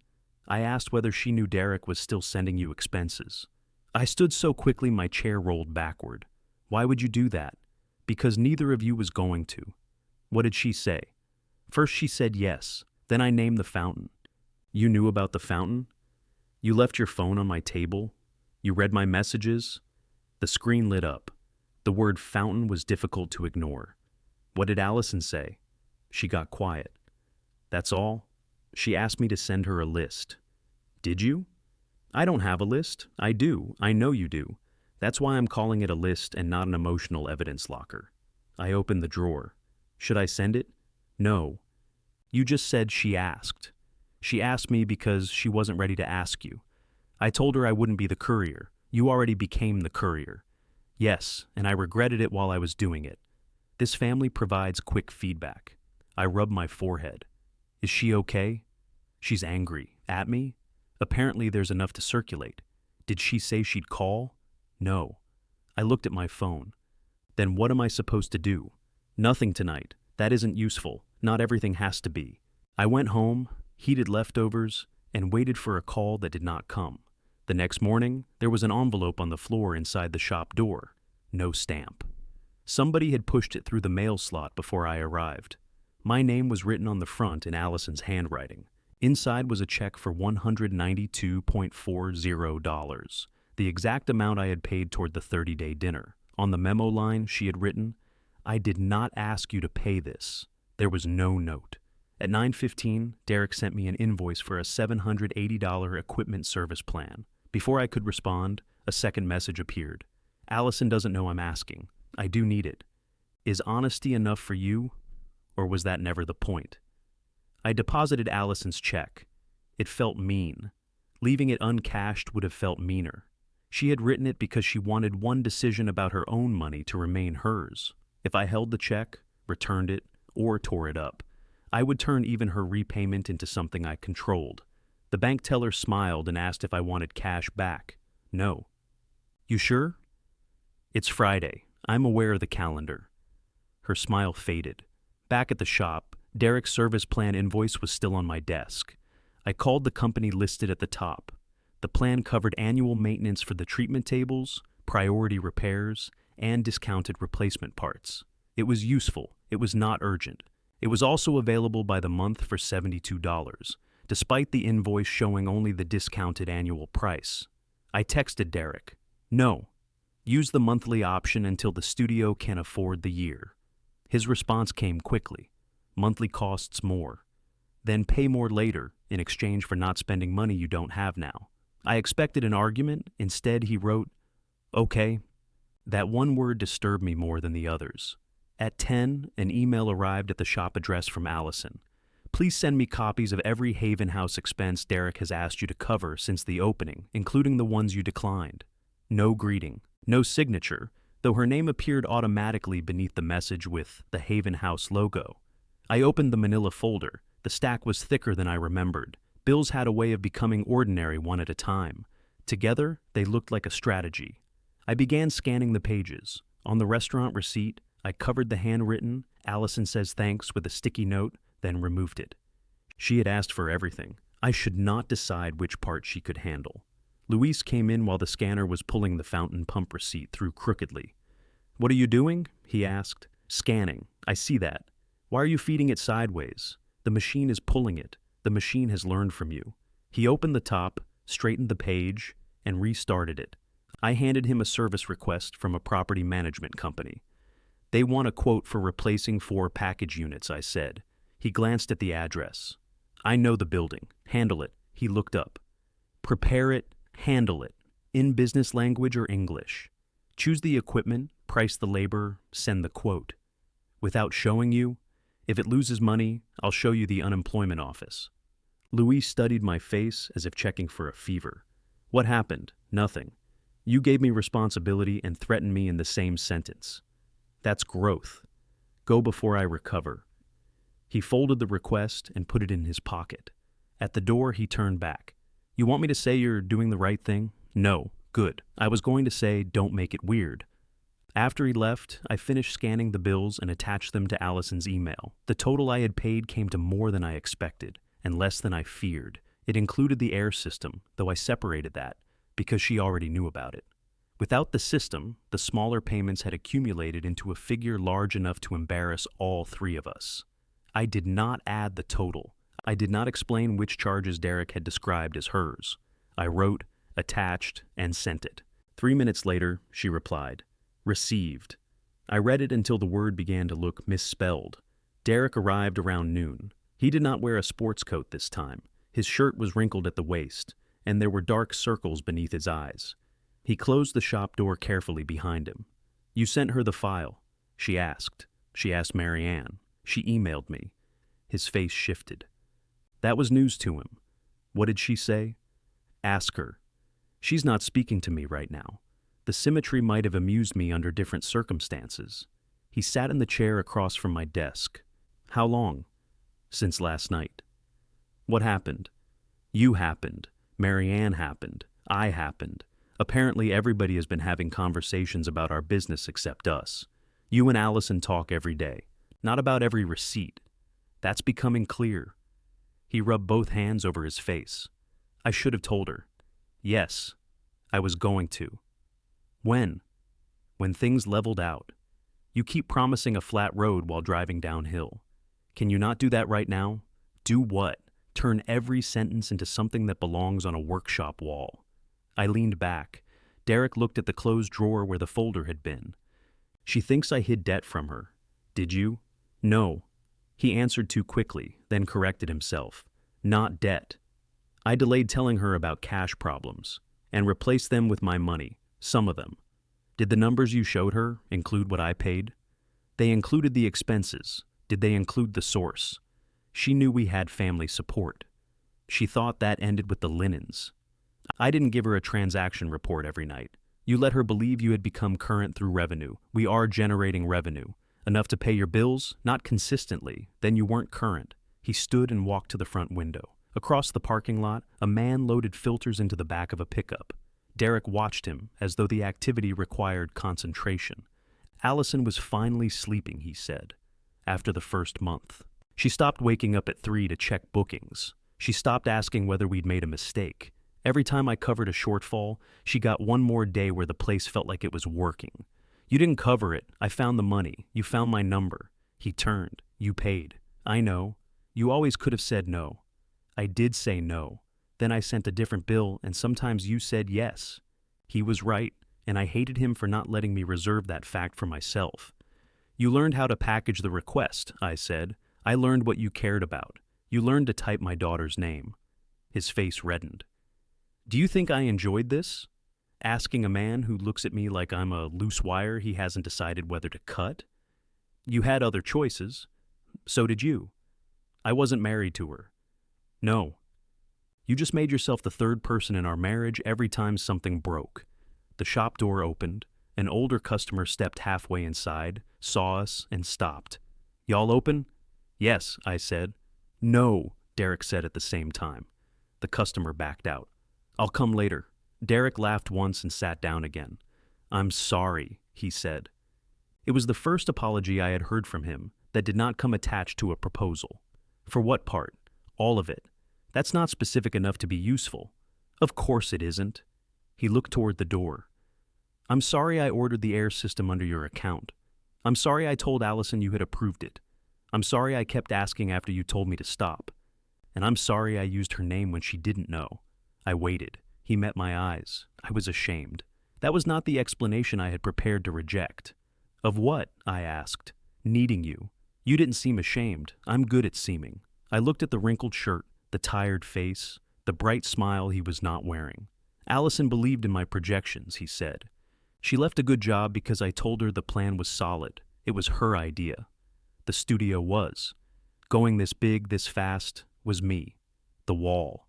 I asked whether she knew Derek was still sending you expenses. I stood so quickly my chair rolled backward. Why would you do that? Because neither of you was going to. What did she say? First she said yes, then I named the fountain. You knew about the fountain? You left your phone on my table? You read my messages? The screen lit up. The word fountain was difficult to ignore. What did Allison say? She got quiet. That's all? She asked me to send her a list. Did you? I don't have a list. I do. I know you do. That's why I'm calling it a list and not an emotional evidence locker. I opened the drawer. Should I send it? No. You just said she asked. She asked me because she wasn't ready to ask you. I told her I wouldn't be the courier. You already became the courier. Yes, and I regretted it while I was doing it. This family provides quick feedback. I rub my forehead. Is she okay? She's angry. At me? Apparently there's enough to circulate. Did she say she'd call? No. I looked at my phone. Then what am I supposed to do? Nothing tonight. That isn't useful. Not everything has to be. I went home, heated leftovers, and waited for a call that did not come. The next morning, there was an envelope on the floor inside the shop door. No stamp. Somebody had pushed it through the mail slot before I arrived. My name was written on the front in Allison's handwriting. Inside was a check for $192.40, the exact amount I had paid toward the 30-day dinner. On the memo line, she had written, I did not ask you to pay this. There was no note. At 9:15, Derek sent me an invoice for a $780 equipment service plan. Before I could respond, a second message appeared. Allison doesn't know I'm asking. I do need it. Is honesty enough for you? Or was that never the point? I deposited Allison's check. It felt mean. Leaving it uncashed would have felt meaner. She had written it because she wanted one decision about her own money to remain hers. If I held the check, returned it, or tore it up, I would turn even her repayment into something I controlled. The bank teller smiled and asked if I wanted cash back. No. You sure? It's Friday. I'm aware of the calendar. Her smile faded. Back at the shop, Derek's service plan invoice was still on my desk. I called the company listed at the top. The plan covered annual maintenance for the treatment tables, priority repairs, and discounted replacement parts. It was useful. It was not urgent. It was also available by the month for $72, despite the invoice showing only the discounted annual price. I texted Derek. No. Use the monthly option until the studio can afford the year. His response came quickly. Monthly costs more. Then pay more later in exchange for not spending money you don't have now. I expected an argument. Instead, he wrote, okay. That one word disturbed me more than the others. At 10, an email arrived at the shop address from Allison. Please send me copies of every Haven House expense Derek has asked you to cover since the opening, including the ones you declined. No greeting, no signature, though her name appeared automatically beneath the message with the Haven House logo. I opened the manila folder. The stack was thicker than I remembered. Bills had a way of becoming ordinary one at a time. Together, they looked like a strategy. I began scanning the pages. On the restaurant receipt, I covered the handwritten, Allison says thanks with a sticky note, then removed it. She had asked for everything. I should not decide which part she could handle. Luis came in while the scanner was pulling the fountain pump receipt through crookedly. What are you doing? He asked. Scanning. I see that. Why are you feeding it sideways? The machine is pulling it. The machine has learned from you. He opened the top, straightened the page, and restarted it. I handed him a service request from a property management company. They want a quote for replacing 4 package units, I said. He glanced at the address. I know the building. Handle it. He looked up. Prepare it. Handle it. In business language or English. Choose the equipment, price the labor, send the quote. Without showing you, if it loses money, I'll show you the unemployment office. Luis studied my face as if checking for a fever. What happened? Nothing. You gave me responsibility and threatened me in the same sentence. That's growth. Go before I recover. He folded the request and put it in his pocket. At the door, he turned back. You want me to say you're doing the right thing? No. Good. I was going to say, don't make it weird. After he left, I finished scanning the bills and attached them to Allison's email. The total I had paid came to more than I expected, and less than I feared. It included the air system, though I separated that, because she already knew about it. Without the system, the smaller payments had accumulated into a figure large enough to embarrass all three of us. I did not add the total. I did not explain which charges Derek had described as hers. I wrote, attached, and sent it. 3 minutes later, she replied, "Received." I read it until the word began to look misspelled. Derek arrived around noon. He did not wear a sports coat this time. His shirt was wrinkled at the waist, and there were dark circles beneath his eyes. He closed the shop door carefully behind him. "You sent her the file?" she asked. She asked Marianne. She emailed me. His face shifted. That was news to him. What did she say? Ask her. She's not speaking to me right now. The symmetry might have amused me under different circumstances. He sat in the chair across from my desk. How long? Since last night. What happened? You happened. Marianne happened. I happened. Apparently everybody has been having conversations about our business except us. You and Allison talk every day. Not about every receipt. That's becoming clear. He rubbed both hands over his face. I should have told her. Yes, I was going to. When? When things leveled out. You keep promising a flat road while driving downhill. Can you not do that right now? Do what? Turn every sentence into something that belongs on a workshop wall. I leaned back. Derek looked at the closed drawer where the folder had been. She thinks I hid debt from her. Did you? No. He answered too quickly, then corrected himself. Not debt. I delayed telling her about cash problems, and replaced them with my money, some of them. Did the numbers you showed her include what I paid? They included the expenses. Did they include the source? She knew we had family support. She thought that ended with the linens. I didn't give her a transaction report every night. You let her believe you had become current through revenue. We are generating revenue. Enough to pay your bills, not consistently. Then you weren't current. He stood and walked to the front window. Across the parking lot, a man loaded filters into the back of a pickup. Derek watched him, as though the activity required concentration. Allison was finally sleeping, he said, after the first month. She stopped waking up at 3 to check bookings. She stopped asking whether we'd made a mistake. Every time I covered a shortfall, she got one more day where the place felt like it was working. You didn't cover it. I found the money. You found my number. He turned. You paid. I know. You always could have said no. I did say no. Then I sent a different bill, and sometimes you said yes. He was right, and I hated him for not letting me reserve that fact for myself. You learned how to package the request, I said. I learned what you cared about. You learned to type my daughter's name. His face reddened. Do you think I enjoyed this? Asking a man who looks at me like I'm a loose wire he hasn't decided whether to cut? You had other choices. So did you. I wasn't married to her. No. You just made yourself the third person in our marriage every time something broke. The shop door opened. An older customer stepped halfway inside, saw us, and stopped. Y'all open? Yes, I said. No, Derek said at the same time. The customer backed out. I'll come later. Derek laughed once and sat down again. I'm sorry, he said. It was the first apology I had heard from him that did not come attached to a proposal. For what part? All of it. That's not specific enough to be useful. Of course it isn't. He looked toward the door. I'm sorry I ordered the air system under your account. I'm sorry I told Allison you had approved it. I'm sorry I kept asking after you told me to stop. And I'm sorry I used her name when she didn't know. I waited. He met my eyes. I was ashamed. That was not the explanation I had prepared to reject. Of what? I asked. Needing you. You didn't seem ashamed. I'm good at seeming. I looked at the wrinkled shirt, the tired face, the bright smile he was not wearing. Allison believed in my projections, he said. She left a good job because I told her the plan was solid. It was her idea. The studio was. Going this big, this fast, was me. The wall.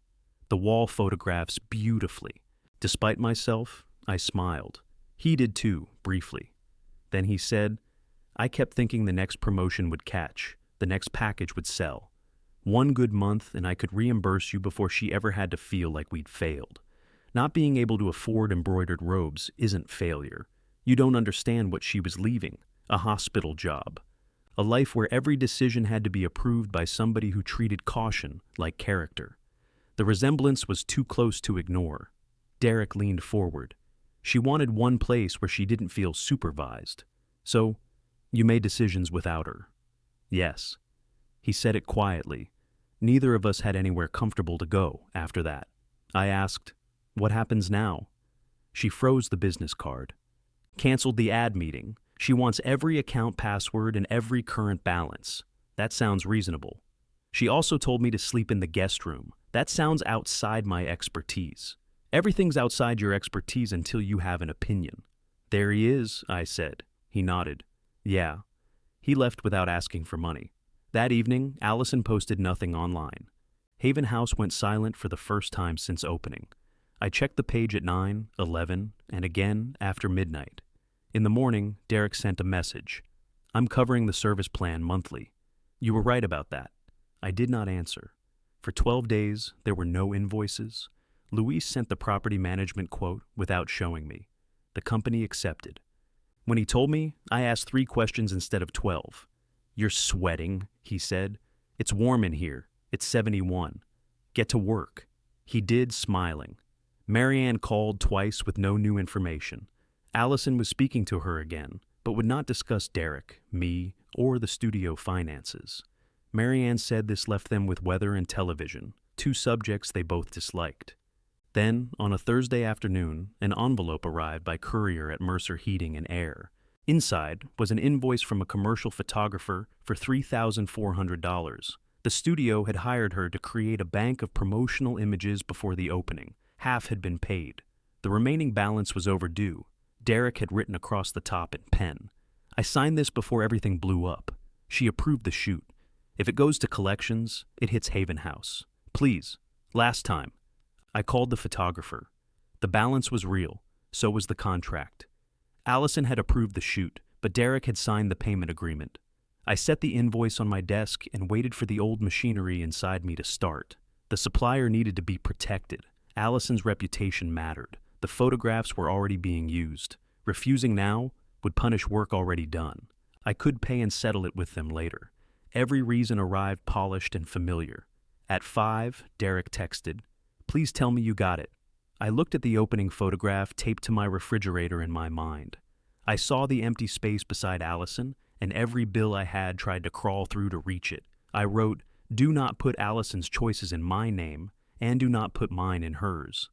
The wall photographs beautifully. Despite myself, I smiled. He did too, briefly. Then he said, I kept thinking the next promotion would catch, the next package would sell. One good month and I could reimburse you before she ever had to feel like we'd failed. Not being able to afford embroidered robes isn't failure. You don't understand what she was leaving: a hospital job, a life where every decision had to be approved by somebody who treated caution like character. The resemblance was too close to ignore. Derek leaned forward. She wanted one place where she didn't feel supervised. So, you made decisions without her. Yes. He said it quietly. Neither of us had anywhere comfortable to go after that. I asked, "What happens now?" She froze the business card. Canceled the ad meeting. She wants every account password and every current balance. That sounds reasonable. She also told me to sleep in the guest room. That sounds outside my expertise. Everything's outside your expertise until you have an opinion. There he is, I said. He nodded. Yeah. He left without asking for money. That evening, Allison posted nothing online. Haven House went silent for the first time since opening. I checked the page at 9, 11, and again after midnight. In the morning, Derek sent a message. I'm covering the service plan monthly. You were right about that. I did not answer. For 12 days, there were no invoices. Luis sent the property management quote without showing me. The company accepted. When he told me, I asked 3 questions instead of 12. You're sweating, he said. It's warm in here. It's 71. Get to work. He did, smiling. Marianne called twice with no new information. Allison was speaking to her again, but would not discuss Derek, me, or the studio finances. Marianne said this left them with weather and television, 2 subjects they both disliked. Then, on a Thursday afternoon, an envelope arrived by courier at Mercer Heating and Air. Inside was an invoice from a commercial photographer for $3,400. The studio had hired her to create a bank of promotional images before the opening. Half had been paid. The remaining balance was overdue. Derek had written across the top in pen. I signed this before everything blew up. She approved the shoot. If it goes to collections, it hits Haven House. Please, last time. I called the photographer. The balance was real. So was the contract. Allison had approved the shoot, but Derek had signed the payment agreement. I set the invoice on my desk and waited for the old machinery inside me to start. The supplier needed to be protected. Allison's reputation mattered. The photographs were already being used. Refusing now would punish work already done. I could pay and settle it with them later. Every reason arrived polished and familiar. At 5, Derek texted, "Please tell me you got it." I looked at the opening photograph taped to my refrigerator in my mind. I saw the empty space beside Allison, and every bill I had tried to crawl through to reach it. I wrote, "Do not put Allison's choices in my name, and do not put mine in hers.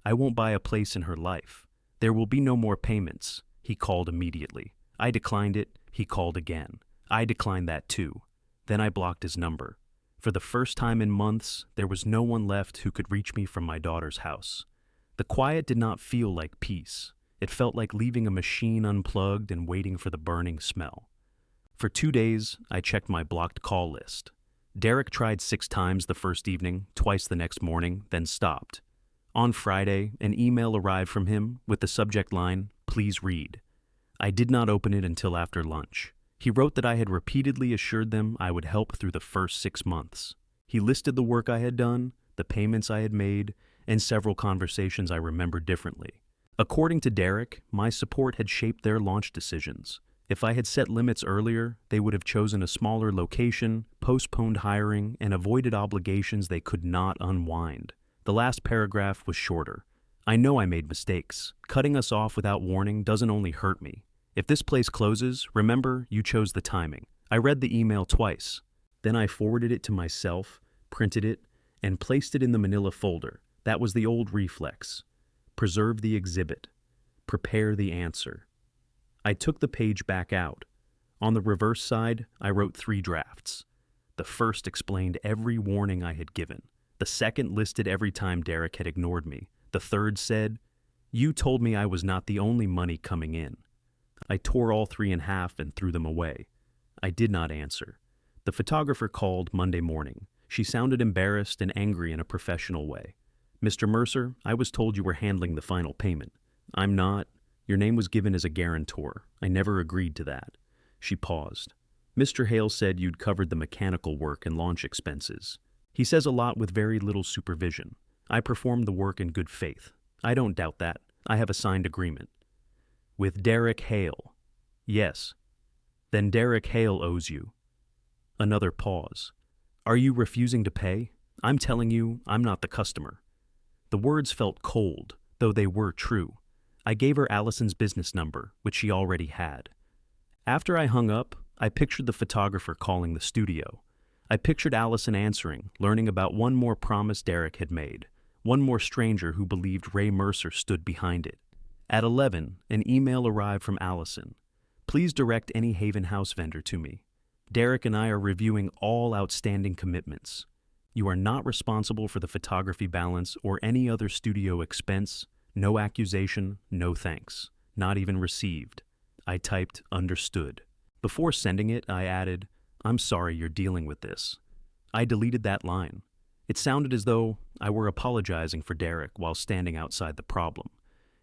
I won't buy a place in her life. There will be no more payments." He called immediately. I declined it. He called again. I declined that too. Then I blocked his number. For the first time in months, there was no one left who could reach me from my daughter's house. The quiet did not feel like peace. It felt like leaving a machine unplugged and waiting for the burning smell. For 2 days, I checked my blocked call list. Derek tried 6 times the first evening, twice the next morning, then stopped. On Friday, an email arrived from him with the subject line, "Please read." I did not open it until after lunch. He wrote that I had repeatedly assured them I would help through the first 6 months. He listed the work I had done, the payments I had made, and several conversations I remembered differently. According to Derek, my support had shaped their launch decisions. If I had set limits earlier, they would have chosen a smaller location, postponed hiring, and avoided obligations they could not unwind. The last paragraph was shorter. I know I made mistakes. Cutting us off without warning doesn't only hurt me. If this place closes, remember, you chose the timing. I read the email twice. Then I forwarded it to myself, printed it, and placed it in the manila folder. That was the old reflex. Preserve the exhibit. Prepare the answer. I took the page back out. On the reverse side, I wrote 3 drafts. The first explained every warning I had given. The second listed every time Derek had ignored me. The third said, "You told me I was not the only money coming in." I tore all 3 in half and threw them away. I did not answer. The photographer called Monday morning. She sounded embarrassed and angry in a professional way. "Mr. Mercer, I was told you were handling the final payment." "I'm not. Your name was given as a guarantor. I never agreed to that." She paused. "Mr. Hale said you'd covered the mechanical work and launch expenses. He says a lot with very little supervision. I performed the work in good faith. I don't doubt that. I have a signed agreement. With Derek Hale. Yes. Then Derek Hale owes you. Another pause. Are you refusing to pay? I'm telling you, I'm not the customer. The words felt cold, though they were true. I gave her Allison's business number, which she already had. After I hung up, I pictured the photographer calling the studio. I pictured Allison answering, learning about one more promise Derek had made, one more stranger who believed Ray Mercer stood behind it. At 11, an email arrived from Allison. Please direct any Haven House vendor to me. Derek and I are reviewing all outstanding commitments. You are not responsible for the photography balance or any other studio expense. No accusation, no thanks. Not even received. I typed, understood. Before sending it, I added, I'm sorry you're dealing with this. I deleted that line. It sounded as though I were apologizing for Derek while standing outside the problem.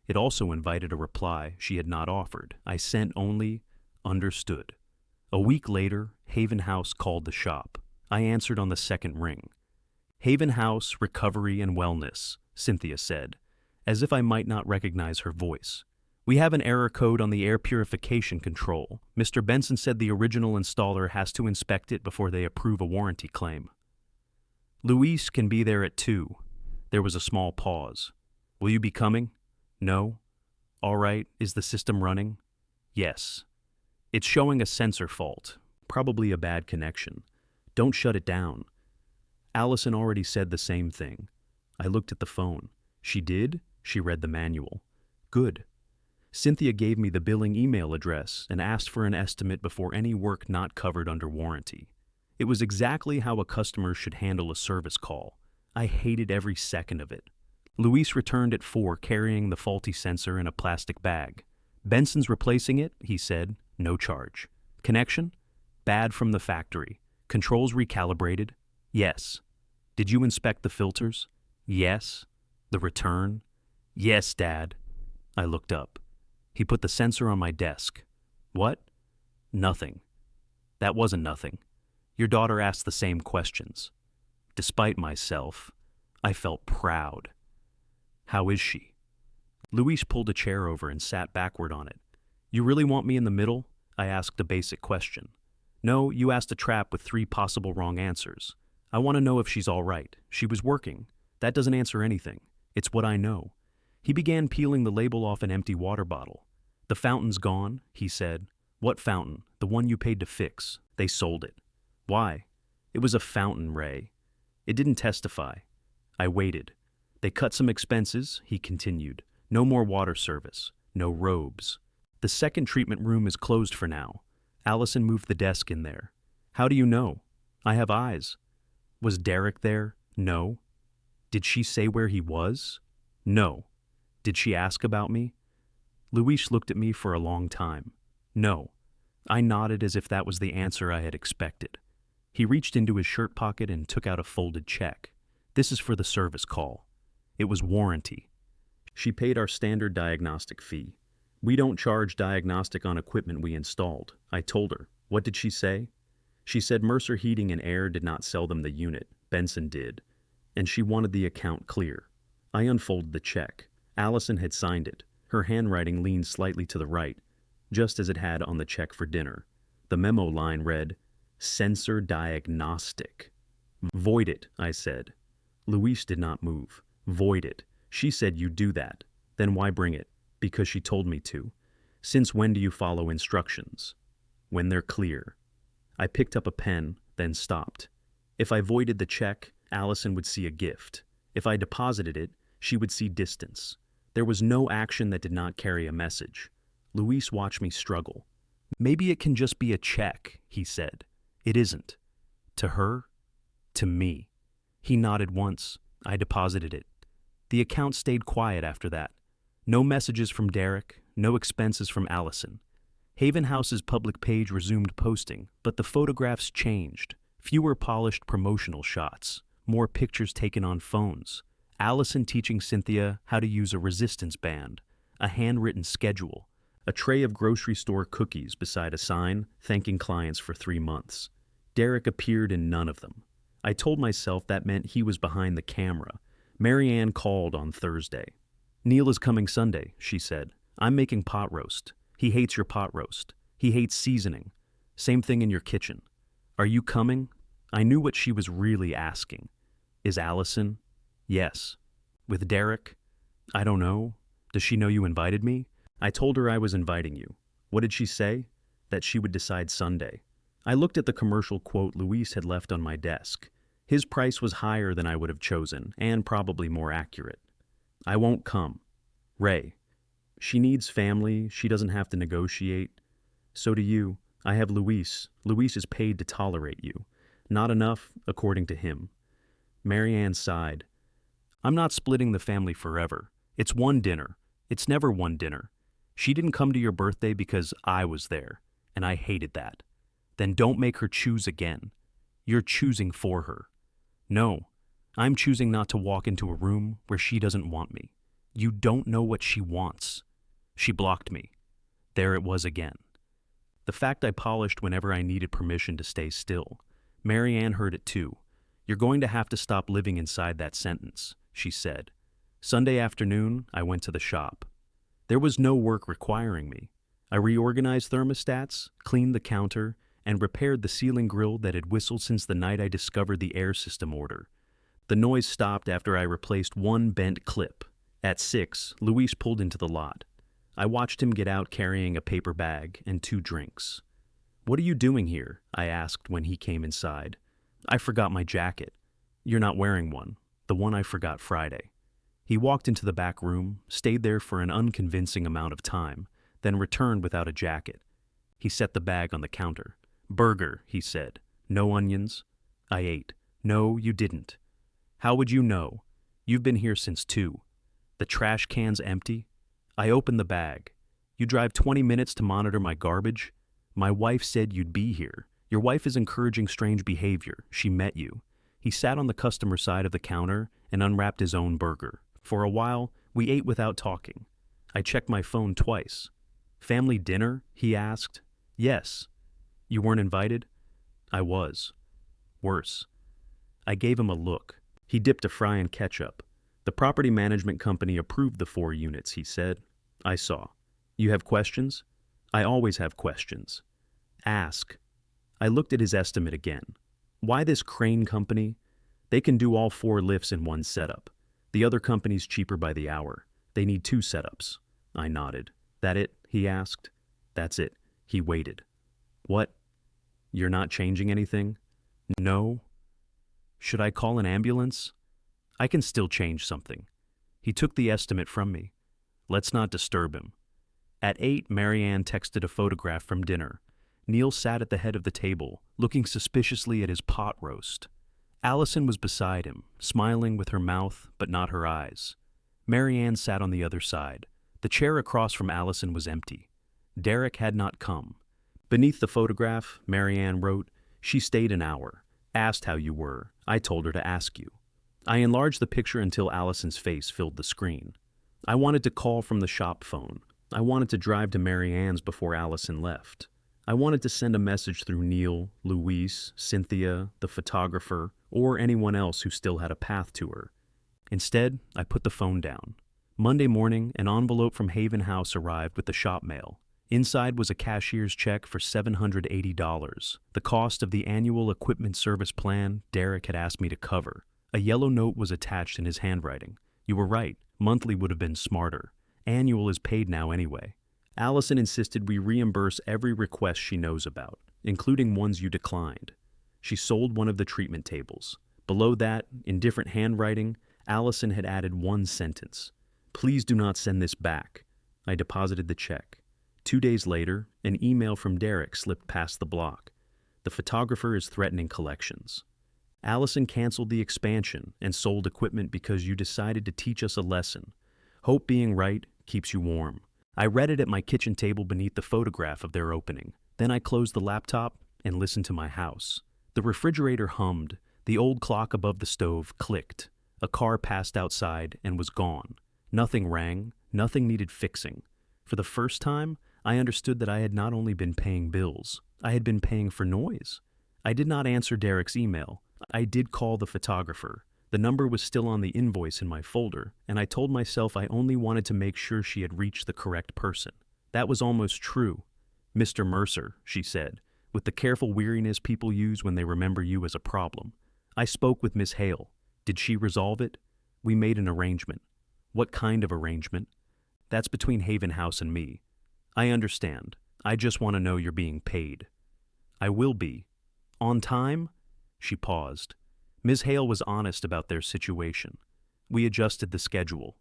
It also invited a reply she had not offered. I sent only, understood. A week later, Haven House called the shop. I answered on the second ring. Haven House, Recovery and Wellness, Cynthia said, as if I might not recognize her voice. We have an error code on the air purification control. Mr. Benson said the original installer has to inspect it before they approve a warranty claim. Luis can be there at 2. There was a small pause. Will you be coming? No. All right, is the system running? Yes. It's showing a sensor fault, probably a bad connection. Don't shut it down. Allison already said the same thing. I looked at the phone. She did? She read the manual. Good. Cynthia gave me the billing email address and asked for an estimate before any work not covered under warranty. It was exactly how a customer should handle a service call. I hated every second of it. Luis returned at 4 carrying the faulty sensor in a plastic bag. Benson's replacing it, he said, no charge. Connection? Bad from the factory. Controls recalibrated? Yes. Did you inspect the filters? Yes. The return? Yes, Dad. I looked up. He put the sensor on my desk. What? Nothing. That wasn't nothing. Your daughter asked the same questions. Despite myself, I felt proud. How is she? Luis pulled a chair over and sat backward on it. You really want me in the middle? I asked a basic question. No, you asked a trap with 3 possible wrong answers. I want to know if she's all right. She was working. That doesn't answer anything. It's what I know. He began peeling the label off an empty water bottle. The fountain's gone, he said. What fountain? The one you paid to fix. They sold it. Why? It was a fountain, Ray. It didn't testify. I waited. They cut some expenses, he continued. No more water service. No robes. The second treatment room is closed for now. Allison moved the desk in there. How do you know? I have eyes. Was Derek there? No. Did she say where he was? No. Did she ask about me? Luis looked at me for a long time. No. I nodded as if that was the answer I had expected. He reached into his shirt pocket and took out a folded check. This is for the service call. It was warranty. She paid our standard diagnostic fee. We don't charge diagnostic on equipment we installed. I told her. What did she say? She said Mercer Heating and Air did not sell them the unit. Benson did. And she wanted the account clear. I unfolded the check. Allison had signed it. Her handwriting leaned slightly to the right, just as it had on the check for dinner. The memo line read, Sensor Diagnostic. Void it, I said. Luis did not move. Void it. She said you do that. Then why bring it? Because she told me to. Since when do you follow instructions? When they're clear. I picked up a pen, then stopped. If I voided the check, Allison would see a gift. If I deposited it, she would see distance. There was no action that did not carry a message. Luis watched me struggle. Maybe it can just be a check, he said. It isn't. To her? To me. He nodded once. I deposited it. The account stayed quiet after that. No messages from Derek, no expenses from Allison. Haven House's public page resumed posting, but the photographs changed. Fewer polished promotional shots, more pictures taken on phones. Allison teaching Cynthia how to use a resistance band, a handwritten schedule, a tray of grocery store cookies beside a sign thanking clients for 3 months. Derek appeared in none of them. I told myself that meant he was behind the camera. Marianne called on Thursday. Neil is coming Sunday, she said. I'm making pot roast. He hates your pot roast. He hates seasoning. Same thing in your kitchen. Are you coming? I knew what she was really asking. Is Allison? Yes. With Derek? I don't know. Does she know you invited me? I told her I was inviting you. What did she say? That she would decide Sunday. I looked at the commercial quote Luis had left on my desk. His price was higher than I would have chosen, and probably more accurate. I won't come. Ray. She needs family. She doesn't have to negotiate. So do you. I have Luis. Luis is paid to tolerate you. Not enough, according to him. Marianne sighed. I'm not splitting the family forever. It's one dinner. It's never one dinner. She didn't come to your birthday because I was there, and I hated that. Then don't make her choose again. You're choosing for her. No, I'm choosing not to walk into a room where she doesn't want me. You don't know what she wants. She blocked me. There it was again. The fact I polished whenever I needed permission to stay still. Marianne heard it too. You're going to have to stop living inside that sentence, she said. Sunday afternoon, I went to the shop. There was no work requiring me. I reorganized thermostats, cleaned the counter, and repaired the ceiling grill that had whistled since the night I discovered the air system order. The noise stopped after I replaced one bent clip. At 6, Luis pulled into the lot. I watched him get out carrying a paper bag and 2 drinks. What are you doing here? I asked when he came inside. I forgot my jacket. You're not wearing one. The one I forgot Friday. He walked into the back room, stayed there for an unconvincing amount of time, then returned without a jacket. He set the bag on the counter. Burger, he said. No onions? I ate. No, you didn't. How would you know? You've been here since 2. The trash can's empty? I opened the bag. You drive 20 minutes to monitor my garbage? My wife said you'd be here. Your wife is encouraging strange behavior. She met you. He sat on the customer side of the counter and unwrapped his own burger. For a while, we ate without talking. I checked my phone twice. Family dinner? He asked. Yes. You weren't invited? I was. Worse. I gave him a look. He dipped a fry in ketchup. The property management company approved the 4 units, he said. I saw. You have questions? I always have questions. Ask. I looked at his estimate again. Why this crane company? They can do all 4 lifts in one setup. The other company's cheaper by the hour. They need 2 setups. I nodded. That it? He asked. That's it. He waited. What? You're not changing anything? No. Should I call an ambulance? I can still change something. He took the estimate from me. Let's not disturb him. At 8, Marianne texted a photograph from dinner. Neil sat at the head of the table, looking suspiciously at his pot roast. Allison was beside him, smiling with her mouth but not her eyes. Marianne sat on the other side. The chair across from Allison was empty. Derek had not come. Beneath the photograph, Marianne wrote, She stayed an hour. Asked how you were. I told her to ask you. I enlarged the picture until Allison's face filled the screen. I wanted to call from the shop phone. I wanted to drive to Marianne's before Allison left. I wanted to send a message through Neil, Luis, Cynthia, the photographer, or anyone else who still had a path to her. Instead, I put the phone down. Monday morning, an envelope from Haven House arrived with the shop mail. Inside was a cashier's check for $780, the cost of the annual equipment service plan Derek had asked me to cover. A yellow note was attached in his handwriting. You were right, monthly would have been smarter. Annual is paid now anyway. Allison insisted we reimburse every request she knows about, including ones you declined. She sold one of the treatment tables. Below that, in different handwriting, Allison had added one sentence. Please do not send this back. I deposited the check. 2 days later, an email from Derek slipped past the block. The photographer is threatening collections. Allison canceled the expansion and sold equipment because you decided to teach us a lesson. Hope being right keeps you warm. I read it at my kitchen table beneath the photograph of their opening. Then I closed the laptop and listened to my house. The refrigerator hummed. The old clock above the stove clicked. A car passed outside and was gone. Nothing rang. Nothing needed fixing. For the first time, I understood that I had not only been paying bills, I had been paying for noise. I did not answer Derek's email. I did call the photographer. The number was still on the invoice in my folder, and I told myself I only wanted to make sure she had reached the correct person. That was almost true. "Mr. Mercer," she said, with the careful weariness people use when they remember you as a problem. I spoke with Miss Hale. Did she resolve it? We made an arrangement. What kind of arrangement? That's between Haven House and me. I understand. I just want to know you're being paid. I will be. On time? She paused. Ms. Hale was honest about their situation. We adjusted the schedule.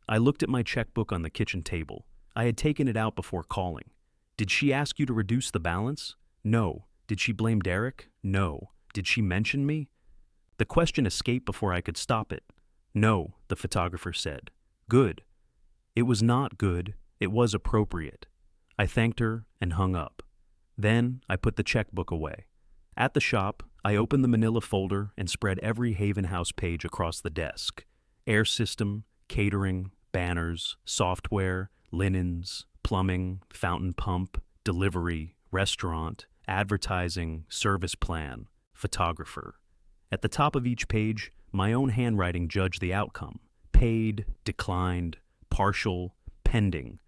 I looked at my checkbook on the kitchen table. I had taken it out before calling. Did she ask you to reduce the balance? No. Did she blame Derek? No. Did she mention me? The question escaped before I could stop it. No, the photographer said. Good. It was not good. It was appropriate. I thanked her and hung up. Then I put the checkbook away. At the shop, I opened the manila folder and spread every Haven House page across the desk. Air system, catering, banners, software, linens, plumbing, fountain pump, delivery, restaurant, advertising, service plan, photographer. At the top of each page, my own handwriting judged the outcome. Paid, declined, partial, pending.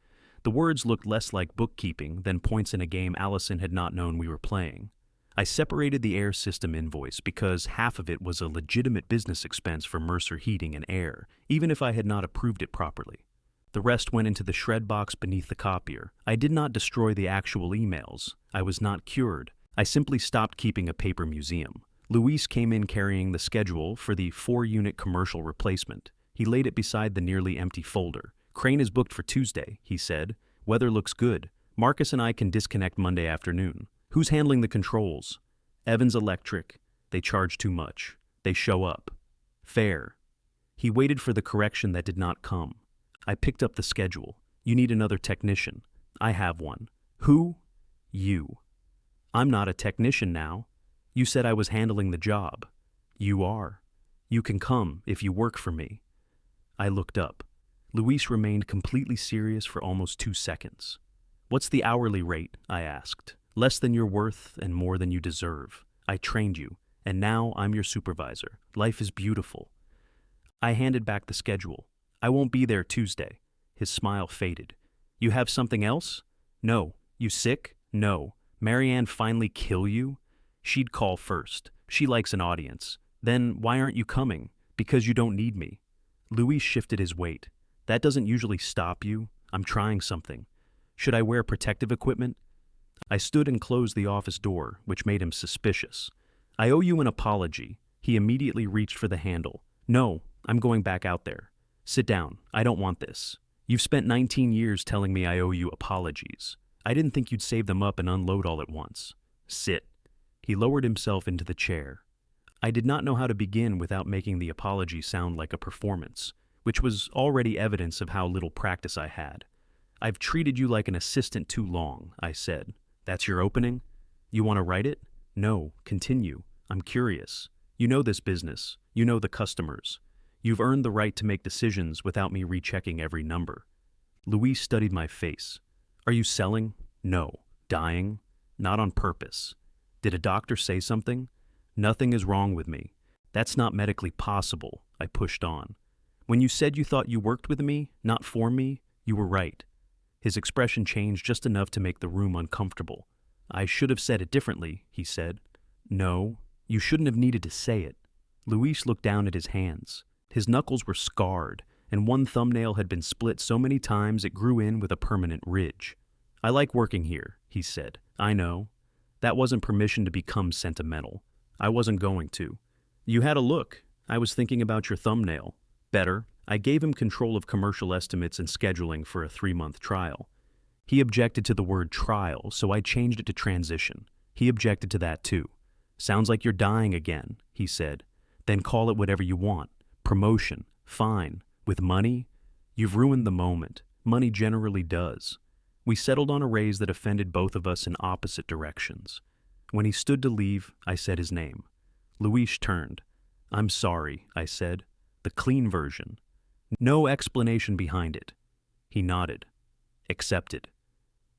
The words looked less like bookkeeping than points in a game Allison had not known we were playing. I separated the air system invoice because half of it was a legitimate business expense for Mercer Heating and Air, even if I had not approved it properly. The rest went into the shred box beneath the copier. I did not destroy the actual emails. I was not cured. I simply stopped keeping a paper museum. Luis came in carrying the schedule for the 4-unit commercial replacement. He laid it beside the nearly empty folder. Crane is booked for Tuesday, he said. Weather looks good. Marcus and I can disconnect Monday afternoon. Who's handling the controls? Evans Electric. They charge too much. They show up. Fair. He waited for the correction that did not come. I picked up the schedule. You need another technician. I have one. Who? You. I'm not a technician now. You said I was handling the job. You are. You can come if you work for me. I looked up. Luis remained completely serious for almost 2 seconds. What's the hourly rate? I asked. Less than you're worth and more than you deserve. I trained you, and now I'm your supervisor. Life is beautiful. I handed back the schedule. I won't be there Tuesday. His smile faded. You have something else? No. You sick? No. Marianne finally kill you? She'd call first. She likes an audience. Then why aren't you coming? Because you don't need me. Luis shifted his weight. That doesn't usually stop you. I'm trying something. Should I wear protective equipment? I stood and closed the office door, which made him suspicious. I owe you an apology. He immediately reached for the handle. No, I'm going back out there. Sit down. I don't want this. You've spent 19 years telling me I owe you apologies. I didn't think you'd save them up and unload all at once. Sit. He lowered himself into the chair. I did not know how to begin without making the apology sound like a performance, which was already evidence of how little practice I had. I've treated you like an assistant too long, I said. That's your opening? You want to write it? No, continue. I'm curious. You know this business. You know the customers. You've earned the right to make decisions without me rechecking every number. Luis studied my face. Are you selling? No. Dying? Not on purpose. Did a doctor say something? Nothing is wrong with me. That's not medically possible, I pushed on. When you said you thought you worked with me, not for me, you were right. His expression changed just enough to make the room uncomfortable. I should have said it differently, he said. No, you shouldn't have needed to say it. Luis looked down at his hands. His knuckles were scarred, and one thumbnail had been split so many times it grew in with a permanent ridge. I like working here, he said. I know. That wasn't permission to become sentimental. I wasn't going to. You had a look. I was thinking about your thumbnail. Better. I gave him control of commercial estimates and scheduling for a 3-month trial. He objected to the word trial, so I changed it to transition. He objected to that too. Sounds like you're dying again, he said. Then call it whatever you want. Promotion. Fine. With money? You've ruined the moment. Money generally does. We settled on a raise that offended both of us in opposite directions. When he stood to leave, I said his name. Luis turned. I'm sorry, I said. The clean version. No explanation behind it. He nodded. Accepted.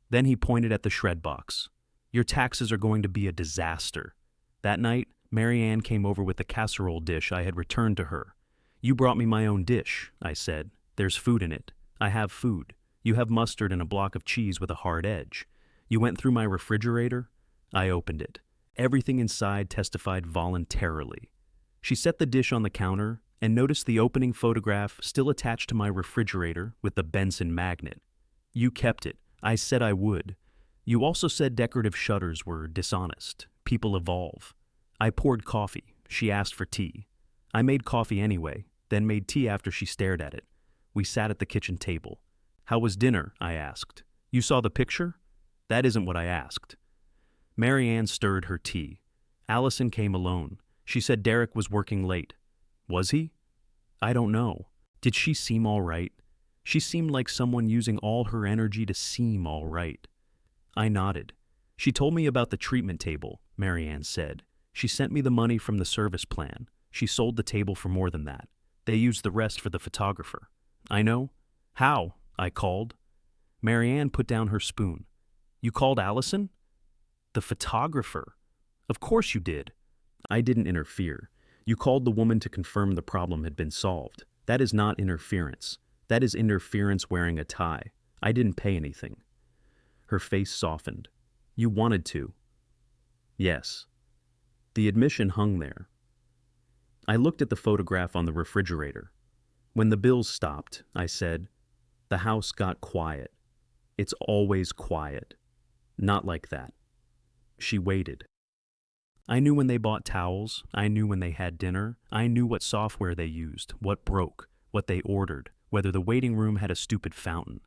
Then he pointed at the shred box. Your taxes are going to be a disaster. That night, Marianne came over with the casserole dish I had returned to her. You brought me my own dish, I said. There's food in it. I have food. You have mustard and a block of cheese with a hard edge. You went through my refrigerator? I opened it. Everything inside testified voluntarily. She set the dish on the counter and noticed the opening photograph still attached to my refrigerator with the Benson magnet. You kept it. I said I would. You also said decorative shutters were dishonest. People evolve. I poured coffee. She asked for tea. I made coffee anyway, then made tea after she stared at it. We sat at the kitchen table. How was dinner? I asked. You saw the picture? That isn't what I asked. Mary Ann stirred her tea. Allison came alone. She said Derek was working late. Was he? I don't know. Did she seem all right? She seemed like someone using all her energy to seem all right. I nodded. She told me about the treatment table, Mary Ann said. She sent me the money from the service plan. She sold the table for more than that. They used the rest for the photographer. I know. How? I called. Mary Ann put down her spoon. You called Allison? The photographer. Of course you did. I didn't interfere. You called the woman to confirm the problem had been solved. That is not interference. That is interference wearing a tie. I didn't pay anything. Her face softened. You wanted to. Yes. The admission hung there. I looked at the photograph on the refrigerator. When the bills stopped, I said, the house got quiet. It's always quiet. Not like that. She waited. I knew when they bought towels. I knew when they had dinner. I knew what software they used, what broke, what they ordered, whether the waiting room had a stupid fountain.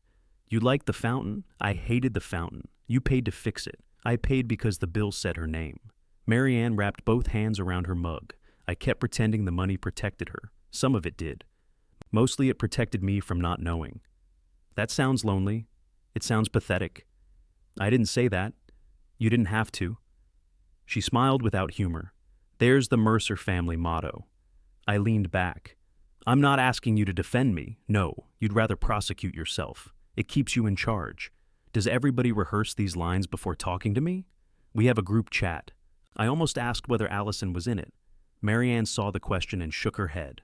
You liked the fountain? I hated the fountain. You paid to fix it. I paid because the bill said her name. Mary Ann wrapped both hands around her mug. I kept pretending the money protected her. Some of it did. Mostly it protected me from not knowing. That sounds lonely. It sounds pathetic. I didn't say that. You didn't have to. She smiled without humor. There's the Mercer family motto. I leaned back. I'm not asking you to defend me. No, you'd rather prosecute yourself. It keeps you in charge. Does everybody rehearse these lines before talking to me? We have a group chat. I almost asked whether Allison was in it. Mary Ann saw the question and shook her head.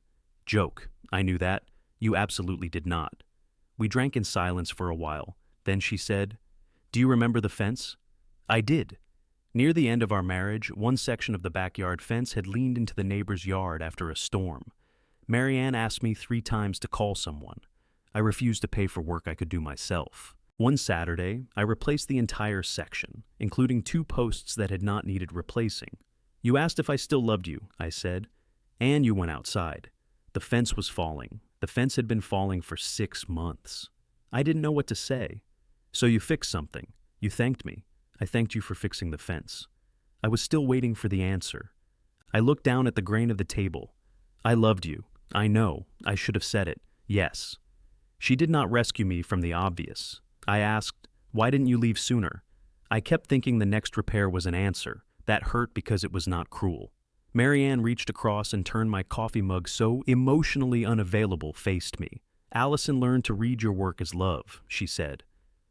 Joke. I knew that. You absolutely did not. We drank in silence for a while. Then she said, Do you remember the fence? I did. Near the end of our marriage, one section of the backyard fence had leaned into the neighbor's yard after a storm. Mary Ann asked me 3 times to call someone. I refused to pay for work I could do myself. One Saturday, I replaced the entire section, including 2 posts that had not needed replacing. You asked if I still loved you, I said, and you went outside. The fence was falling. The fence had been falling for 6 months. I didn't know what to say. So you fixed something. You thanked me. I thanked you for fixing the fence. I was still waiting for the answer. I looked down at the grain of the table. I loved you. I know. I should have said it. Yes. She did not rescue me from the obvious. I asked, why didn't you leave sooner? I kept thinking the next repair was an answer. That hurt because it was not cruel. Mary Ann reached across and turned my coffee mug so emotionally unavailable faced me. Allison learned to read your work as love, she said.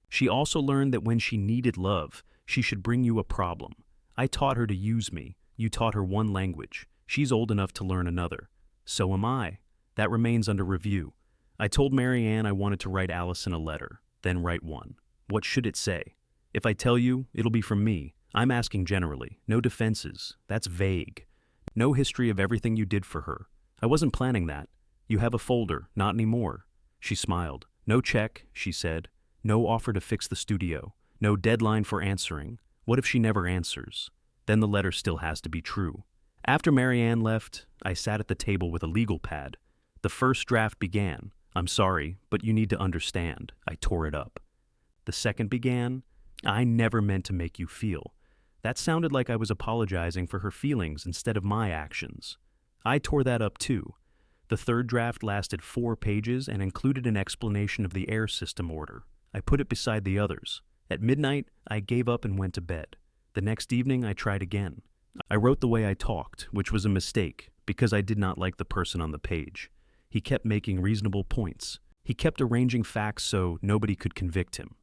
She also learned that when she needed love, she should bring you a problem. I taught her to use me. You taught her one language. She's old enough to learn another. So am I. That remains under review. I told Mary Ann I wanted to write Allison a letter, then write one. What should it say? If I tell you, it'll be from me. I'm asking generally. No defenses. That's vague. No history of everything you did for her. I wasn't planning that. You have a folder. Not anymore. She smiled. No check, she said. No offer to fix the studio. No deadline for answering. What if she never answers? Then the letter still has to be true. After Mary Ann left, I sat at the table with a legal pad. The first draft began. I'm sorry, but you need to understand. I tore it up. The second began. I never meant to make you feel. That sounded like I was apologizing for her feelings instead of my actions. I tore that up too. The third draft lasted 4 pages and included an explanation of the air system order. I put it beside the others. At midnight, I gave up and went to bed. The next evening, I tried again. I wrote the way I talked, which was a mistake, because I did not like the person on the page. He kept making reasonable points. He kept arranging facts so nobody could convict him.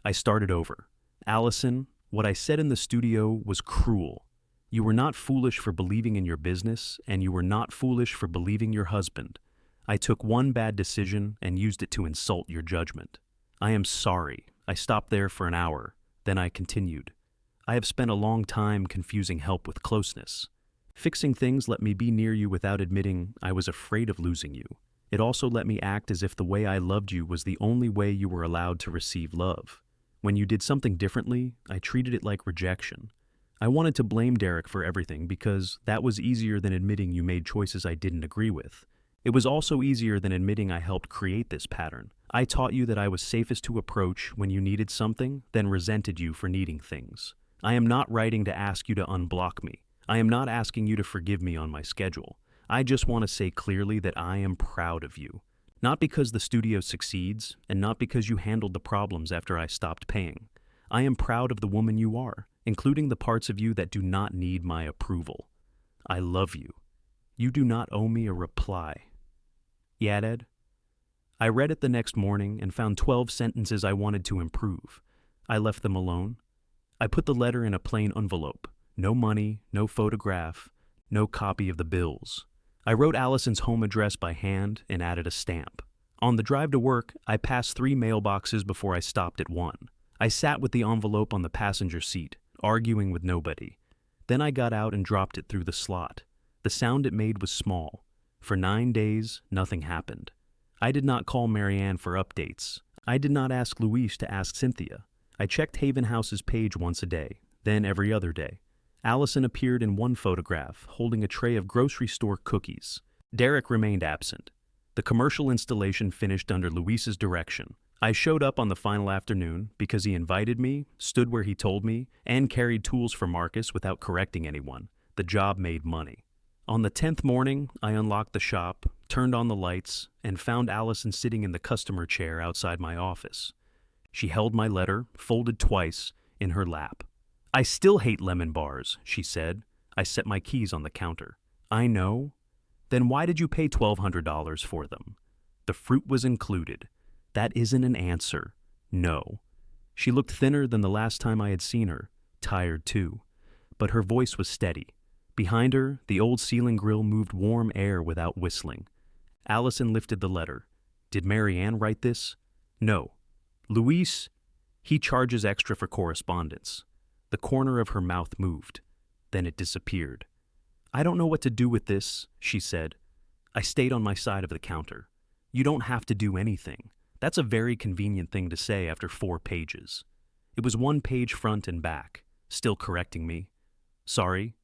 I started over. Allison, what I said in the studio was cruel. You were not foolish for believing in your business, and you were not foolish for believing your husband. I took one bad decision and used it to insult your judgment. I am sorry. I stopped there for an hour. Then I continued. I have spent a long time confusing help with closeness. Fixing things let me be near you without admitting I was afraid of losing you. It also let me act as if the way I loved you was the only way you were allowed to receive love. When you did something differently, I treated it like rejection. I wanted to blame Derek for everything because that was easier than admitting you made choices I didn't agree with. It was also easier than admitting I helped create this pattern. I taught you that I was safest to approach when you needed something, then resented you for needing things. I am not writing to ask you to unblock me. I am not asking you to forgive me on my schedule. I just want to say clearly that I am proud of you. Not because the studio succeeds, and not because you handled the problems after I stopped paying. I am proud of the woman you are, including the parts of you that do not need my approval. I love you. You do not owe me a reply. Yeah, Ed? I read it the next morning and found 12 sentences I wanted to improve. I left them alone. I put the letter in a plain envelope. No money, no photograph, no copy of the bills. I wrote Allison's home address by hand and added a stamp. On the drive to work, I passed 3 mailboxes before I stopped at one. I sat with the envelope on the passenger seat, arguing with nobody. Then I got out and dropped it through the slot. The sound it made was small. For 9 days, nothing happened. I did not call Marianne for updates. I did not ask Luis to ask Cynthia. I checked Haven House's page once a day, then every other day. Allison appeared in one photograph, holding a tray of grocery store cookies. Derek remained absent. The commercial installation finished under Luis's direction. I showed up on the final afternoon because he invited me, stood where he told me, and carried tools for Marcus without correcting anyone. The job made money. On the 10th morning, I unlocked the shop, turned on the lights, and found Allison sitting in the customer chair outside my office. She held my letter, folded twice, in her lap. I still hate lemon bars, she said. I set my keys on the counter. I know. Then why did you pay $1,200 for them? The fruit was included. That isn't an answer. No. She looked thinner than the last time I had seen her, tired too. But her voice was steady. Behind her, the old ceiling grill moved warm air without whistling. Allison lifted the letter. Did Marianne write this? No. Luis? He charges extra for correspondence. The corner of her mouth moved. Then it disappeared. I don't know what to do with this, she said. I stayed on my side of the counter. You don't have to do anything. That's a very convenient thing to say after 4 pages. It was 1 page front and back, still correcting me. Sorry.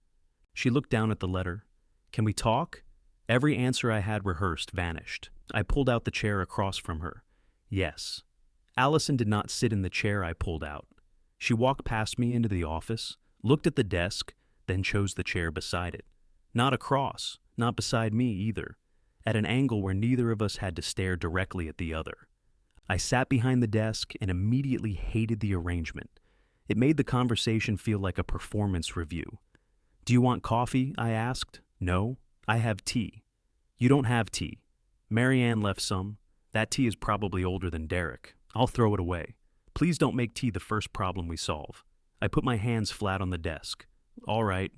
She looked down at the letter. Can we talk? Every answer I had rehearsed vanished. I pulled out the chair across from her. Yes. Allison did not sit in the chair I pulled out. She walked past me into the office, looked at the desk, then chose the chair beside it. Not across, not beside me either, at an angle where neither of us had to stare directly at the other. I sat behind the desk and immediately hated the arrangement. It made the conversation feel like a performance review. Do you want coffee? I asked. No, I have tea. You don't have tea. Marianne left some. That tea is probably older than Derek. I'll throw it away. Please don't make tea the first problem we solve. I put my hands flat on the desk. All right.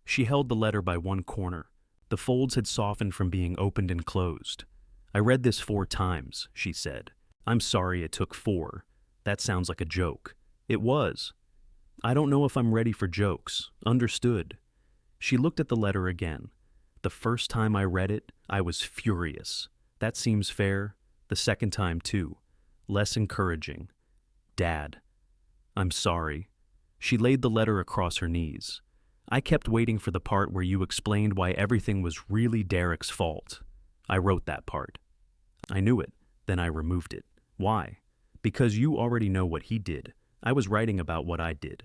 She held the letter by one corner. The folds had softened from being opened and closed. I read this 4 times, she said. I'm sorry it took 4. That sounds like a joke. It was. I don't know if I'm ready for jokes. Understood. She looked at the letter again. The first time I read it, I was furious. That seems fair. The second time, too. Less encouraging. Dad. I'm sorry. She laid the letter across her knees. I kept waiting for the part where you explained why everything was really Derek's fault. I wrote that part. I knew it. Then I removed it. Why? Because you already know what he did. I was writing about what I did.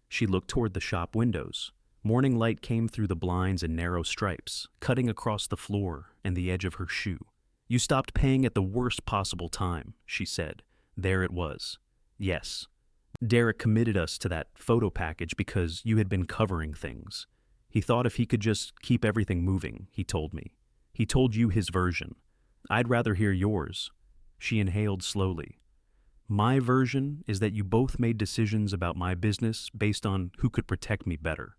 She looked toward the shop windows. Morning light came through the blinds in narrow stripes, cutting across the floor and the edge of her shoe. You stopped paying at the worst possible time, she said. There it was. Yes. Derek committed us to that photo package because you had been covering things. He thought if he could just keep everything moving, he told me. He told you his version. I'd rather hear yours. She inhaled slowly. My version is that you both made decisions about my business based on who could protect me better.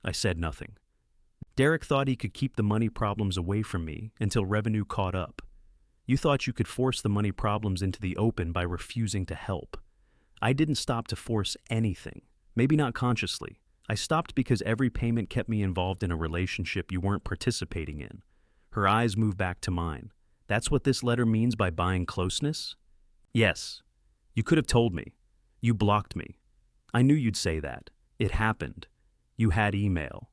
I said nothing. Derek thought he could keep the money problems away from me until revenue caught up. You thought you could force the money problems into the open by refusing to help. I didn't stop to force anything. Maybe not consciously. I stopped because every payment kept me involved in a relationship you weren't participating in. Her eyes moved back to mine. That's what this letter means by buying closeness? Yes. You could have told me. You blocked me. I knew you'd say that. It happened. You had email.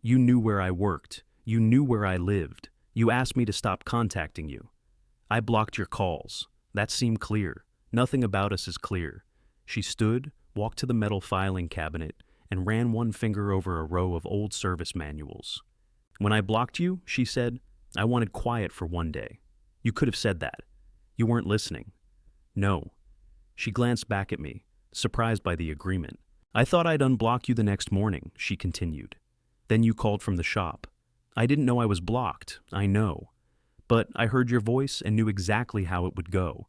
You knew where I worked. You knew where I lived. You asked me to stop contacting you. I blocked your calls. That seemed clear. Nothing about us is clear. She stood, walked to the metal filing cabinet, and ran one finger over a row of old service manuals. When I blocked you, she said, I wanted quiet for one day. You could have said that. You weren't listening. No. She glanced back at me, surprised by the agreement. I thought I'd unblock you the next morning, she continued. Then you called from the shop. I didn't know I was blocked, I know. But I heard your voice and knew exactly how it would go.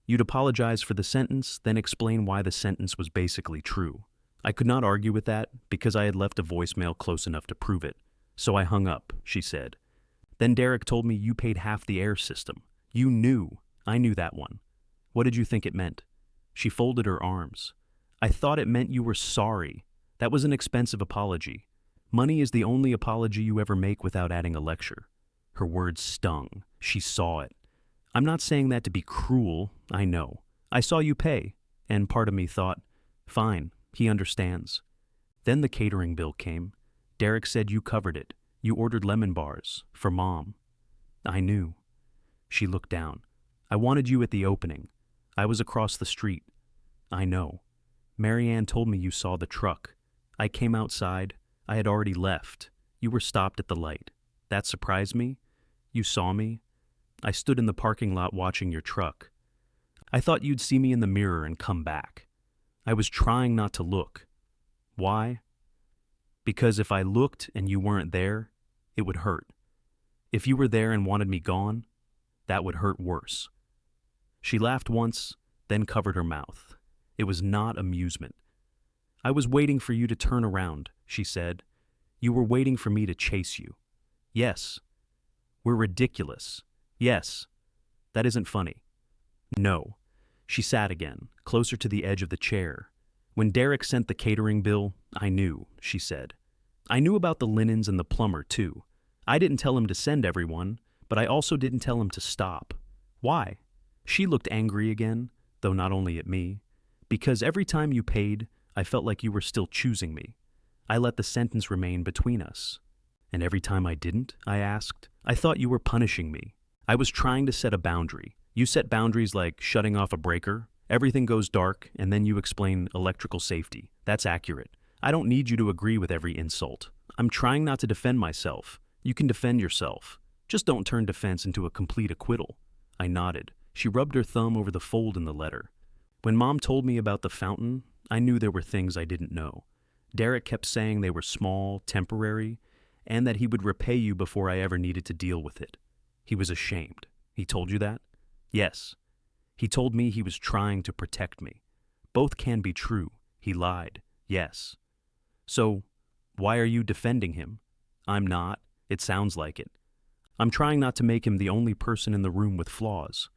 You'd apologize for the sentence, then explain why the sentence was basically true. I could not argue with that because I had left a voicemail close enough to prove it. So I hung up, she said. Then Derek told me you paid half the air system. You knew. I knew that one. What did you think it meant? She folded her arms. I thought it meant you were sorry. That was an expensive apology. Money is the only apology you ever make without adding a lecture. Her words stung. She saw it. I'm not saying that to be cruel, I know. I saw you pay, and part of me thought, fine, he understands. Then the catering bill came. Derek said you covered it. You ordered lemon bars, for Mom. I knew. She looked down. I wanted you at the opening. I was across the street. I know. Marianne told me you saw the truck. I came outside. I had already left. You were stopped at the light. That surprised me. You saw me. I stood in the parking lot watching your truck. I thought you'd see me in the mirror and come back. I was trying not to look. Why? Because if I looked and you weren't there, it would hurt. If you were there and wanted me gone, that would hurt worse. She laughed once, then covered her mouth. It was not amusement. I was waiting for you to turn around, she said. You were waiting for me to chase you. Yes. We're ridiculous. Yes. That isn't funny. No. She sat again, closer to the edge of the chair. When Derek sent the catering bill, I knew, she said. I knew about the linens and the plumber, too. I didn't tell him to send everyone, but I also didn't tell him to stop. Why? She looked angry again, though not only at me. Because every time you paid, I felt like you were still choosing me. I let the sentence remain between us. And every time I didn't, I asked, I thought you were punishing me. I was trying to set a boundary. You set boundaries like shutting off a breaker. Everything goes dark, and then you explain electrical safety. That's accurate. I don't need you to agree with every insult. I'm trying not to defend myself. You can defend yourself. Just don't turn defense into a complete acquittal. I nodded. She rubbed her thumb over the fold in the letter. When Mom told me about the fountain, I knew there were things I didn't know. Derek kept saying they were small, temporary, and that he would repay you before I ever needed to deal with it. He was ashamed. He told you that? Yes. He told me he was trying to protect me. Both can be true. He lied. Yes. So, why are you defending him? I'm not. It sounds like it. I'm trying not to make him the only person in the room with flaws.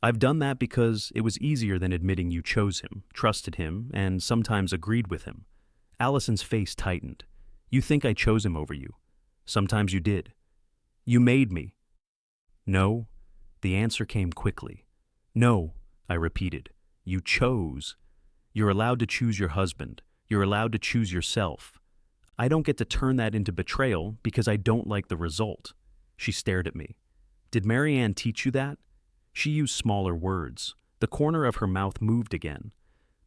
I've done that because it was easier than admitting you chose him, trusted him, and sometimes agreed with him. Allison's face tightened. You think I chose him over you. Sometimes you did. You made me. No. The answer came quickly. No, I repeated. You chose. You're allowed to choose your husband. You're allowed to choose yourself. I don't get to turn that into betrayal because I don't like the result. She stared at me. Did Marianne teach you that? She used smaller words. The corner of her mouth moved again.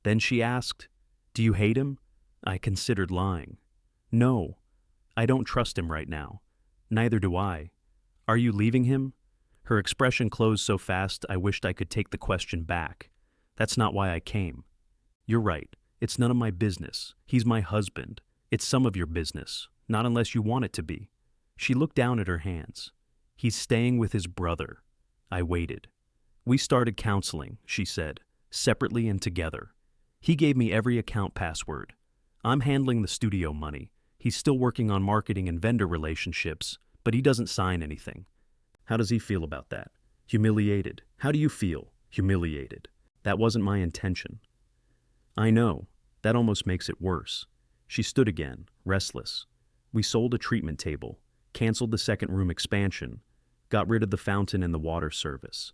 Then she asked, Do you hate him? I considered lying. No, I don't trust him right now. Neither do I. Are you leaving him? Her expression closed so fast I wished I could take the question back. That's not why I came. You're right. It's none of my business. He's my husband. It's some of your business, not unless you want it to be. She looked down at her hands. He's staying with his brother. I waited. We started counseling, she said, separately and together. He gave me every account password. I'm handling the studio money. He's still working on marketing and vendor relationships, but he doesn't sign anything. How does he feel about that? Humiliated. How do you feel? Humiliated. That wasn't my intention. I know. That almost makes it worse. She stood again, restless. We sold a treatment table, canceled the second room expansion, got rid of the fountain and the water service.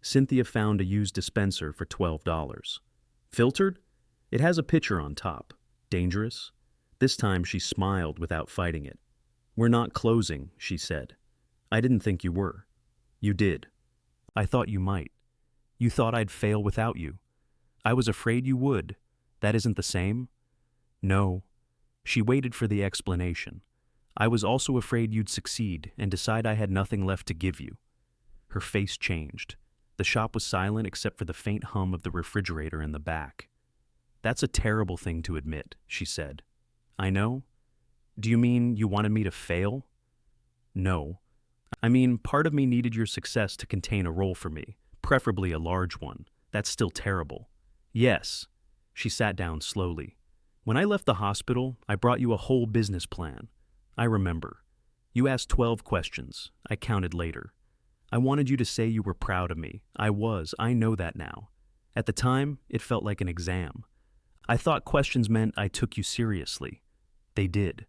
Cynthia found a used dispenser for $12. Filtered? It has a pitcher on top. Dangerous? This time she smiled without fighting it. We're not closing, she said. I didn't think you were. You did. I thought you might. You thought I'd fail without you. I was afraid you would. That isn't the same? No. She waited for the explanation. I was also afraid you'd succeed and decide I had nothing left to give you. Her face changed. The shop was silent except for the faint hum of the refrigerator in the back. That's a terrible thing to admit, she said. I know. Do you mean you wanted me to fail? No. I mean, part of me needed your success to contain a role for me, preferably a large one. That's still terrible. Yes. She sat down slowly. When I left the hospital, I brought you a whole business plan. I remember. You asked 12 questions. I counted later. I wanted you to say you were proud of me. I was. I know that now. At the time, it felt like an exam. I thought questions meant I took you seriously. They did.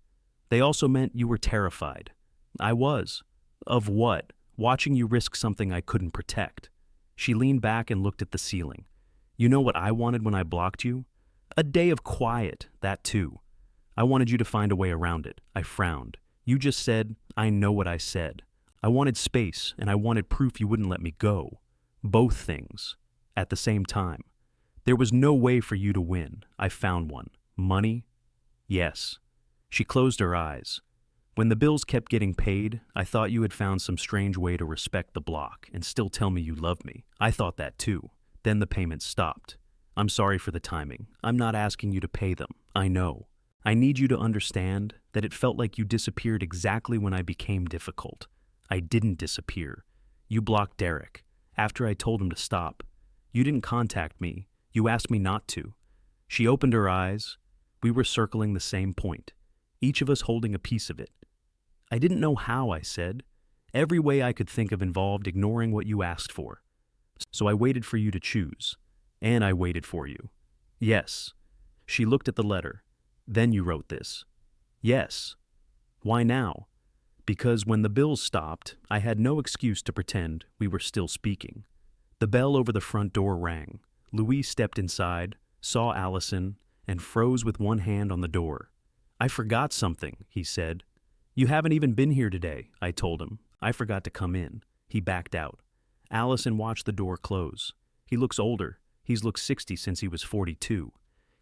They also meant you were terrified. I was. Of what? Watching you risk something I couldn't protect. She leaned back and looked at the ceiling. You know what I wanted when I blocked you? A day of quiet, that too. I wanted you to find a way around it. I frowned. You just said, I know what I said. I wanted space, and I wanted proof you wouldn't let me go. Both things. At the same time. There was no way for you to win. I found one. Money? Yes. She closed her eyes. When the bills kept getting paid, I thought you had found some strange way to respect the block and still tell me you loved me. I thought that too. Then the payments stopped. I'm sorry for the timing. I'm not asking you to pay them. I know. I need you to understand that it felt like you disappeared exactly when I became difficult. I didn't disappear. You blocked Derek. After I told him to stop. You didn't contact me. You asked me not to. She opened her eyes. We were circling the same point, each of us holding a piece of it. I didn't know how, I said. Every way I could think of involved ignoring what you asked for. So I waited for you to choose. And I waited for you. Yes. She looked at the letter. Then you wrote this. Yes. Why now? Because when the bills stopped, I had no excuse to pretend we were still speaking. The bell over the front door rang. Louis stepped inside, saw Allison, and froze with one hand on the door. I forgot something, he said. You haven't even been here today, I told him. I forgot to come in. He backed out. Allison watched the door close. He looks older. He's looked 60 since he was 42.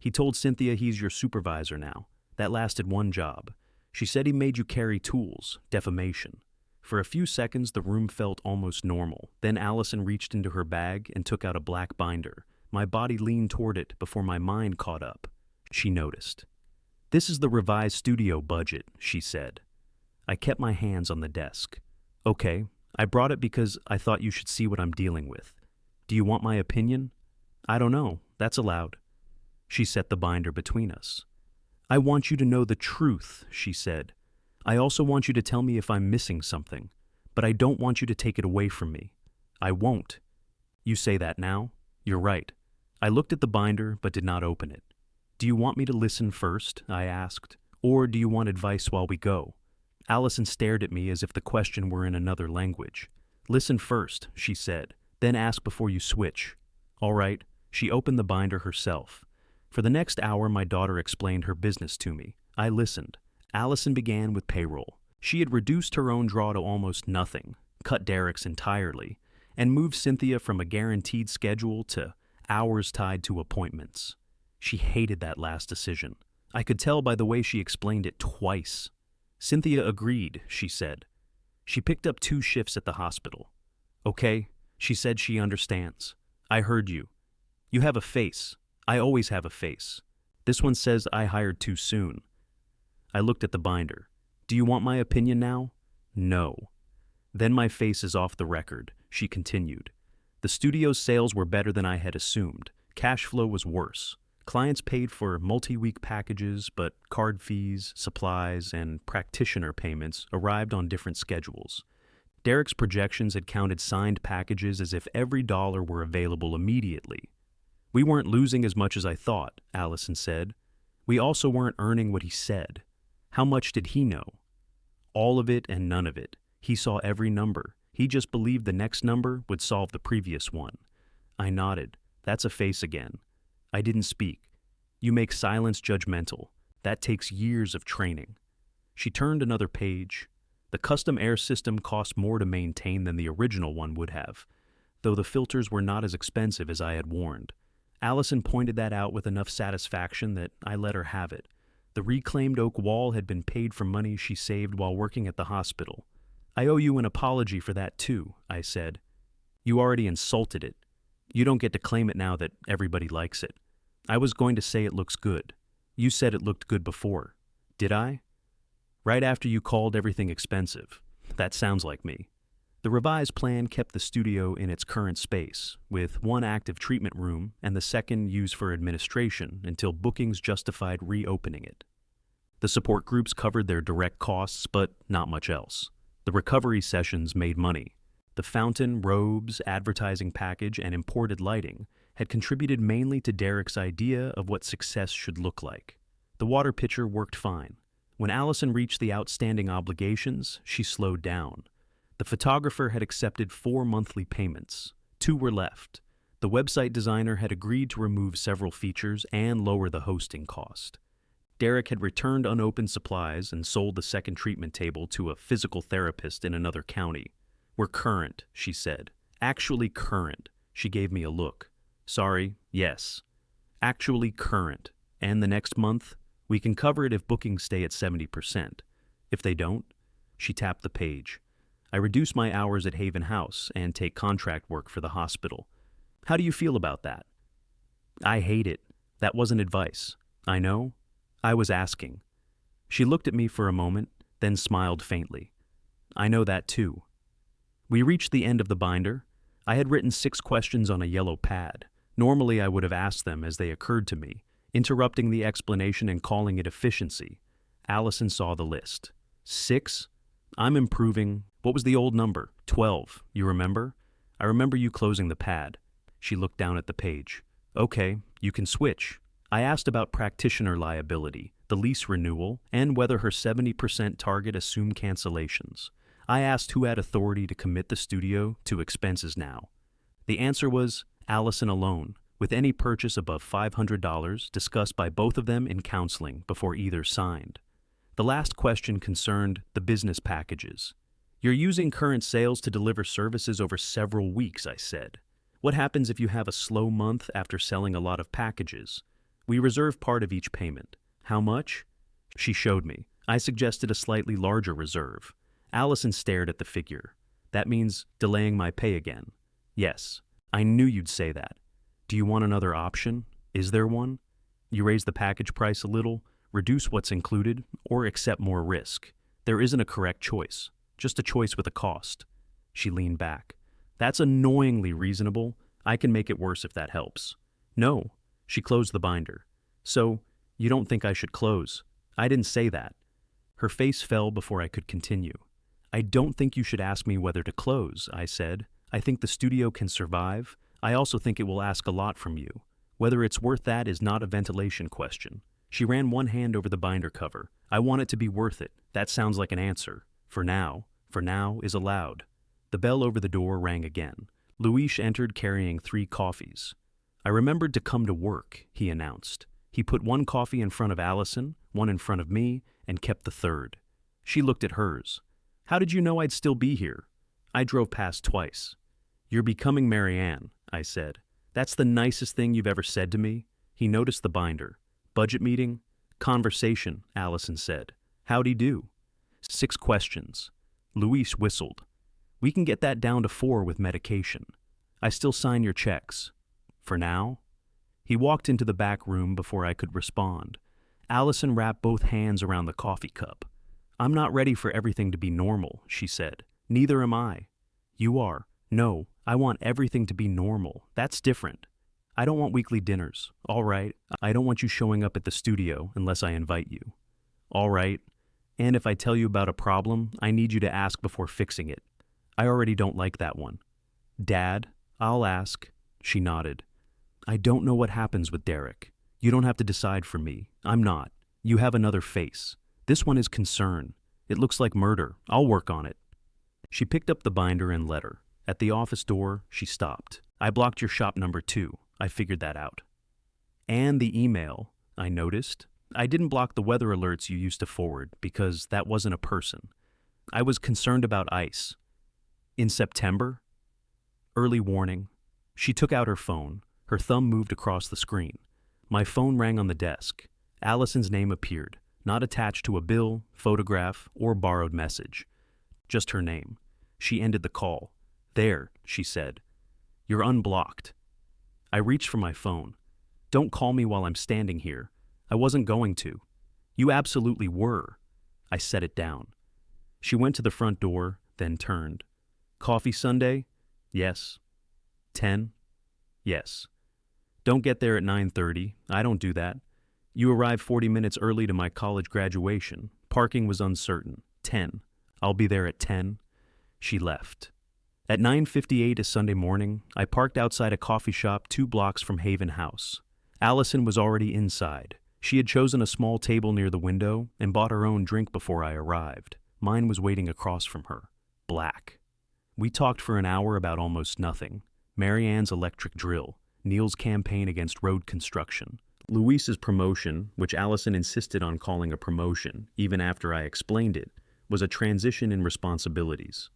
He told Cynthia he's your supervisor now. That lasted one job. She said he made you carry tools, defamation. For a few seconds, the room felt almost normal. Then Allison reached into her bag and took out a black binder. My body leaned toward it before my mind caught up. She noticed. This is the revised studio budget, she said. I kept my hands on the desk. Okay, I brought it because I thought you should see what I'm dealing with. Do you want my opinion? I don't know. That's allowed. She set the binder between us. I want you to know the truth, she said. I also want you to tell me if I'm missing something, but I don't want you to take it away from me. I won't. You say that now? You're right. I looked at the binder but did not open it. Do you want me to listen first? I asked. Or do you want advice while we go? Allison stared at me as if the question were in another language. Listen first, she said, then ask before you switch. All right. She opened the binder herself. For the next hour, my daughter explained her business to me. I listened. Allison began with payroll. She had reduced her own draw to almost nothing, cut Derek's entirely, and moved Cynthia from a guaranteed schedule to hours tied to appointments. She hated that last decision. I could tell by the way she explained it twice. Cynthia agreed, she said. She picked up 2 shifts at the hospital. Okay, she said she understands. I heard you. You have a face. I always have a face. This one says I hired too soon. I looked at the binder. Do you want my opinion now? No. Then my face is off the record, she continued. The studio's sales were better than I had assumed. Cash flow was worse. Clients paid for multi-week packages, but card fees, supplies, and practitioner payments arrived on different schedules. Derek's projections had counted signed packages as if every dollar were available immediately. We weren't losing as much as I thought, Allison said. We also weren't earning what he said. How much did he know? All of it and none of it. He saw every number. He just believed the next number would solve the previous one. I nodded. That's a face again. I didn't speak. You make silence judgmental. That takes years of training. She turned another page. The custom air system cost more to maintain than the original one would have, though the filters were not as expensive as I had warned. Allison pointed that out with enough satisfaction that I let her have it. The reclaimed oak wall had been paid from money she saved while working at the hospital. I owe you an apology for that too, I said. You already insulted it. You don't get to claim it now that everybody likes it. I was going to say it looks good. You said it looked good before. Did I? Right after you called everything expensive. That sounds like me. The revised plan kept the studio in its current space, with one active treatment room and the second used for administration until bookings justified reopening it. The support groups covered their direct costs, but not much else. The recovery sessions made money. The fountain, robes, advertising package, and imported lighting had contributed mainly to Derek's idea of what success should look like. The water pitcher worked fine. When Allison reached the outstanding obligations, she slowed down. The photographer had accepted 4 monthly payments. 2 were left. The website designer had agreed to remove several features and lower the hosting cost. Derek had returned unopened supplies and sold the second treatment table to a physical therapist in another county. We're current, she said. Actually current. She gave me a look. Sorry, yes. Actually current. And the next month? We can cover it if bookings stay at 70%. If they don't? She tapped the page. I reduce my hours at Haven House and take contract work for the hospital. How do you feel about that? I hate it. That wasn't advice. I know. I was asking. She looked at me for a moment, then smiled faintly. I know that too. We reached the end of the binder. I had written 6 questions on a yellow pad. Normally I would have asked them as they occurred to me, interrupting the explanation and calling it efficiency. Allison saw the list. 6? I'm improving. What was the old number? 12. You remember? I remember you closing the pad. She looked down at the page. Okay, you can switch. I asked about practitioner liability, the lease renewal, and whether her 70% target assumed cancellations. I asked who had authority to commit the studio to expenses now. The answer was Allison alone, with any purchase above $500 discussed by both of them in counseling before either signed. The last question concerned the business packages. You're using current sales to deliver services over several weeks, I said. What happens if you have a slow month after selling a lot of packages? We reserve part of each payment. How much? She showed me. I suggested a slightly larger reserve. Allison stared at the figure. That means delaying my pay again. Yes, I knew you'd say that. Do you want another option? Is there one? You raise the package price a little, reduce what's included, or accept more risk. There isn't a correct choice, just a choice with a cost. She leaned back. That's annoyingly reasonable. I can make it worse if that helps. No. She closed the binder. So, you don't think I should close? I didn't say that. Her face fell before I could continue. I don't think you should ask me whether to close, I said. I think the studio can survive. I also think it will ask a lot from you. Whether it's worth that is not a ventilation question. She ran one hand over the binder cover. I want it to be worth it. That sounds like an answer. For now is allowed. The bell over the door rang again. Luis entered carrying 3 coffees. I remembered to come to work, he announced. He put 1 coffee in front of Allison, 1 in front of me, and kept the 3rd. She looked at hers. How did you know I'd still be here? I drove past twice. You're becoming Marianne, I said. That's the nicest thing you've ever said to me. He noticed the binder. Budget meeting? Conversation, Allison said. How'd he do? 6 questions. Luis whistled. We can get that down to 4 with medication. I still sign your checks. For now? He walked into the back room before I could respond. Allison wrapped both hands around the coffee cup. I'm not ready for everything to be normal, she said. Neither am I. You are. No, I want everything to be normal. That's different. I don't want weekly dinners. All right. I don't want you showing up at the studio unless I invite you. All right. And if I tell you about a problem, I need you to ask before fixing it. I already don't like that one. Dad, I'll ask. She nodded. I don't know what happens with Derek. You don't have to decide for me. I'm not. You have another face. This one is concern. It looks like murder. I'll work on it. She picked up the binder and letter. At the office door, she stopped. I blocked your shop number 2. I figured that out. And the email, I noticed. I didn't block the weather alerts you used to forward because that wasn't a person. I was concerned about ice. In September? Early warning. She took out her phone. Her thumb moved across the screen. My phone rang on the desk. Allison's name appeared, not attached to a bill, photograph, or borrowed message. Just her name. She ended the call. There, she said. You're unblocked. I reached for my phone. Don't call me while I'm standing here. I wasn't going to. You absolutely were. I set it down. She went to the front door, then turned. Coffee Sunday? Yes. 10? Yes. Don't get there at 9:30. I don't do that. You arrived 40 minutes early to my college graduation. Parking was uncertain. 10. I'll be there at 10. She left. At 9:58 a Sunday morning, I parked outside a coffee shop 2 blocks from Haven House. Allison was already inside. She had chosen a small table near the window and bought her own drink before I arrived. Mine was waiting across from her. Black. We talked for an hour about almost nothing. Mary Ann's electric drill, Neil's campaign against road construction, Luis's promotion, which Allison insisted on calling a promotion, even after I explained it, was a transition in responsibilities.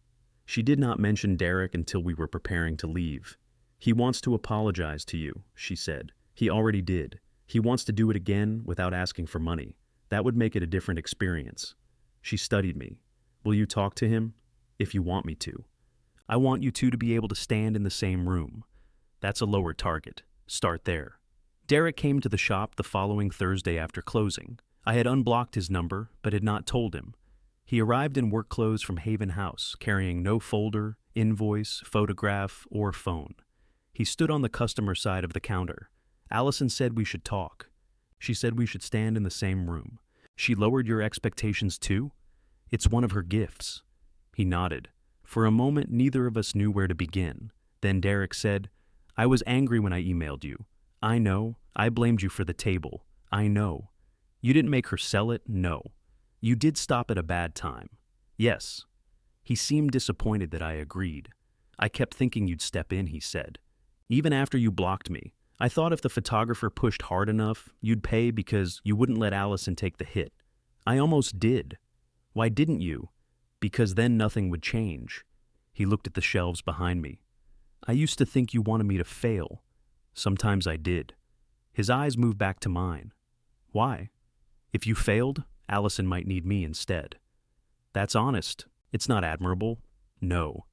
She did not mention Derek until we were preparing to leave. He wants to apologize to you, she said. He already did. He wants to do it again without asking for money. That would make it a different experience. She studied me. Will you talk to him? If you want me to. I want you two to be able to stand in the same room. That's a lower target. Start there. Derek came to the shop the following Thursday after closing. I had unblocked his number, but had not told him. He arrived in work clothes from Haven House, carrying no folder, invoice, photograph, or phone. He stood on the customer side of the counter. Allison said we should talk. She said we should stand in the same room. She lowered your expectations too? It's one of her gifts. He nodded. For a moment, neither of us knew where to begin. Then Derek said, I was angry when I emailed you. I know. I blamed you for the table. I know. You didn't make her sell it? No. You did stop at a bad time. Yes. He seemed disappointed that I agreed. I kept thinking you'd step in, he said. Even after you blocked me, I thought if the photographer pushed hard enough, you'd pay because you wouldn't let Allison take the hit. I almost did. Why didn't you? Because then nothing would change. He looked at the shelves behind me. I used to think you wanted me to fail. Sometimes I did. His eyes moved back to mine. Why? If you failed, Allison might need me instead. That's honest. It's not admirable. No.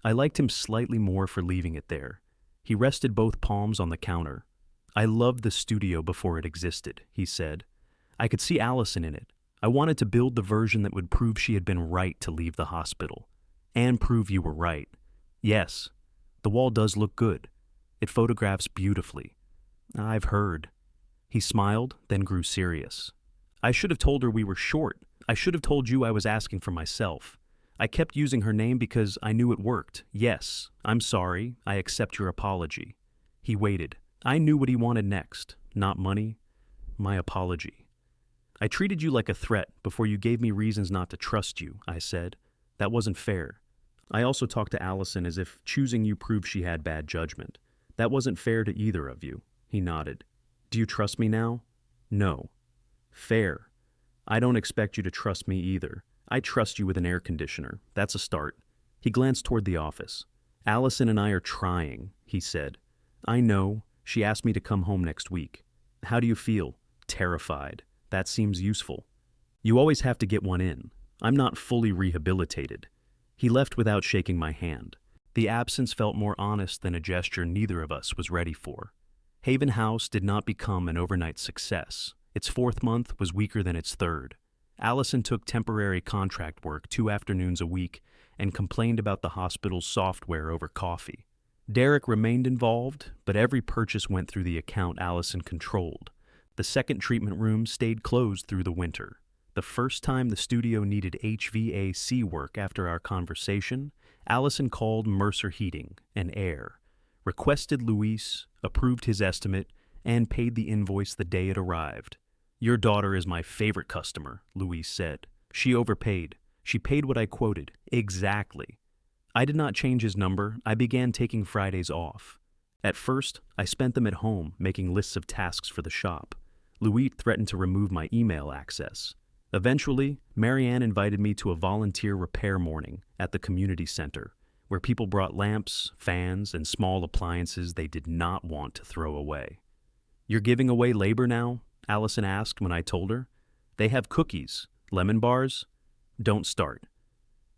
I liked him slightly more for leaving it there. He rested both palms on the counter. I loved the studio before it existed, he said. I could see Allison in it. I wanted to build the version that would prove she had been right to leave the hospital. And prove you were right. Yes, the wall does look good. It photographs beautifully. I've heard. He smiled, then grew serious. I should have told her we were short. I should have told you I was asking for myself. I kept using her name because I knew it worked. Yes, I'm sorry. I accept your apology. He waited. I knew what he wanted next. Not money. My apology. I treated you like a threat before you gave me reasons not to trust you, I said. That wasn't fair. I also talked to Allison as if choosing you proved she had bad judgment. That wasn't fair to either of you. He nodded. Do you trust me now? No. Fair. I don't expect you to trust me either. I trust you with an air conditioner. That's a start. He glanced toward the office. Allison and I are trying, he said. I know. She asked me to come home next week. How do you feel? Terrified. That seems useful. You always have to get one in. I'm not fully rehabilitated. He left without shaking my hand. The absence felt more honest than a gesture neither of us was ready for. Haven House did not become an overnight success. Its 4th month was weaker than its 3rd. Allison took temporary contract work 2 afternoons a week and complained about the hospital's software over coffee. Derek remained involved, but every purchase went through the account Allison controlled. The second treatment room stayed closed through the winter. The first time the studio needed HVAC work after our conversation, Allison called Mercer Heating and Air, requested Luis, approved his estimate, and paid the invoice the day it arrived. "Your daughter is my favorite customer," Luis said. "She overpaid. She paid what I quoted. Exactly." I did not change his number. I began taking Fridays off. At first, I spent them at home, making lists of tasks for the shop. Luis threatened to remove my email access. Eventually, Marianne invited me to a volunteer repair morning at the community center, where people brought lamps, fans, and small appliances they did not want to throw away. "You're giving away labor now?" Allison asked when I told her. "They have cookies, lemon bars. Don't start."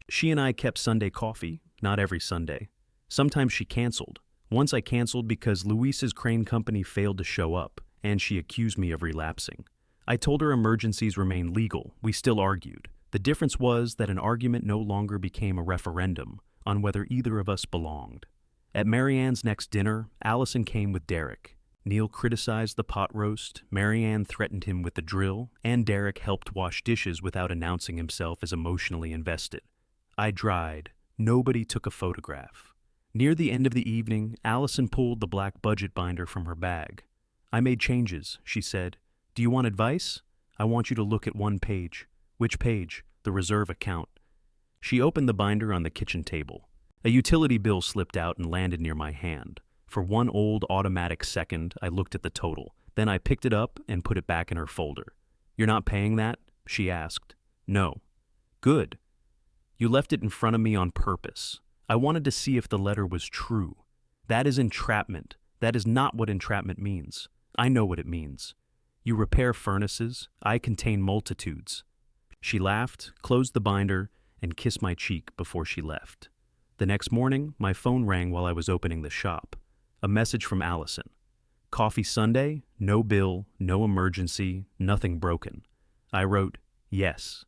She and I kept Sunday coffee, not every Sunday. Sometimes she canceled. Once I canceled because Luis's crane company failed to show up, and she accused me of relapsing. I told her emergencies remain legal. We still argued. The difference was that an argument no longer became a referendum on whether either of us belonged. At Marianne's next dinner, Allison came with Derek. Neil criticized the pot roast, Marianne threatened him with the drill, and Derek helped wash dishes without announcing himself as emotionally invested. I dried. Nobody took a photograph. Near the end of the evening, Allison pulled the black budget binder from her bag. "I made changes," she said. "Do you want advice? I want you to look at one page." "Which page?" "The reserve account." She opened the binder on the kitchen table. A utility bill slipped out and landed near my hand. For one old automatic second, I looked at the total. Then I picked it up and put it back in her folder. "You're not paying that?" she asked. "No." "Good. You left it in front of me on purpose. I wanted to see if the letter was true. That is entrapment. That is not what entrapment means. I know what it means. You repair furnaces. I contain multitudes." She laughed, closed the binder, and kissed my cheek before she left. The next morning, my phone rang while I was opening the shop. A message from Allison. "Coffee Sunday? No bill, no emergency, nothing broken." I wrote, "Yes."